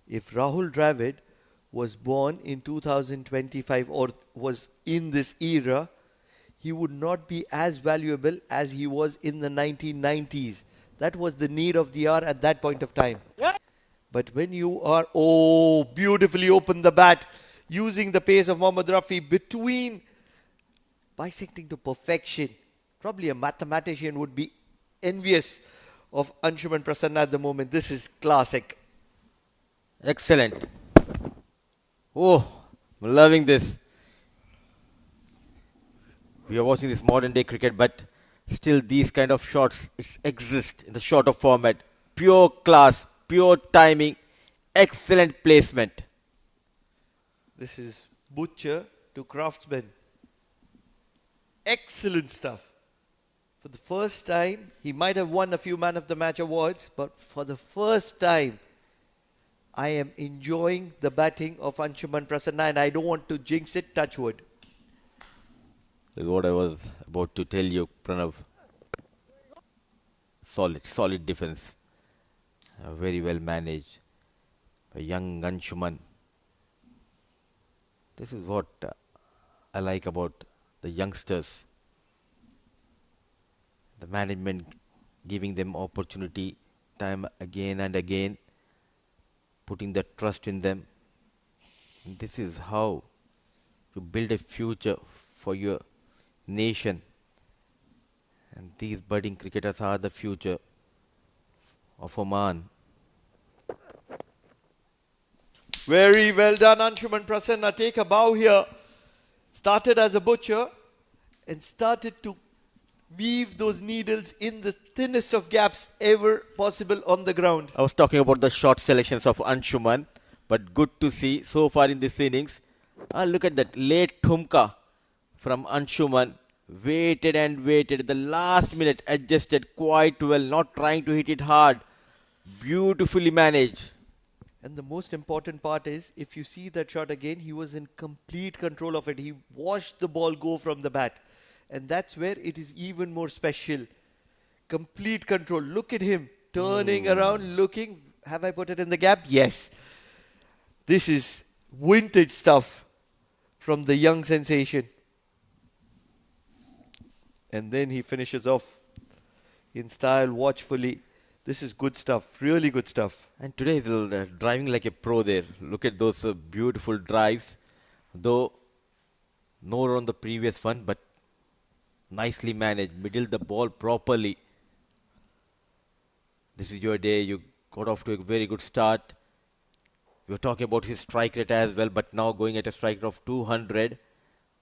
If Rahul Dravid was born in 2025 or was in this era, he would not be as valuable as he was in the 1990s. That was the need of the hour at that point of time. But when you are, beautifully open the bat, using the pace of Mohammad Rafi between, bisecting to perfection. Probably a mathematician would be envious of Anshuman Prasanna at the moment. This is classic. Excellent. Oh, I'm loving this. We are watching this modern day cricket, but still these kind of shots exist in the shorter format. Pure class, pure timing, excellent placement. This is butcher to craftsman. Excellent stuff. For the first time, he might have won a few Man of the Match awards, but for the first time, I am enjoying the batting of Anshuman Prasanna, and I don't want to jinx it, touch wood. This is what I was about to tell you, Pranav. Solid defense. Very well managed. A young Anshuman. This is what I like about the youngsters. The management giving them opportunity time again and again, putting the trust in them. And this is how you build a future for your nation. And these budding cricketers are the future of Oman. Very well done, Anshuman Prasanna. Take a bow here. Started as a butcher and started to weave those needles in the thinnest of gaps ever possible on the ground. I was talking about the short selections of Anshuman, but good to see so far in this innings. Look at that late thumka from Anshuman. Waited and waited. The last minute adjusted quite well, not trying to hit it hard. Beautifully managed. And the most important part is, if you see that shot again, he was in complete control of it. He watched the ball go from the bat. And that's where it is even more special. Complete control. Look at him turning around, looking. Have I put it in the gap? Yes. This is vintage stuff from the young sensation. And then he finishes off in style, watchfully. This is good stuff, really good stuff. And today he's driving like a pro there. Look at those beautiful drives. Though no on the previous one, but nicely managed. Middle the ball properly. This is your day. You got off to a very good start. We were talking about his strike rate as well, but now going at a strike rate of 200,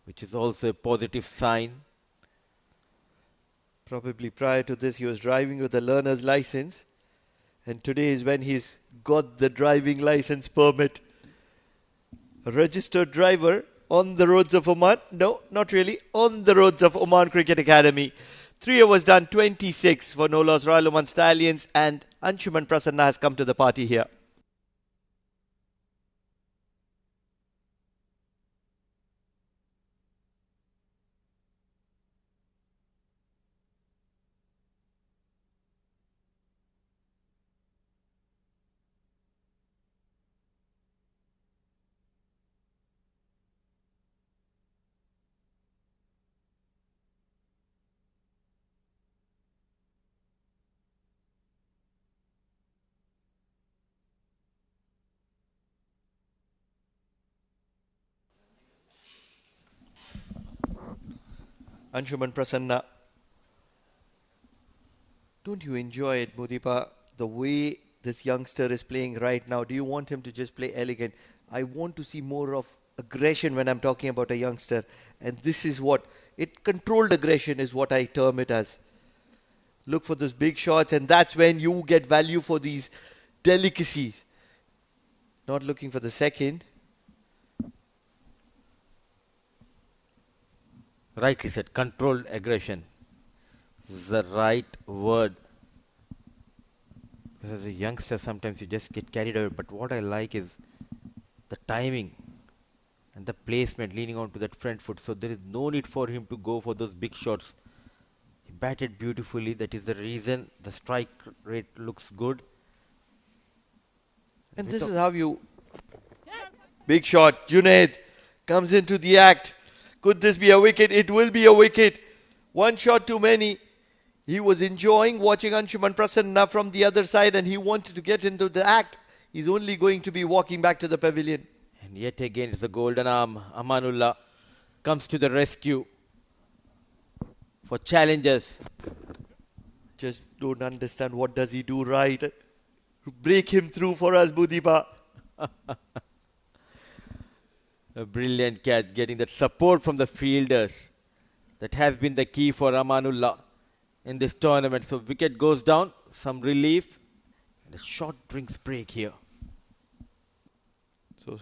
which is also a positive sign. Probably prior to this, he was driving with a learner's license. And today is when he's got the driving license permit. A registered driver on the roads of Oman. No, not really. On the roads of Oman Cricket Academy. 3 overs done, 26 for no loss. Royal Oman Stallions, and Anshuman Prasanna has come to the party here. Anshuman Prasanna. Don't you enjoy it, Mudipa? The way this youngster is playing right now. Do you want him to just play elegant? I want to see more of aggression when I'm talking about a youngster. And this is what controlled aggression is what I term it as. Look for those big shots, and that's when you get value for these delicacies. Not looking for the second. Rightly said, controlled aggression is the right word. Because as a youngster, sometimes you just get carried away. But what I like is the timing and the placement, leaning onto that front foot. So there is no need for him to go for those big shots. He batted beautifully. That is the reason the strike rate looks good. And this is how you... Big shot. Junaid comes into the act. Could this be a wicket? It will be a wicket. One shot too many. He was enjoying watching Anshuman Prasanna from the other side, and he wanted to get into the act. He's only going to be walking back to the pavilion. And yet again, it's the golden arm. Amanullah comes to the rescue for challenges. Just don't understand what does he do right. Break him through for us, Budipa. A brilliant catch, getting that support from the fielders. That has been the key for Amanullah in this tournament. So wicket goes down, some relief, and a short drinks break here. So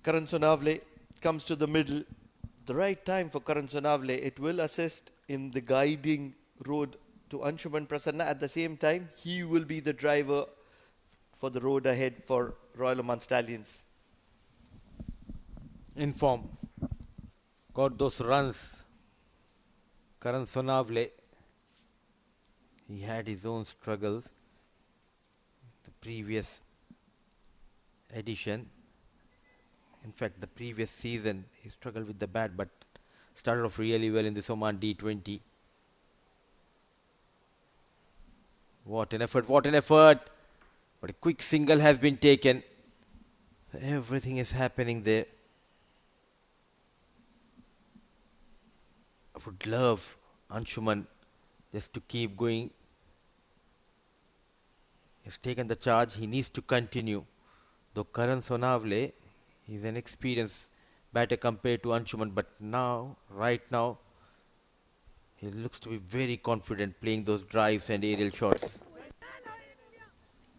Karan Sonavle comes to the middle. The right time for Karan Sonavle. It will assist in the guiding road to Anshuman Prasanna. At the same time, he will be the driver for the road ahead for Royal Oman Stallions. In form. Got those runs. Karan Sonavle. He had his own struggles. The previous edition. In fact, the previous season, he struggled with the bat, but started off really well in this Oman D20. What an effort, what an effort. But a quick single has been taken. Everything is happening there. I would love Anshuman just to keep going. He's taken the charge. He needs to continue. Though Karan Sonavle, he's an experienced batter compared to Anshuman, but now, right now, he looks to be very confident playing those drives and aerial shots.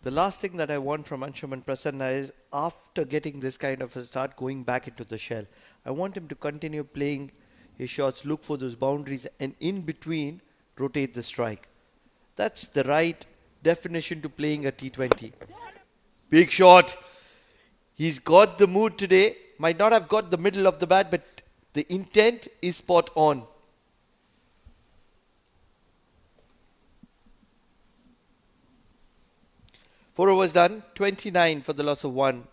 The last thing that I want from Anshuman Prasanna is, after getting this kind of a start, going back into the shell. I want him to continue playing his shots, look for those boundaries, and in between, rotate the strike. That's the right definition to playing a T20. Big shot. He's got the mood today. Might not have got the middle of the bat, but the intent is spot on. Four overs done, 29 for the loss of 1.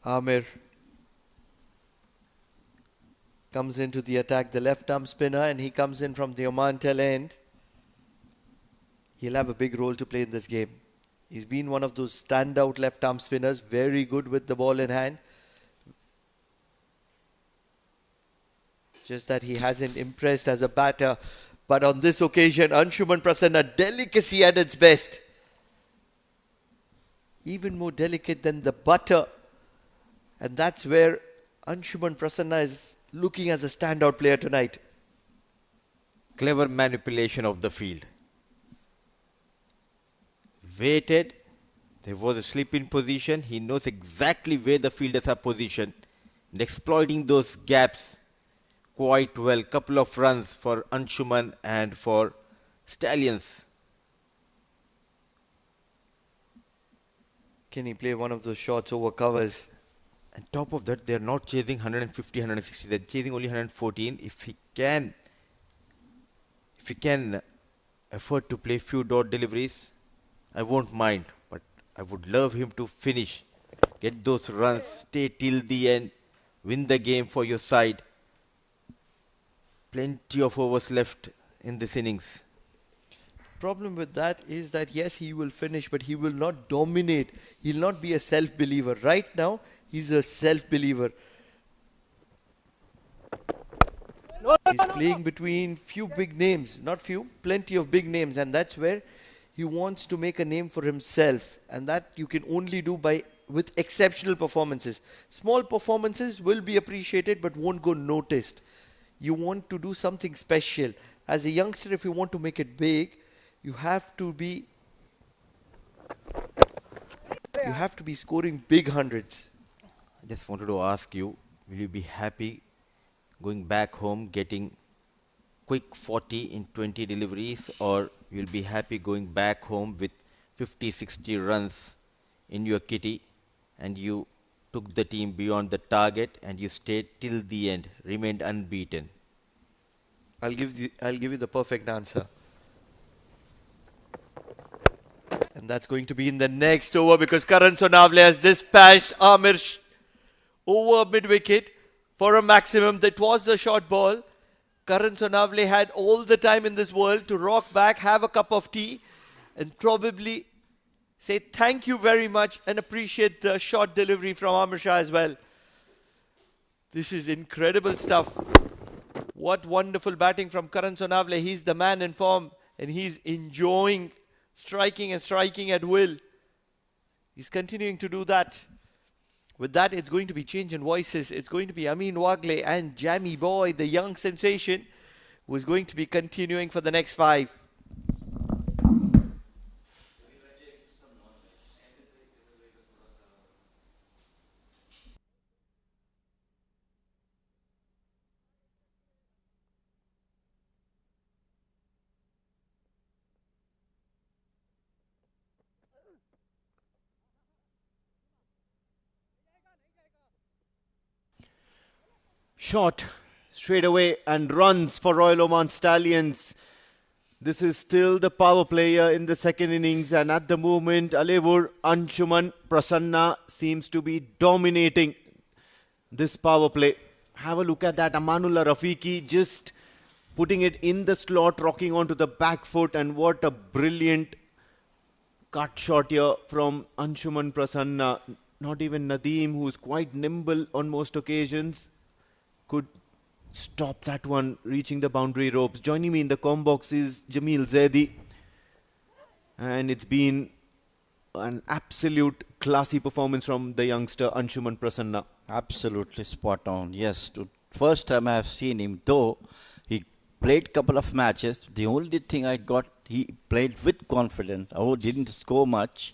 Amir comes into the attack, the left arm spinner, and he comes in from the Oman tail end. He'll have a big role to play in this game. He's been one of those standout left arm spinners, very good with the ball in hand. Just that he hasn't impressed as a batter. But on this occasion, Anshuman Prasanna, delicacy at its best. Even more delicate than the butter. And that's where Anshuman Prasanna is looking as a standout player tonight. Clever manipulation of the field. Waited. There was a slip in position. He knows exactly where the fielders are positioned. And exploiting those gaps quite well. Couple of runs for Anshuman and for Stallions. Can he play one of those shots over covers? On top of that, they are not chasing 150, 160. They're chasing only 114. If he can afford to play few dot deliveries, I won't mind. But I would love him to finish, get those runs, stay till the end, win the game for your side. Plenty of overs left in this innings. Problem with that is that yes, he will finish, but he will not dominate. He'll not be a self-believer. Right now, he's a self-believer. He's playing between few big names. Not few, plenty of big names. And that's where he wants to make a name for himself. And that you can only do with exceptional performances. Small performances will be appreciated but won't go noticed. You want to do something special. As a youngster, if you want to make it big, you have to be scoring big hundreds. I just wanted to ask you, will you be happy going back home, getting quick 40 in 20 deliveries, or you'll be happy going back home with 50, 60 runs in your kitty and you took the team beyond the target and you stayed till the end, remained unbeaten? I'll give you the perfect answer. And that's going to be in the next over because Karan Sonavle has dispatched Amir over mid-wicket for a maximum. That was the short ball. Karan Sonavle had all the time in this world to rock back, have a cup of tea, and probably say thank you very much and appreciate the short delivery from Amir Shah as well. This is incredible stuff. What wonderful batting from Karan Sonavle. He's the man in form and he's enjoying striking and striking at will. He's continuing to do that. With that, it's going to be change in voices. It's going to be Amin Wagle and Jammy Boy, the young sensation, who is going to be continuing for the next 5. Shot straight away and runs for Royal Oman Stallions. This is still the power player in the second innings, and at the moment Alevur Anshuman Prasanna seems to be dominating this power play. Have a look at that. Amanullah Rafiqi just putting it in the slot, rocking onto the back foot, and what a brilliant cut shot here from Anshuman Prasanna. Not even Nadeem, who's quite nimble on most occasions, could stop that one reaching the boundary ropes. Joining me in the comm box is Jamil Zaidi, and it's been an absolute classy performance from the youngster Anshuman Prasanna. Absolutely spot on. Yes, first time I have seen him, though he played couple of matches. The only thing I got, he played with confidence. Oh, didn't score much.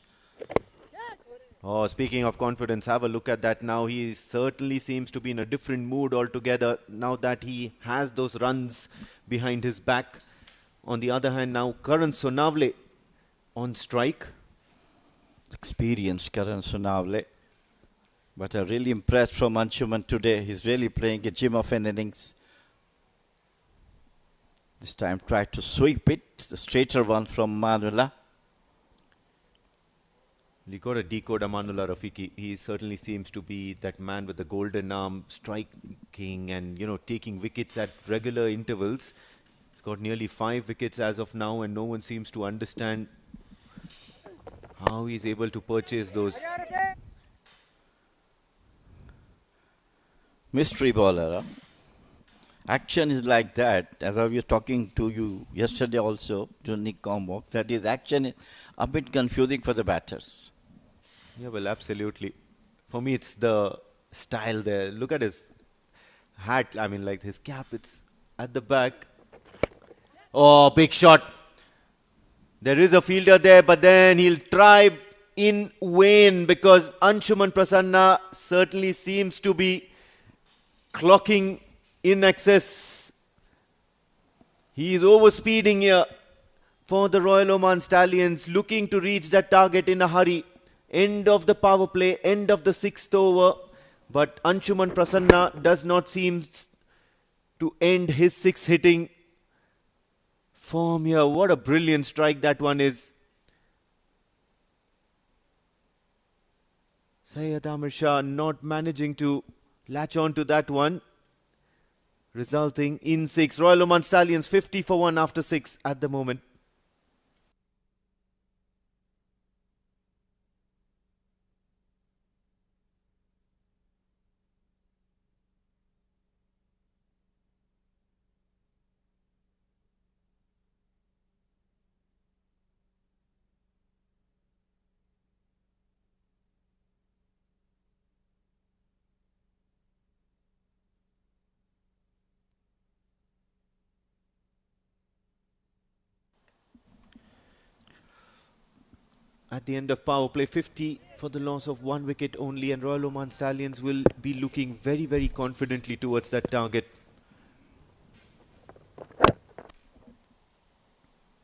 Oh, speaking of confidence, have a look at that now. He certainly seems to be in a different mood altogether now that he has those runs behind his back. On the other hand, now Karan Sonavle on strike. Experienced Karan Sonavle. But I'm really impressed from Anshuman today. He's really playing a gem of an innings. This time tried to sweep it. The straighter one from Manula. You got to decode Amanullah Rafiqi. He certainly seems to be that man with the golden arm, striking and, taking wickets at regular intervals. He's got nearly 5 wickets as of now, and no one seems to understand how he's able to purchase those. Mystery bowler. Huh? Action is like that. As I was talking to you yesterday also, to Nick Combo, that is action is a bit confusing for the batters. Yeah, well, absolutely. For me, it's the style there. Look at his hat. I mean, like his cap, it's at the back. Oh, big shot. There is a fielder there, but then he'll try in vain because Anshuman Prasanna certainly seems to be clocking in excess. He is overspeeding here for the Royal Oman Stallions, looking to reach that target in a hurry. End of the power play, end of the 6th over. But Anshuman Prasanna does not seem to end his 6 hitting form here. What a brilliant strike that one is. Syed Amir Shah not managing to latch on to that one, resulting in 6. Royal Oman Stallions 50 for 1 after 6 at the moment. At the end of power play, 50 for the loss of 1 wicket only, and Royal Oman Stallions will be looking very, very confidently towards that target.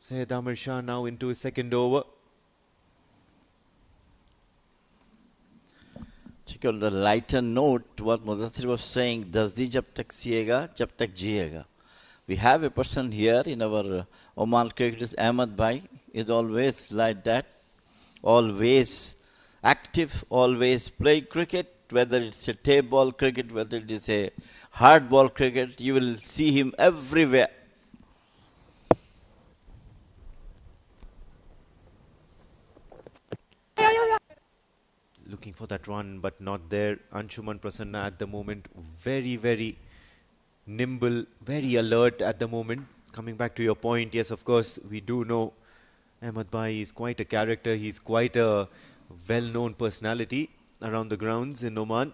Syed Amir Shah now into his 2nd over. On the lighter note, what Mudassir was saying, Dasdi jab tak siyega, jab tak jiyega. We have a person here in our Oman cricket, Ahmed Bhai, is always like that. Always active, always playing cricket, whether it's a tape ball cricket, whether it is a hard ball cricket, you will see him everywhere. Looking for that run, but not there. Anshuman Prasanna at the moment, very, very nimble, very alert at the moment. Coming back to your point, yes, of course, we do know Ahmed Bhai is quite a character. He's quite a well-known personality around the grounds in Oman.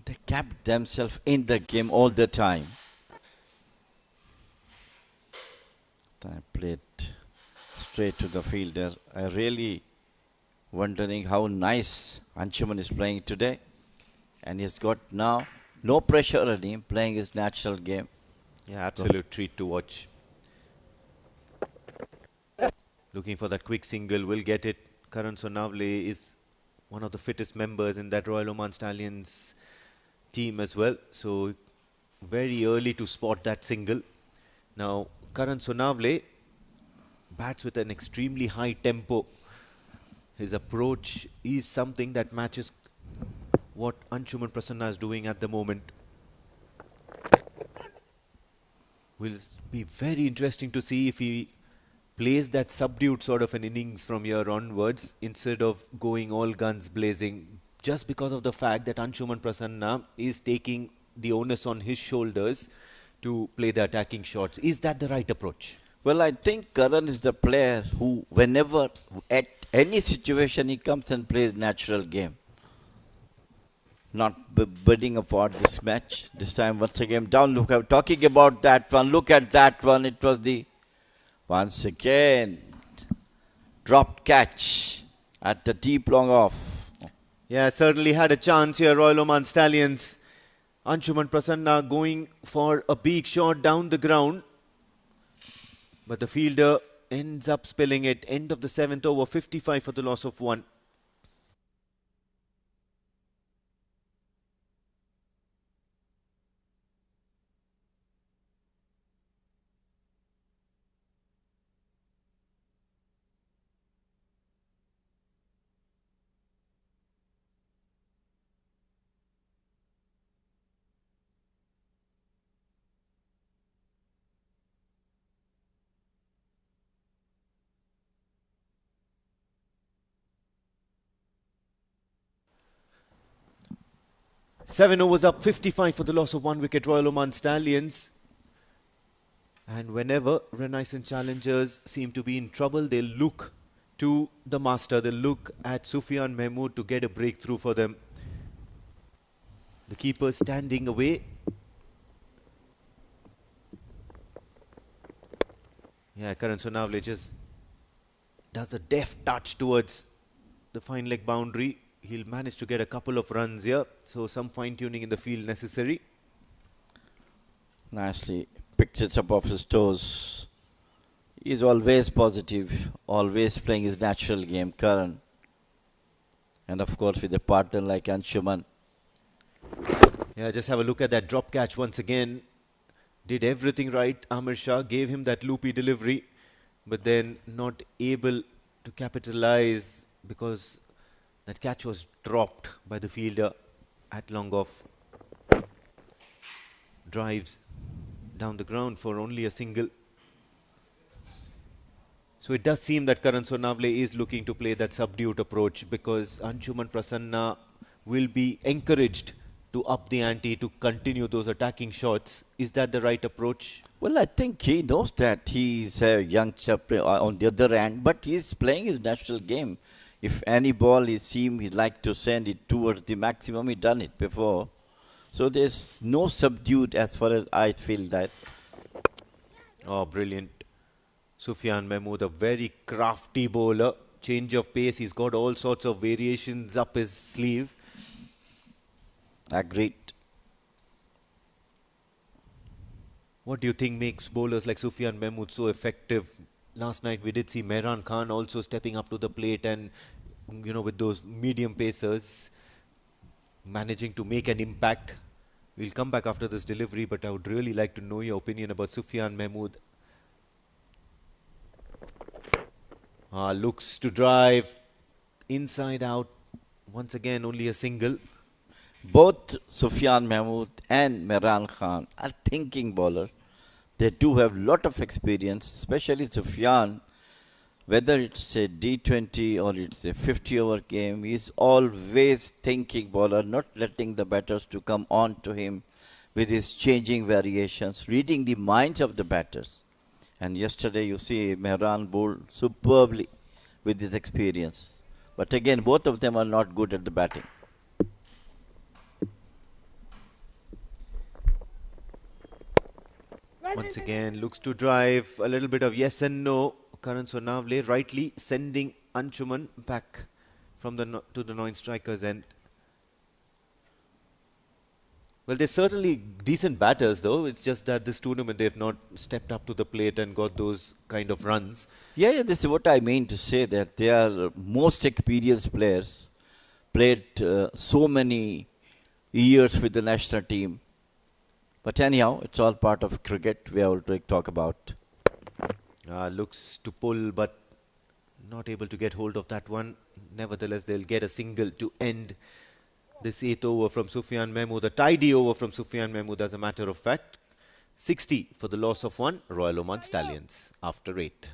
They kept themselves in the game all the time. I played straight to the fielder. I really wondering how nice Anshuman is playing today. And he's got now no pressure on him, playing his natural game. Yeah, absolute treat to watch. Looking for that quick single, will get it. Karan Sonavle is one of the fittest members in that Royal Oman Stallions team as well. So very early to spot that single. Now Karan Sonavle bats with an extremely high tempo. His approach is something that matches what Anshuman Prasanna is doing at the moment. Will be very interesting to see if he plays that subdued sort of an innings from here onwards instead of going all guns blazing, just because of the fact that Anshuman Prasanna is taking the onus on his shoulders to play the attacking shots. Is that the right approach? Well, I think Karan is the player who, whenever, at any situation, he comes and plays natural game. Not bidding apart this match. This time, once again, down. Look, talking about that one. Look at that one. It was the, once again, dropped catch at the deep long off. Yeah, certainly had a chance here, Royal Oman Stallions. Anshuman Prasanna going for a big shot down the ground. But the fielder ends up spilling it. End of the 7th over, 55 for the loss of 1. Seven overs up, 55 for the loss of 1 wicket, Royal Oman Stallions. And whenever Renaissance challengers seem to be in trouble, they look to the master. They look at Sufyan Mahmood to get a breakthrough for them. The keeper standing away. Yeah, Karan Sonavle just does a deft touch towards the fine leg boundary. He'll manage to get a couple of runs here. So some fine-tuning in the field necessary. Nicely picked it up off his toes. He's always positive, always playing his natural game, Karan. And of course with a partner like Anshuman. Yeah, just have a look at that drop catch once again. Did everything right. Amir Shah gave him that loopy delivery, but then not able to capitalize because that catch was dropped by the fielder at long off. Drives down the ground for only a single. So it does seem that Karan Sonavle is looking to play that subdued approach because Anshuman Prasanna will be encouraged to up the ante to continue those attacking shots. Is that the right approach? Well, I think he knows that he's a young chap on the other end, but he's playing his natural game. If any ball he seems he'd like to send it towards the maximum, he'd done it before. So there's no subdued as far as I feel that. Oh, brilliant. Sufyan Mahmood, a very crafty bowler. Change of pace. He's got all sorts of variations up his sleeve. Agreed. What do you think makes bowlers like Sufyan Mahmood so effective? Last night we did see Mehran Khan also stepping up to the plate and, you know, with those medium pacers managing to make an impact. We'll come back after this delivery, but I would really like to know your opinion about Sufyan Mahmood. Looks to drive inside out. Once again, only a single. Both Sufyan Mahmood and Mehran Khan are thinking bowlers. They do have a lot of experience, especially Sufyan. Whether it's a D20 or it's a 50-over game, he's always thinking bowler, not letting the batters to come on to him with his changing variations, reading the minds of the batters. And yesterday you see Mehran bowled superbly with his experience. But again, both of them are not good at the batting. Once again, looks to drive. A little bit of yes and no. Karan Sonavle rightly sending Anshuman back from the to the non-strikers end. Well, they're certainly decent batters, though. It's just that this tournament they've not stepped up to the plate and got those kind of runs. Yeah, this is what I mean to say, that they are most experienced players, played so many years with the national team. But anyhow, it's all part of cricket we have to talk about. Looks to pull, but Not able to get hold of that one. Nevertheless, they'll get a single to end this 8th over from Sufyan Mahmood. A tidy over from Sufyan Mahmood, as a matter of fact. 60 for the loss of 1. Royal Oman Stallions after 8.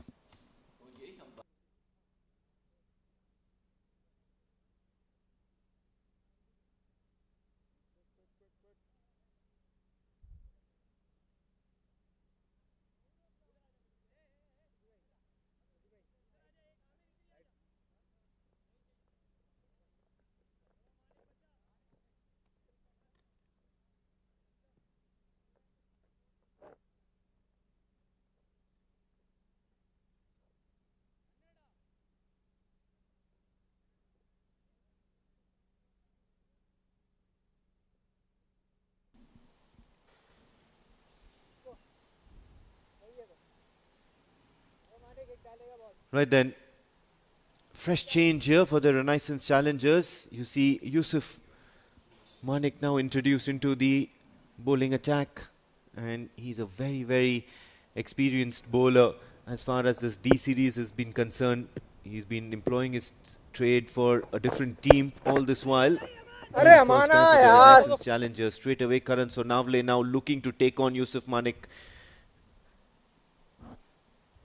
Right then, fresh change here for the Renaissance challengers. You see Yusuf Manik now introduced into the bowling attack, and he's a very, very experienced bowler as far as this D series has been concerned. He's been employing his trade for a different team all this while. First time for the Renaissance challengers. Straight away, Karan Sonavle now looking to take on Yusuf Manik.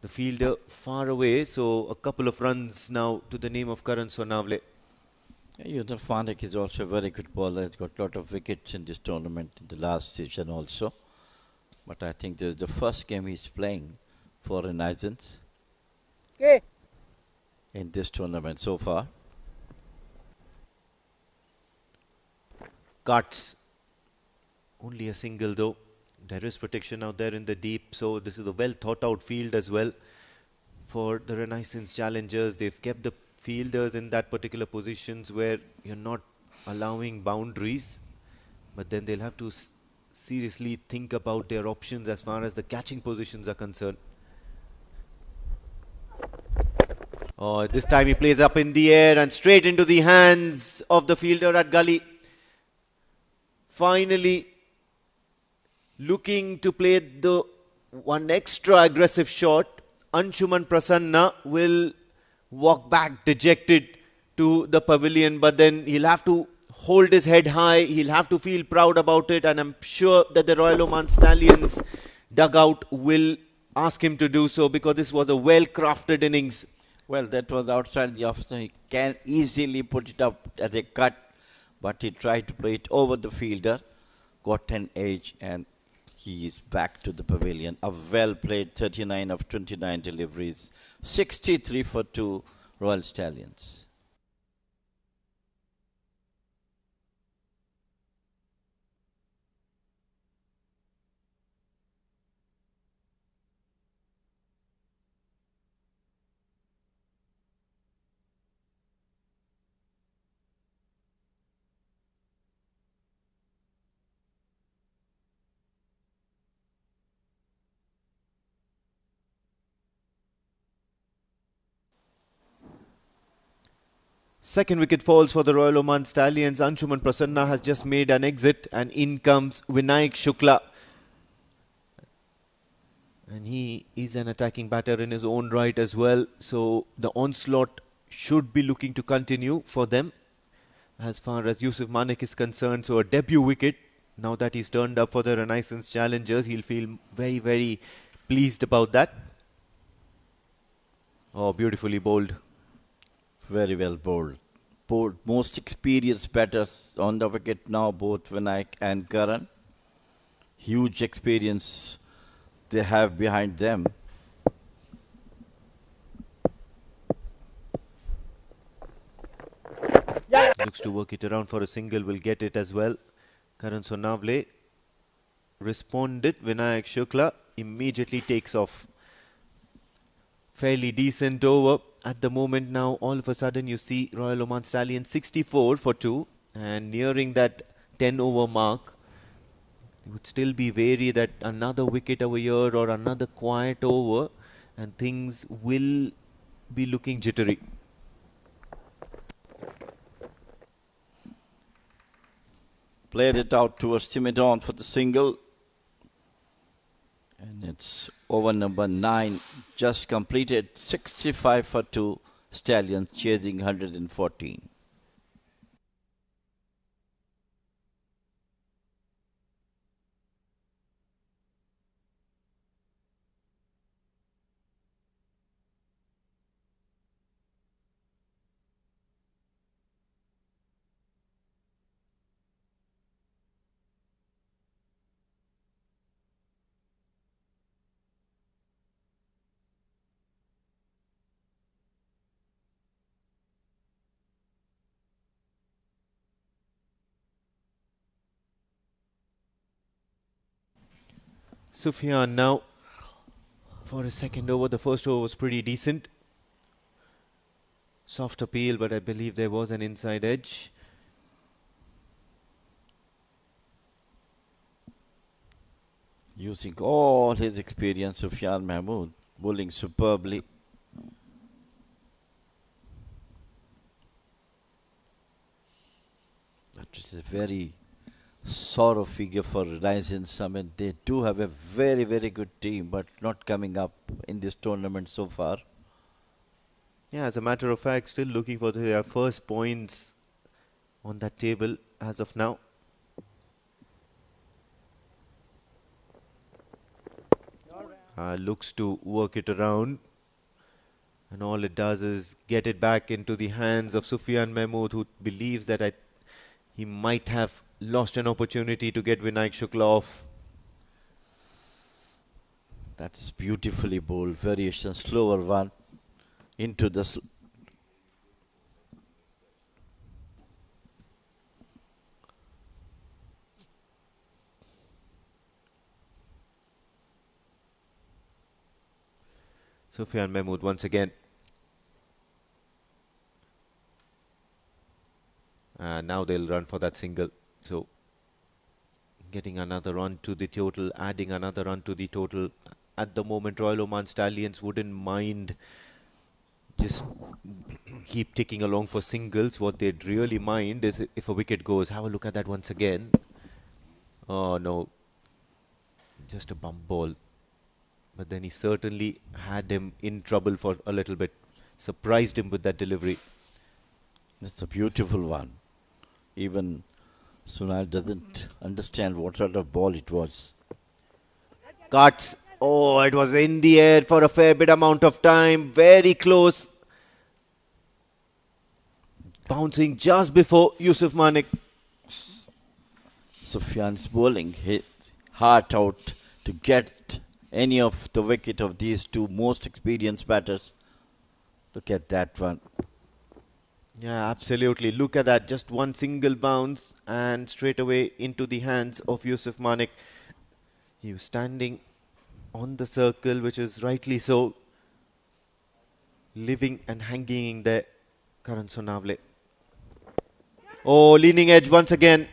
The fielder far away, so a couple of runs now to the name of Karan Sonavle. Yusuf Manik is also a very good bowler. He's got a lot of wickets in this tournament in the last season also. But I think this is the first game he's playing for Renaissance in this tournament so far. Cuts. Only a single though. There is protection out there in the deep, so this is a well thought out field as well for the Renaissance challengers. They've kept the fielders in that particular positions where you're not allowing boundaries, but then they'll have to seriously think about their options as far as the catching positions are concerned. Oh, this time he plays up in the air and straight into the hands of the fielder at gully. Finally looking to play the one extra aggressive shot. Anshuman Prasanna will walk back dejected to the pavilion, but then he'll have to hold his head high. He'll have to feel proud about it, and I'm sure that the Royal Oman Stallions dugout will ask him to do so, because this was a well-crafted innings. Well, that was outside the off. He can easily put it up as a cut, but he tried to play it over the fielder, got an edge, and he is back to the pavilion. A well-played 39 of 29 deliveries. 63 for 2 Royal Stallions. Second wicket falls for the Royal Oman Stallions. Anshuman Prasanna has just made an exit, and in comes Vinayak Shukla. And he is an attacking batter in his own right as well. So the onslaught should be looking to continue for them as far as Yusuf Manik is concerned. So a debut wicket. Now that he's turned up for the Renaissance challengers, he'll feel very, very pleased about that. Oh, beautifully bowled. Very well bowled. Both most experienced batters on the wicket now, both Vinayak and Karan. Huge experience they have behind them. Looks to work it around for a single, will get it as well. Karan Sonavle responded. Vinayak Shukla immediately takes off. Fairly decent over at the moment now. All of a sudden you see Royal Oman Stallions 64 for 2 and nearing that 10 over mark. You would still be wary that another wicket over here or another quiet over and things will be looking jittery. Played it out towards Timidon for the single. And it's over number 9 just completed. 65 for 2 Stallions chasing 114. Sufyan now for his second over. The first over was pretty decent. Soft appeal, but I believe there was an inside edge. Using all his experience, Sufyan Mahmood bowling superbly. That is a very sorrow figure for Renaissance. I mean, they do have a very, very good team, but not coming up in this tournament so far. Yeah, as a matter of fact, still looking for their first points on that table as of now. Looks to work it around. And all it does is get it back into the hands of Sufyan Mahmood, who believes that he might have lost an opportunity to get Vinayak Shukla off. That is beautifully bowled. Variation, slower one into the... Sufyan Mahmood once again. Now they'll run for that single. So getting another run to the total, adding another run to the total. At the moment, Royal Oman Stallions wouldn't mind just keep ticking along for singles. What they'd really mind is if a wicket goes. Have a look at that once again. Oh no, just a bump ball. But then he certainly had him in trouble for a little bit. Surprised him with that delivery. That's a beautiful one. Even Sunil doesn't understand what sort of ball it was. Cuts. Oh, it was in the air for a fair bit amount of time. Very close. Bouncing just before Yusuf Manik. Sufyan's bowling hit heart out to get any of the wicket of these two most experienced batters. Look at that one. Yeah, absolutely. Look at that. Just one single bounce and straight away into the hands of Yusuf Manik. He was standing on the circle, which is rightly so. Living and hanging there. Karan Sonavle. Oh, leaning edge once again.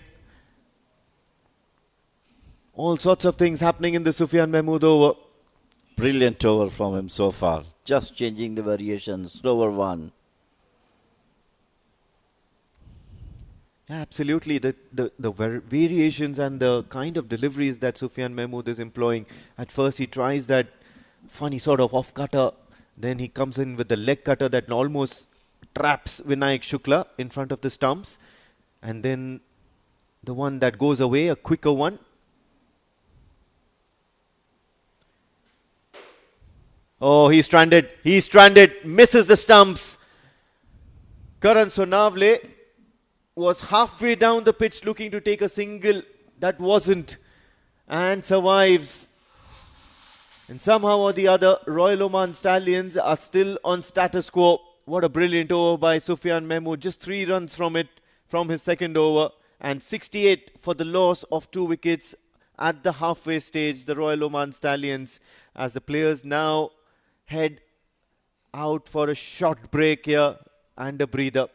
All sorts of things happening in the Sufyan Mahmood over. Brilliant over from him so far. Just changing the variations. Slower one. Yeah, absolutely. The variations and the kind of deliveries that Sufyan Mahmood is employing. At first he tries that funny sort of off cutter. Then he comes in with the leg cutter that almost traps Vinayak Shukla in front of the stumps. And then the one that goes away, a quicker one. Oh, he's stranded. He's stranded. Misses the stumps. Karan Sonavle was halfway down the pitch looking to take a single. That wasn't. And survives. And somehow or the other, Royal Oman Stallions are still on status quo. What a brilliant over by Sufyan Mahmood. Just 3 runs from it, from his second over. And 68 for the loss of 2 wickets at the halfway stage. The Royal Oman Stallions, as the players now head out for a short break here and a breather.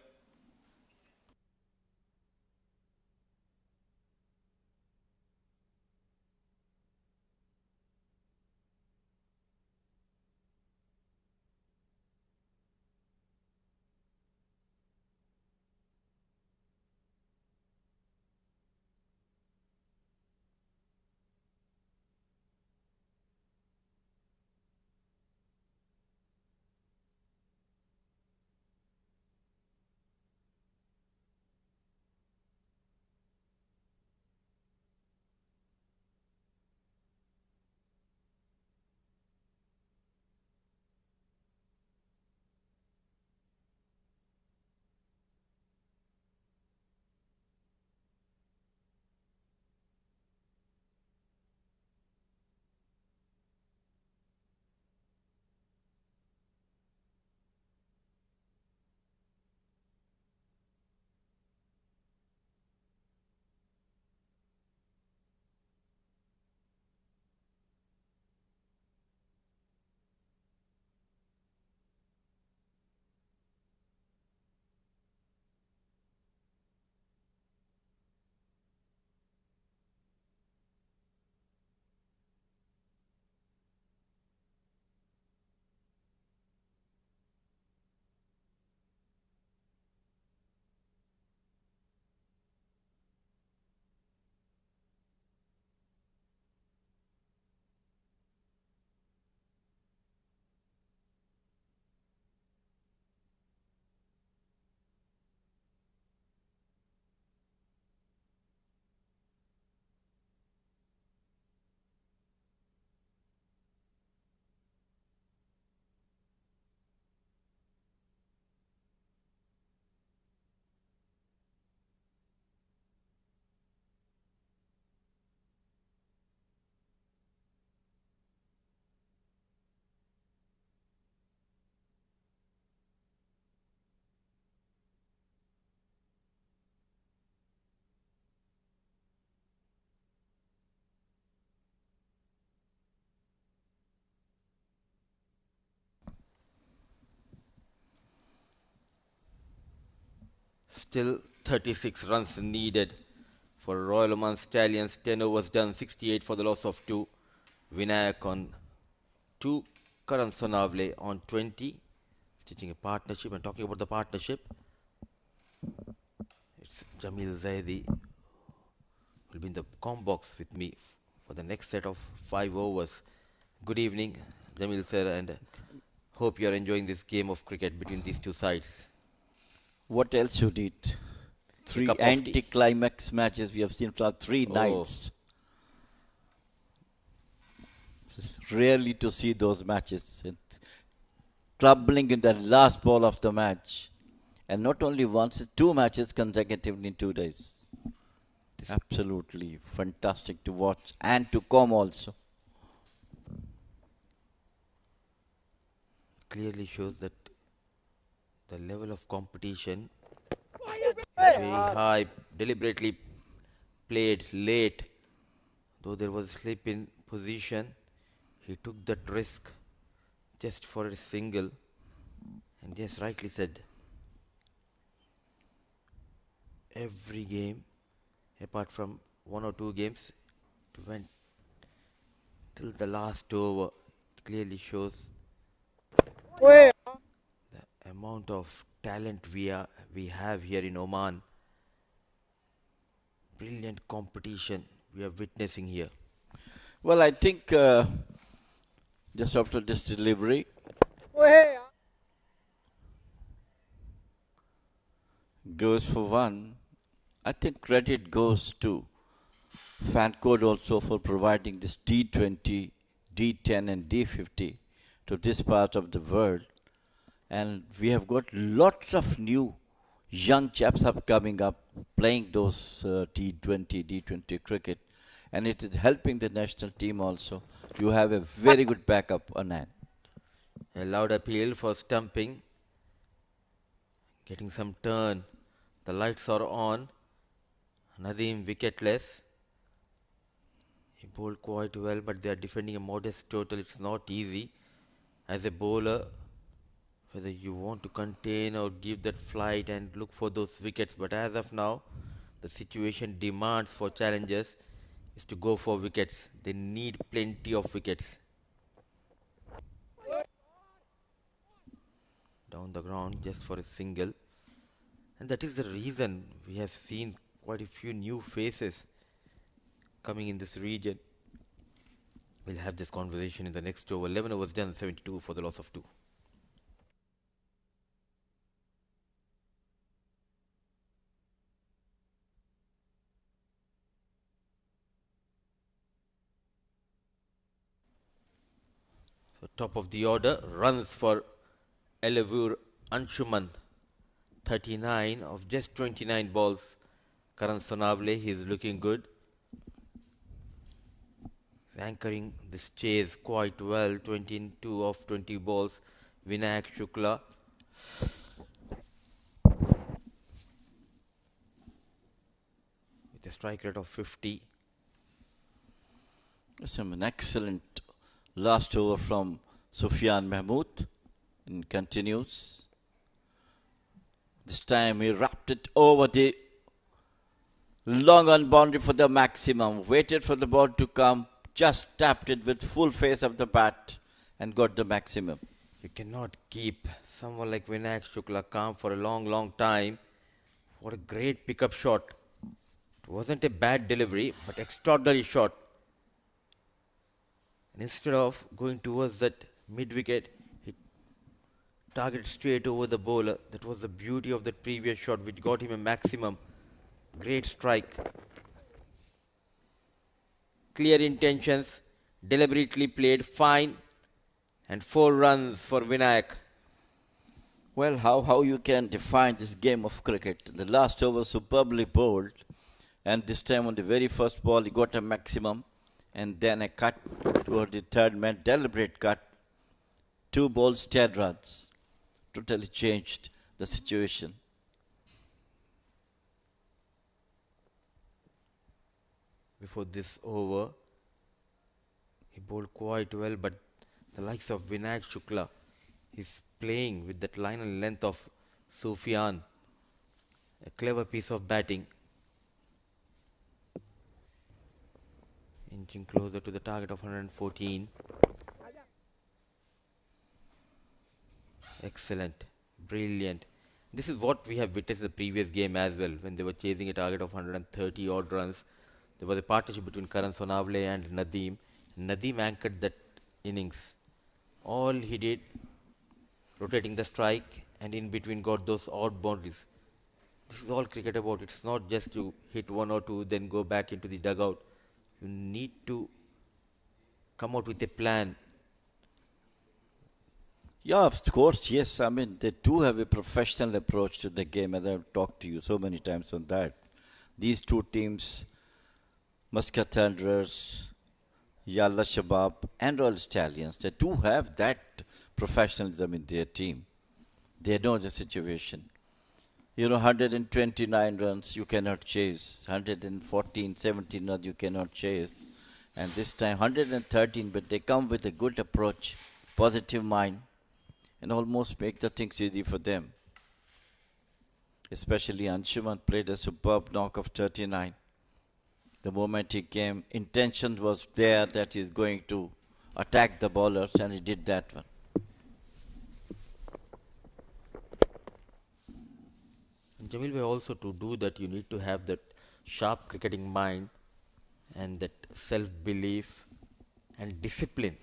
Still 36 runs needed for Royal Oman Stallions. 10 overs done, 68 for the loss of 2. Vinayak on 2. Karan Sonavle on 20. Stitching a partnership. And talking about the partnership, it's Jamil Zaidi will be in the com box with me for the next set of 5 overs. Good evening, Jamil sir, and hope you are enjoying this game of cricket between these two sides. What else you did? 3 cup of tea. anti-climax matches we have seen for 3 nights. Rarely to see those matches. Troubling in the last ball of the match. And not only once, 2 matches consecutively in 2 days. Absolutely fantastic to watch and to come also. Clearly shows that the level of competition is very high, deliberately played late. Though there was a slip in position, he took that risk just for a single, and just rightly said, every game apart from 1 or 2 games it went till the last over. It clearly shows the amount of talent we have here in Oman. Brilliant competition we are witnessing here. Well, I think just after this delivery, goes for 1. I think credit goes to Fancode also for providing this D20, D10 and D50 to this part of the world. And we have got lots of new young chaps up coming up playing those T20, D20 cricket. And it is helping the national team also. You have a very good backup on hand. A loud appeal for stumping. Getting some turn. The lights are on. Nadeem wicketless. He bowled quite well, but they are defending a modest total. It's not easy as a bowler, whether you want to contain or give that flight and look for those wickets. But as of now, the situation demands for challengers is to go for wickets. They need plenty of wickets. Down the ground just for a single. And that is the reason we have seen quite a few new faces coming in this region. We'll have this conversation in the next over. 11 overs done, 72 for the loss of 2. So top of the order, runs for Elevur Anshuman. 39 of just 29 balls. Karan Sonavle, he is looking good. He's anchoring this chase quite well. 22 of 20 balls. Vinayak Shukla. With a strike rate of 50. An excellent last over from Sufyan Mahmood. And continues. This time he wrapped it over the long on boundary for the maximum. Waited for the ball to come. Just tapped it with full face of the bat and got the maximum. You cannot keep someone like Vinayak Shukla calm for a long time. What a great pickup shot. It wasn't a bad delivery, but extraordinary shot. And instead of going towards that mid-wicket, he targeted straight over the bowler. That was the beauty of that previous shot, which got him a maximum. Great strike. Clear intentions, deliberately played, fine. And 4 runs for Vinayak. Well, how you can define this game of cricket. The last over superbly bowled. And this time on the very first ball, he got a maximum. And then a cut toward the third man, deliberate cut. 2 balls, 10 runs. Totally changed the situation. Before this over, he bowled quite well, but the likes of Vinayak Shukla is playing with that line and length of Sufyan. A clever piece of batting. Inching closer to the target of 114. Excellent. Brilliant. This is what we have witnessed in the previous game as well, when they were chasing a target of 130 odd runs. There was a partnership between Karan Sonavle and Nadeem. Nadeem anchored that innings. All he did, rotating the strike, and in between got those odd boundaries. This is all cricket about. It's not just to hit one or two, then go back into the dugout. You need to come out with a plan. Yeah, of course, yes. I mean, they do have a professional approach to the game, as I've talked to you so many times on that. These two teams, Muscat Thunderers, Yalla Shabab, and Royal Stallions, they do have that professionalism in their team. They know the situation. 129 runs you cannot chase, 114, 17 runs you cannot chase. And this time 113, but they come with a good approach, positive mind, and almost make the things easy for them. Especially Anshuman played a superb knock of 39. The moment he came, intention was there that he's going to attack the bowlers, and he did that one. Jamil Bhai, also to do that you need to have that sharp cricketing mind and that self-belief and discipline.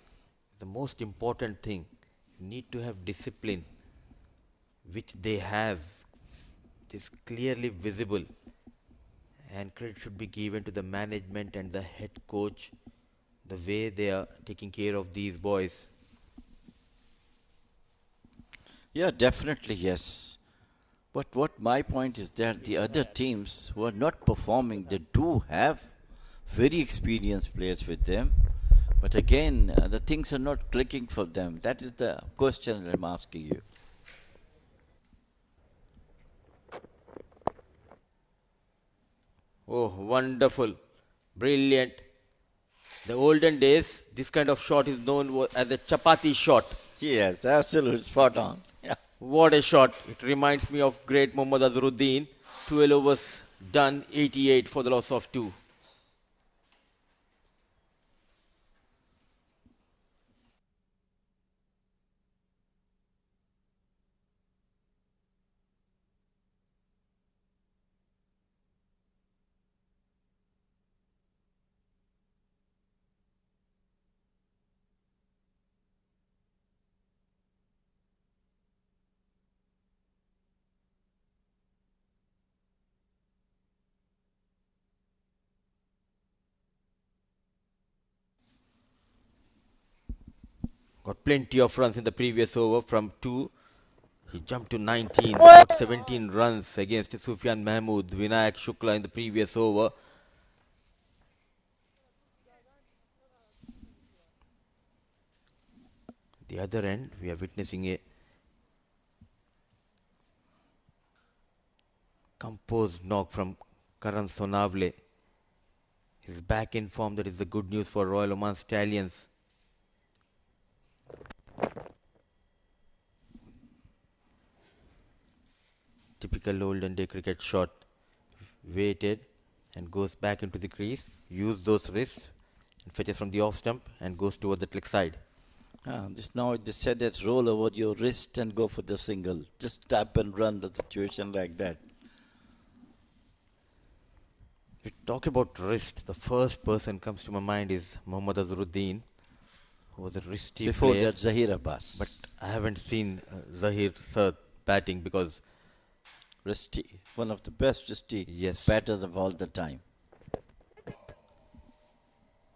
The most important thing, you need to have discipline, which they have. It is clearly visible, and credit should be given to the management and the head coach, the way they are taking care of these boys. Yeah, definitely, yes. But what my point is that the other teams who are not performing, they do have very experienced players with them. But again, the things are not clicking for them. That is the question I'm asking you. Oh, wonderful. Brilliant. The olden days, this kind of shot is known as a chapati shot. Yes, absolutely spot on. Yeah. What a shot. It reminds me of great Mohammad Azharuddin. 12 overs done, 88 for the loss of 2. Got plenty of runs in the previous over. From 2, he jumped to 19. Got 17 runs against Sufyan Mahmood. Vinayak Shukla in the previous over. The other end, we are witnessing a composed knock from Karan Sonavle. He's back in form. That is the good news for Royal Oman Stallions. Typical olden day cricket shot. Waited and goes back into the crease. Use those wrists and fetches from the off stump and goes towards the leg side. Just now they said that roll over your wrist and go for the single. Just tap and run the situation like that. We talk about wrist. The first person comes to my mind is Mohammad Azharuddin, who was a wristy Before player. that, Zahir Abbas. But I haven't seen Zahir Sir batting because wristy, one of the best wristy batters of all the time.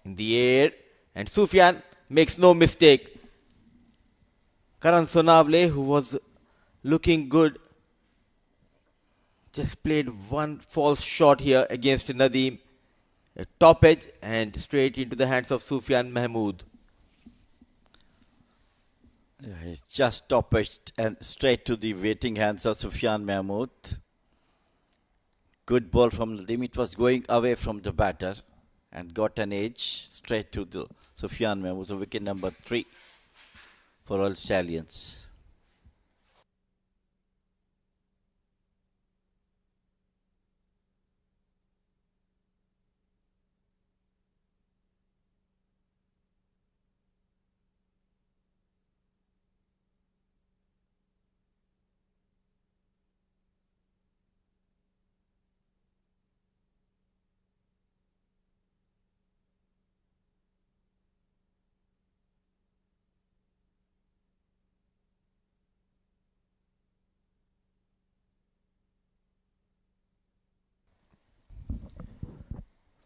In the air, and Sufyan makes no mistake. Karan Sonavle, who was looking good, just played one false shot here against Nadeem. A top edge and straight into the hands of Sufyan Mahmood. He's just top edged and straight to the waiting hands of Sufyan Mahmood. Good ball from Nadeem. It was going away from the batter and got an edge straight to the Sufyan Mahmood. So wicket number 3 for Royal Stallions.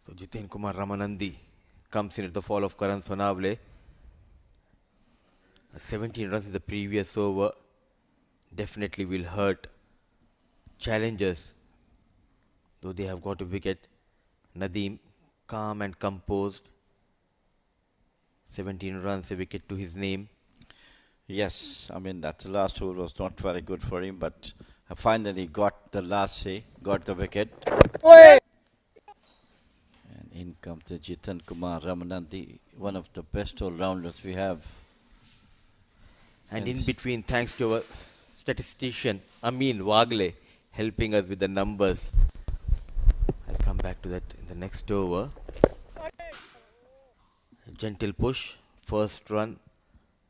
So Jiten Kumar Ramanandi comes in at the fall of Karan Sonavle. 17 runs in the previous over definitely will hurt challengers, though they have got a wicket. Nadeem, calm and composed. 17 runs, a wicket to his name. Yes, I mean, that last over was not very good for him, but finally got the last say, got the wicket. And in comes the Jiten Kumar Ramanandi, one of the best all-rounders we have. And in between, thanks to our statistician, Amin Wagle, helping us with the numbers. I'll come back to that in the next over. A gentle push, first run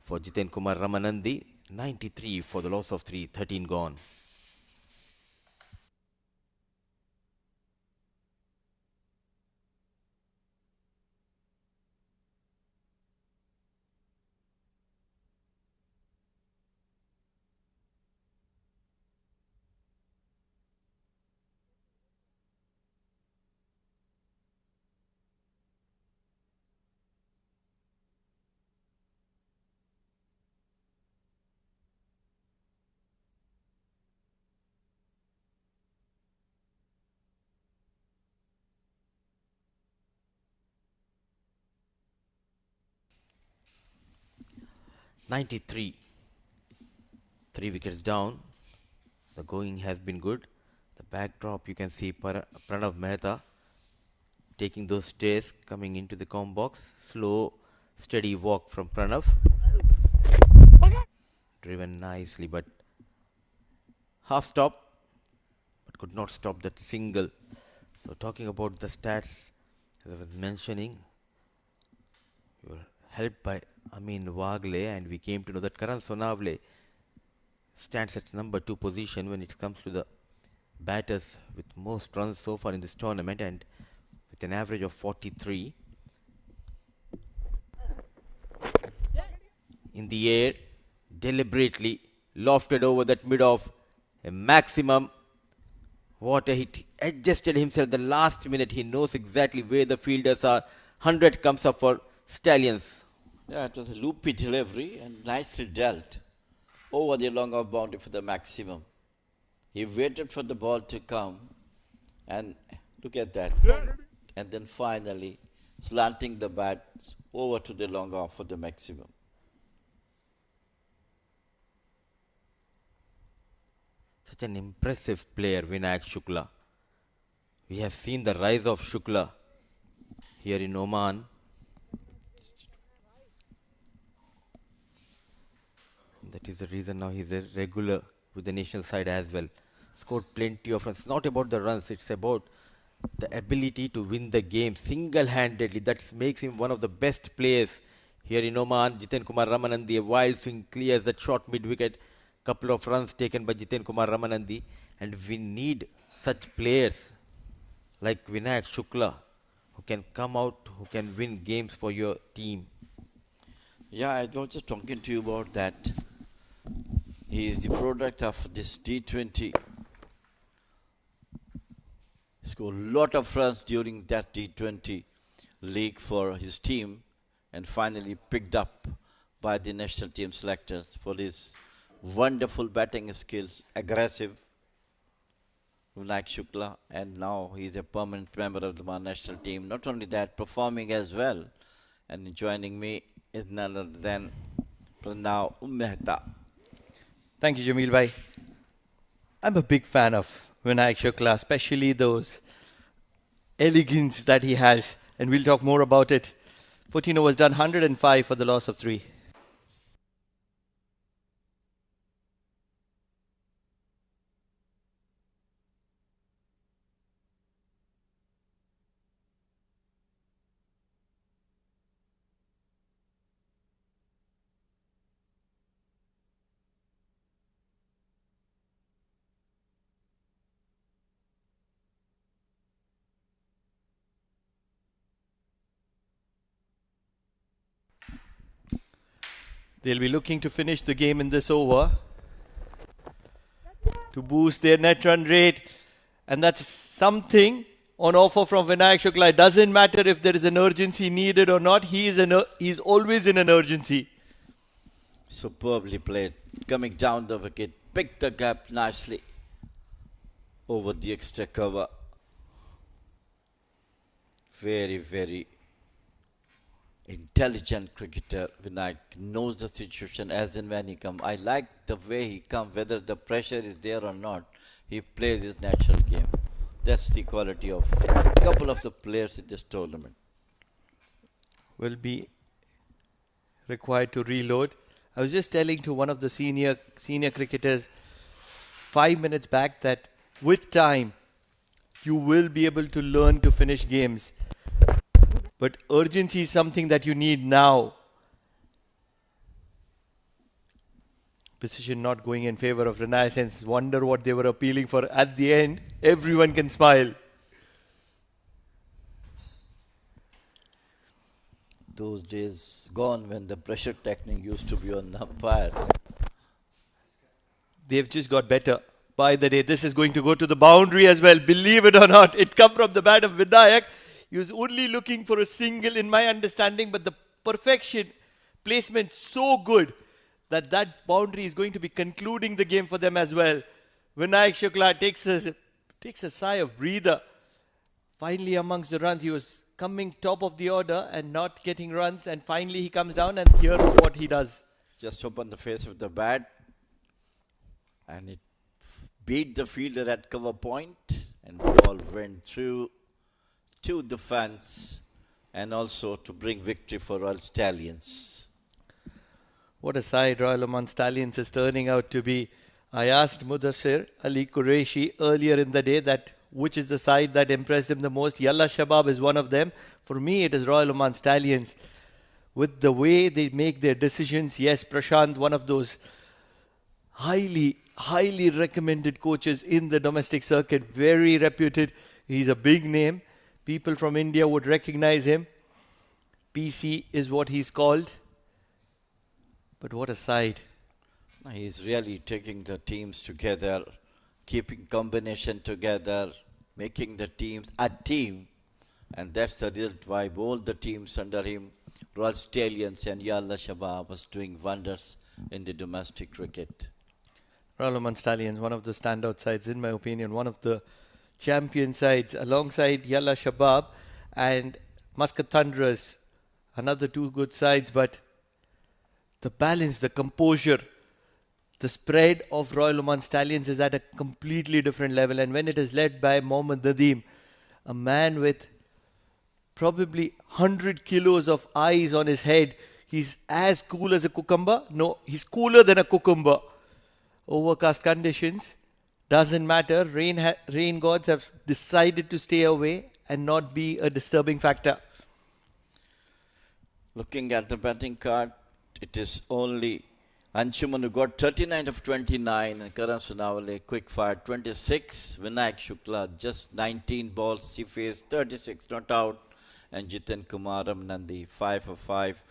for Jiten Kumar Ramanandi, 93 for the loss of 3, 13 gone. (93). 3 wickets down. The going has been good. The backdrop, you can see Pranav Mehta taking those stairs, coming into the com box. Slow, steady walk from Pranav. Driven nicely, but half stop, but could not stop that single. So talking about the stats, as I was mentioning, we were helped by Amin Wagle, and we came to know that Karan Sonavle stands at number 2 position when it comes to the batters with most runs so far in this tournament, and with an average of 43. In the air, deliberately lofted over that mid-off, a maximum. What a hit. Adjusted himself the last minute. He knows exactly where the fielders are. 100 comes up for Stallions. Yeah, it was a loopy delivery and nicely dealt over the long off boundary for the maximum. He waited for the ball to come, and look at that. And then finally slanting the bat over to the long off for the maximum. Such an impressive player, Vinayak Shukla. We have seen the rise of Shukla here in Oman. That is the reason now he's a regular with the national side as well. Scored plenty of runs. It's not about the runs, it's about the ability to win the game single-handedly. That makes him one of the best players here in Oman. Jiten Kumar Ramanandi, a wild swing, clears that short mid-wicket. Couple of runs taken by Jiten Kumar Ramanandi. And we need such players like Vinayak Shukla who can come out, who can win games for your team. Yeah, I was just talking to you about that. He is the product of this D20. He scored a lot of runs during that D20 league for his team, and finally picked up by the national team selectors for his wonderful batting skills, aggressive, like Shukla, and now he is a permanent member of the Oman national team. Not only that, performing as well, and joining me is none other than Pranav Mehta. Thank you, Jamil bhai. I'm a big fan of Vinayak Shukla, especially those elegance that he has, and we'll talk more about it. 14 overs done, 105 for the loss of 3. They'll be looking to finish the game in this over to boost their net run rate, and that's something on offer from Vinayak Shukla. It doesn't matter if there is an urgency needed or not. He's always in an urgency. Superbly played. Coming down the wicket. Picked the gap nicely over the extra cover. Very, very intelligent cricketer. Vinayak knows the situation as and when he comes. I like the way he comes, whether the pressure is there or not. He plays his natural game. That's the quality of a couple of the players in this tournament. Will be required to reload. I was just telling to one of the senior cricketers 5 minutes back that with time you will be able to learn to finish games. But urgency is something that you need now. Decision not going in favor of Renaissance. Wonder what they were appealing for. At the end, everyone can smile. Those days gone when the pressure technique used to be on the umpire. They've just got better by the day. This is going to go to the boundary as well. Believe it or not, it come from the bat of Vinayak. He was only looking for a single in my understanding, but the perfection placement so good that boundary is going to be concluding the game for them as well. Vinayak Shukla takes a sigh of breather. Finally amongst the runs, he was coming top of the order and not getting runs, and finally he comes down and here's what he does. Just opened the face of the bat and it beat the fielder at cover point and ball went through to the fans and also to bring victory for Royal Stallions. What a side Royal Oman Stallions is turning out to be. I asked Mudassir Ali Qureshi earlier in the day that which is the side that impressed him the most. Yalla Shabab is one of them. For me, it is Royal Oman Stallions. With the way they make their decisions, yes, Prashant, one of those highly recommended coaches in the domestic circuit, very reputed. He's a big name. People from India would recognize him. PC is what he's called. But what a side. He's really taking the teams together, keeping combination together, making the teams a team. And that's the result why both the teams under him, Royal Stallions and Yalla Shabab, was doing wonders in the domestic cricket. Royal Oman Stallions, one of the standout sides, in my opinion, one of the champion sides, alongside Yalla Shabab and Muscat Thunderers, another two good sides, but the balance, the composure, the spread of Royal Oman Stallions is at a completely different level. And when it is led by Mohammad Nadeem, a man with probably 100 kilos of eyes on his head, he's as cool as a cucumber. No, he's cooler than a cucumber. Overcast conditions, doesn't matter. Rain gods have decided to stay away and not be a disturbing factor. Looking at the batting card, it is only Anshuman who got 39 of 29 and Karan Sunawale quick fire 26. Vinayak Shukla just 19 balls. He faced 36 not out. And Jiten Kumar Ramnandi 5 of 5.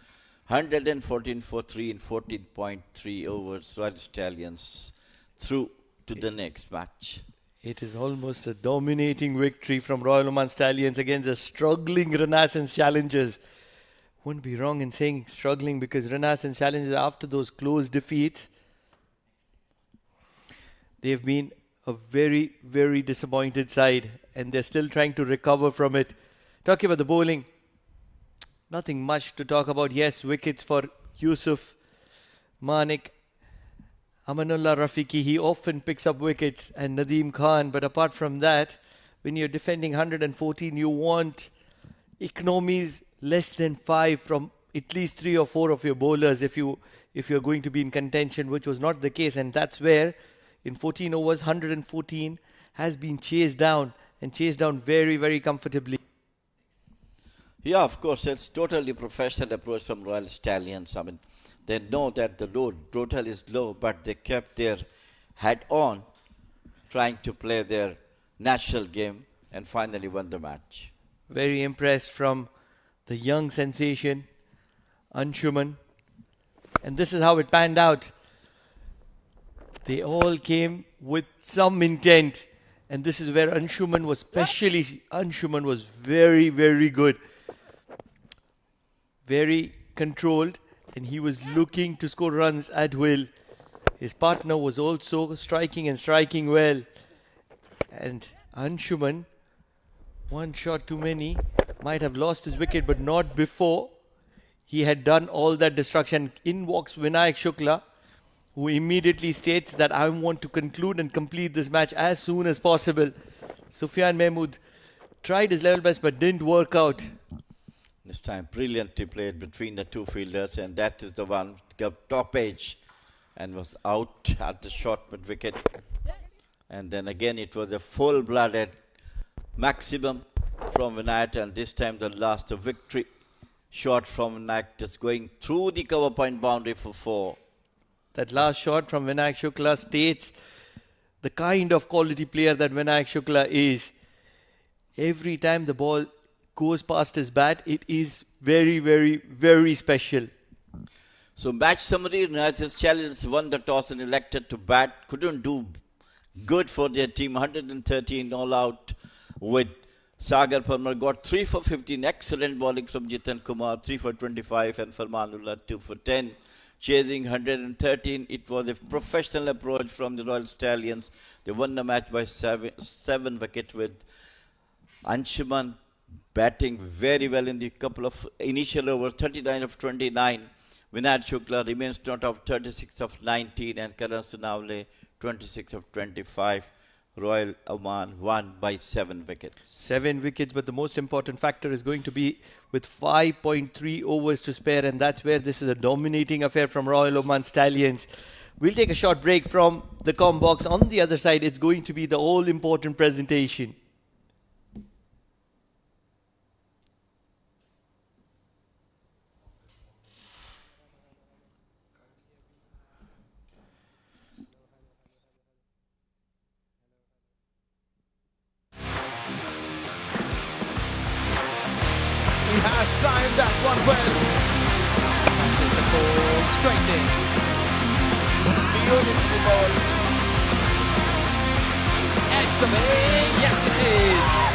114 for 3 in 14.3 overs. Royal Stallions through to the next match. It is almost a dominating victory from Royal Oman Stallions against the struggling Renaissance Challengers. Wouldn't be wrong in saying struggling because Renaissance Challengers, after those close defeats, they've been a very, very disappointed side and they're still trying to recover from it. Talking about the bowling, nothing much to talk about. Yes, wickets for Yusuf, Manik, Amanullah Rafiqi. He often picks up wickets, and Nadeem Khan. But apart from that, when you're defending 114, you want economies less than 5 from at least 3 or 4 of your bowlers if you're going to be in contention, which was not the case. And that's where in 14 overs, 114 has been chased down and chased down very, very comfortably. Yeah, of course, it's totally professional approach from Royal Stallions. I mean, they know that the load total is low, but they kept their head on, trying to play their natural game, and finally won the match. Very impressed from the young sensation, Anshuman. And this is how it panned out. They all came with some intent. And this is where Anshuman was Anshuman was very, very good. Very controlled, and he was looking to score runs at will. His partner was also striking and striking well. And Anshuman, one shot too many, might have lost his wicket, but not before he had done all that destruction. In walks Vinayak Shukla, who immediately states that I want to conclude and complete this match as soon as possible. Sufyan Mahmood tried his level best but didn't work out. This time brilliantly played between the two fielders, and that is the one got top edge and was out at the short mid wicket. And then again it was a full-blooded maximum from Vinayak, and this time the last victory shot from Vinayak just going through the cover point boundary for 4. That last shot from Vinayak Shukla states the kind of quality player that Vinayak Shukla is. Every time the ball goes past his bat, it is very, very, very special. So match summary, Innings Stallions won the toss and elected to bat. Couldn't do good for their team. 113 all out with Sagar Parmar. Got 3 for 15. Excellent bowling from Jitan Kumar. 3 for 25 and Farmanullah 2 for 10. Chasing 113. It was a professional approach from the Royal Stallions. They won the match by 7 wickets with Anshuman batting very well in the couple of initial overs, 39 of 29. Vinayak Shukla remains not out, 36 of 19, and Karan Sunavle 26 of 25. Royal Oman won by 7 wickets. 7 wickets, but the most important factor is going to be with 5.3 overs to spare, and that's where this is a dominating affair from Royal Oman Stallions. We'll take a short break from the comm box. On the other side, it's going to be the all-important presentation. He has timed that one well. Catches the ball straight in. Beautiful ball. Edge of it. Yes, it is.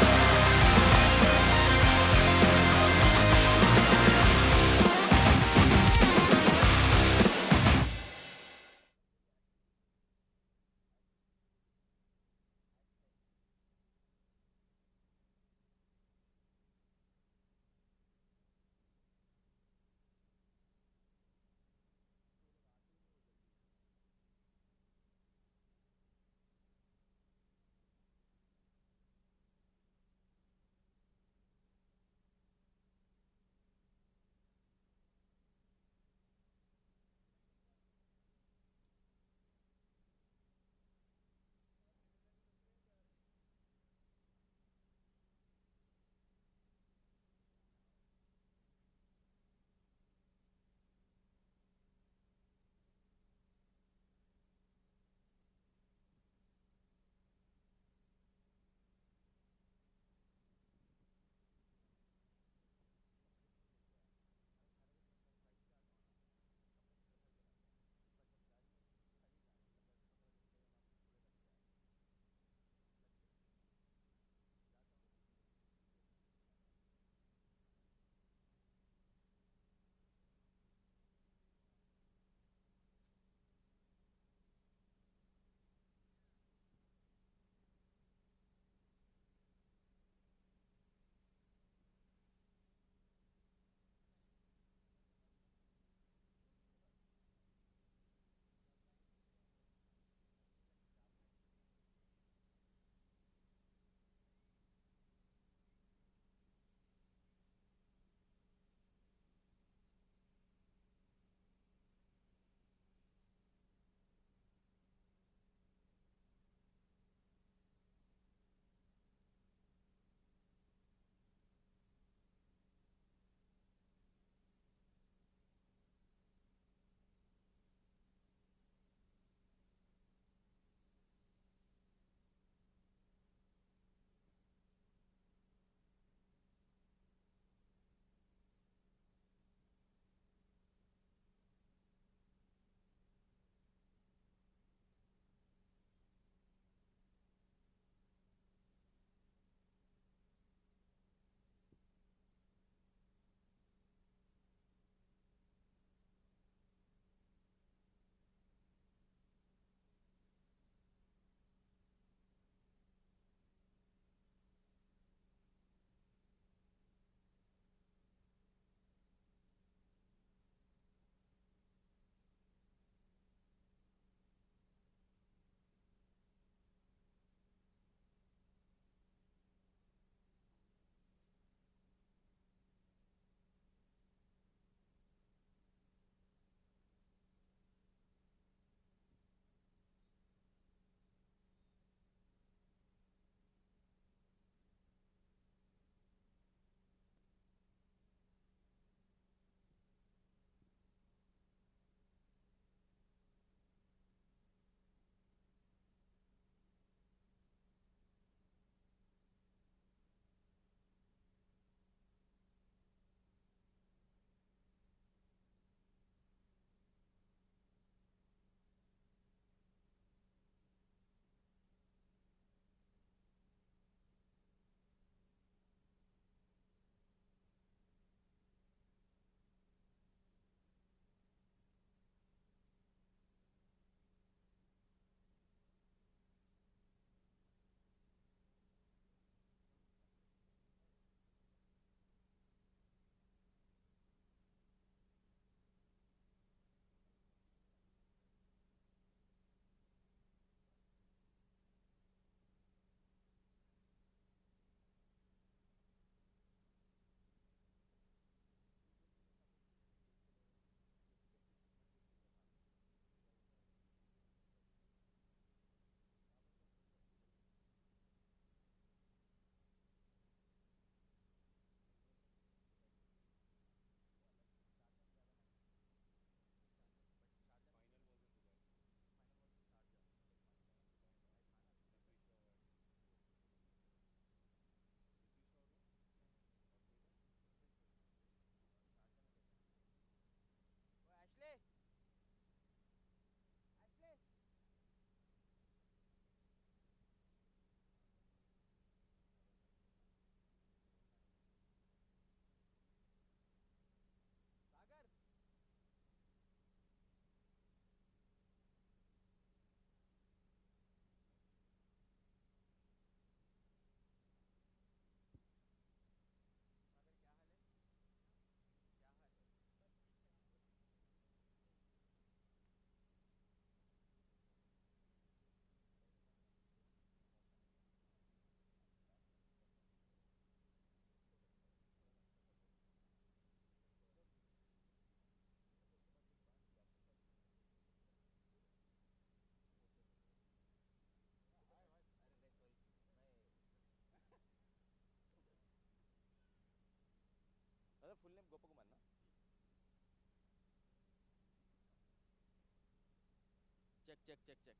Check, check, check.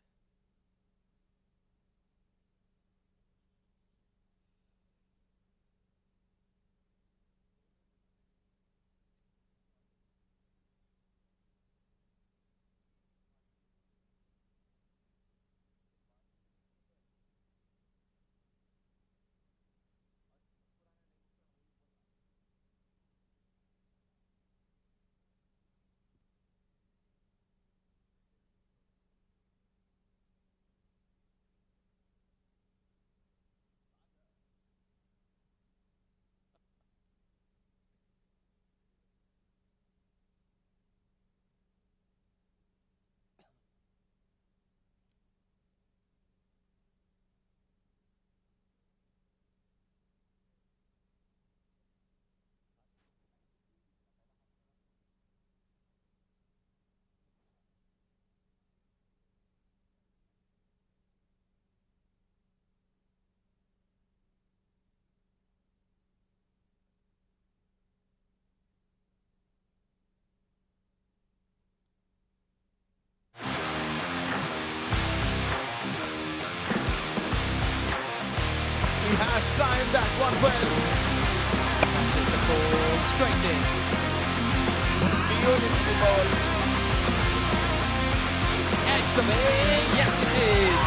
He has timed that one well. Catches the ball straight in. Beautiful ball. Edge away. Yes, it is.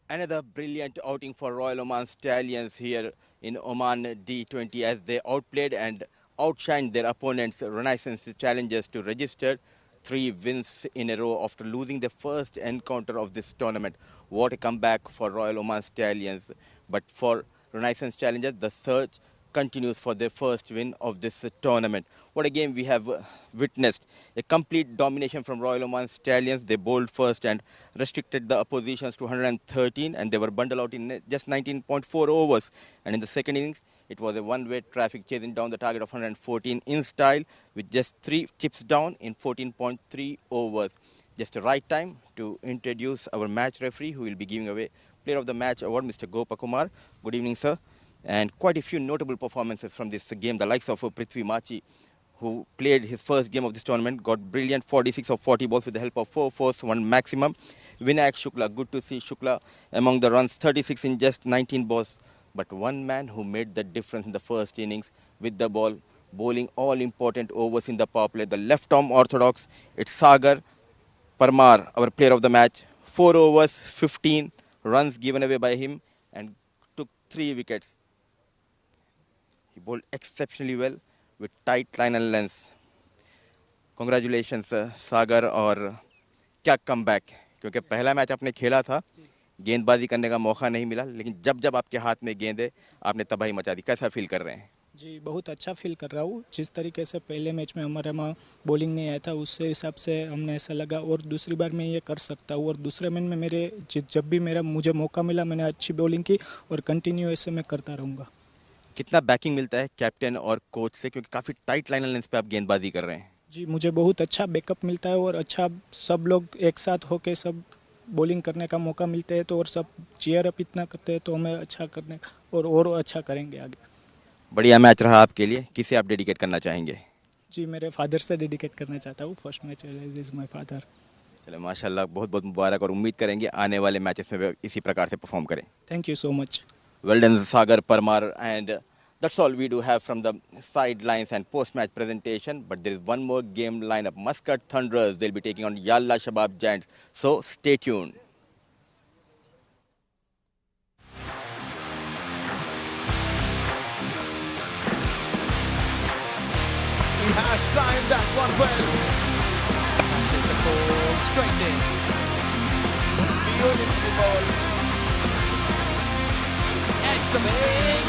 Another brilliant outing for Royal Oman Stallions here in Oman D20 as they outplayed and outshined their opponents, Renaissance challengers, to register 3 wins in a row after losing the first encounter of this tournament. What a comeback for Royal Oman Stallions. But for Renaissance challengers, the search continues for their first win of this tournament. What a game we have witnessed. A complete domination from Royal Oman Stallions. They bowled first and restricted the oppositions to 113, and they were bundled out in just 19.4 overs. And in the second innings, it was a one-way traffic chasing down the target of 114 in style with just 3 chips down in 14.3 overs. Just the right time to introduce our match referee, who will be giving away Player of the Match award, Mr. Gopakumar. Good evening, sir. And quite a few notable performances from this game. The likes of Prithvi Machi, who played his first game of this tournament, got brilliant 46 of 40 balls with the help of 4 fours, 1 maximum. Vinayak Shukla, good to see Shukla among the runs, 36 in just 19 balls. But one man who made the difference in the first innings with the ball, bowling all important overs in the power play, the left-arm orthodox, it's Sagar Parmar, our player of the match. 4 overs, 15 runs given away by him and took 3 wickets. He bowled exceptionally well with tight line and length. Congratulations, सागर और क्या comeback, क्योंकि पहला match आपने खेला था, गेंदबाजी करने का मौका नहीं मिला, लेकिन जब जब आपके हाथ में गेंद है आपने तबाही मचा दी. कैसा फील कर रहे हैं? जी बहुत अच्छा फील कर रहा हूँ. जिस तरीके से पहले मैच में हमारे में बॉलिंग नहीं आया था, उससे हिसाब से हमने ऐसा लगा और दूसरी बार मैं ये कर सकता हूँ. और दूसरे मैच में मेरे जब भी मुझे मौका मिला मैंने अच्छी बॉलिंग की और कंटिन्यू ऐसे मैं करता रहूँगा. कितना बैकिंग मिलता है कैप्टन और कोच से, क्योंकि काफ़ी टाइट लाइन लेंस पे आप गेंदबाजी कर रहे हैं? जी मुझे बहुत अच्छा बैकअप मिलता है और अच्छा सब लोग एक साथ होके सब बॉलिंग करने का मौका मिलता है तो और सब चीयर अप इतना करते हैं तो हमें अच्छा करने और अच्छा करेंगे आगे. बढ़िया मैच रहा आपके लिए. किसे आप डेडिकेट करना चाहेंगे? जी मेरे फादर से डेडिकेट करना चाहता हूँ. First match is my father. चलो माशाल्लाह, बहुत बहुत मुबारक और उम्मीद करेंगे आने वाले मैचेस में इसी प्रकार से परफॉर्म करें. Thank you so much. Well done, Sagar Parmar. And that's all we do have from the sidelines and post-match presentation. But there is one more game lineup. Muscat Thunderers, they'll be taking on Yalla Shabab Giants. So stay tuned. He has timed that one well. Catches the ball straight in. Beautiful ball. Edge away.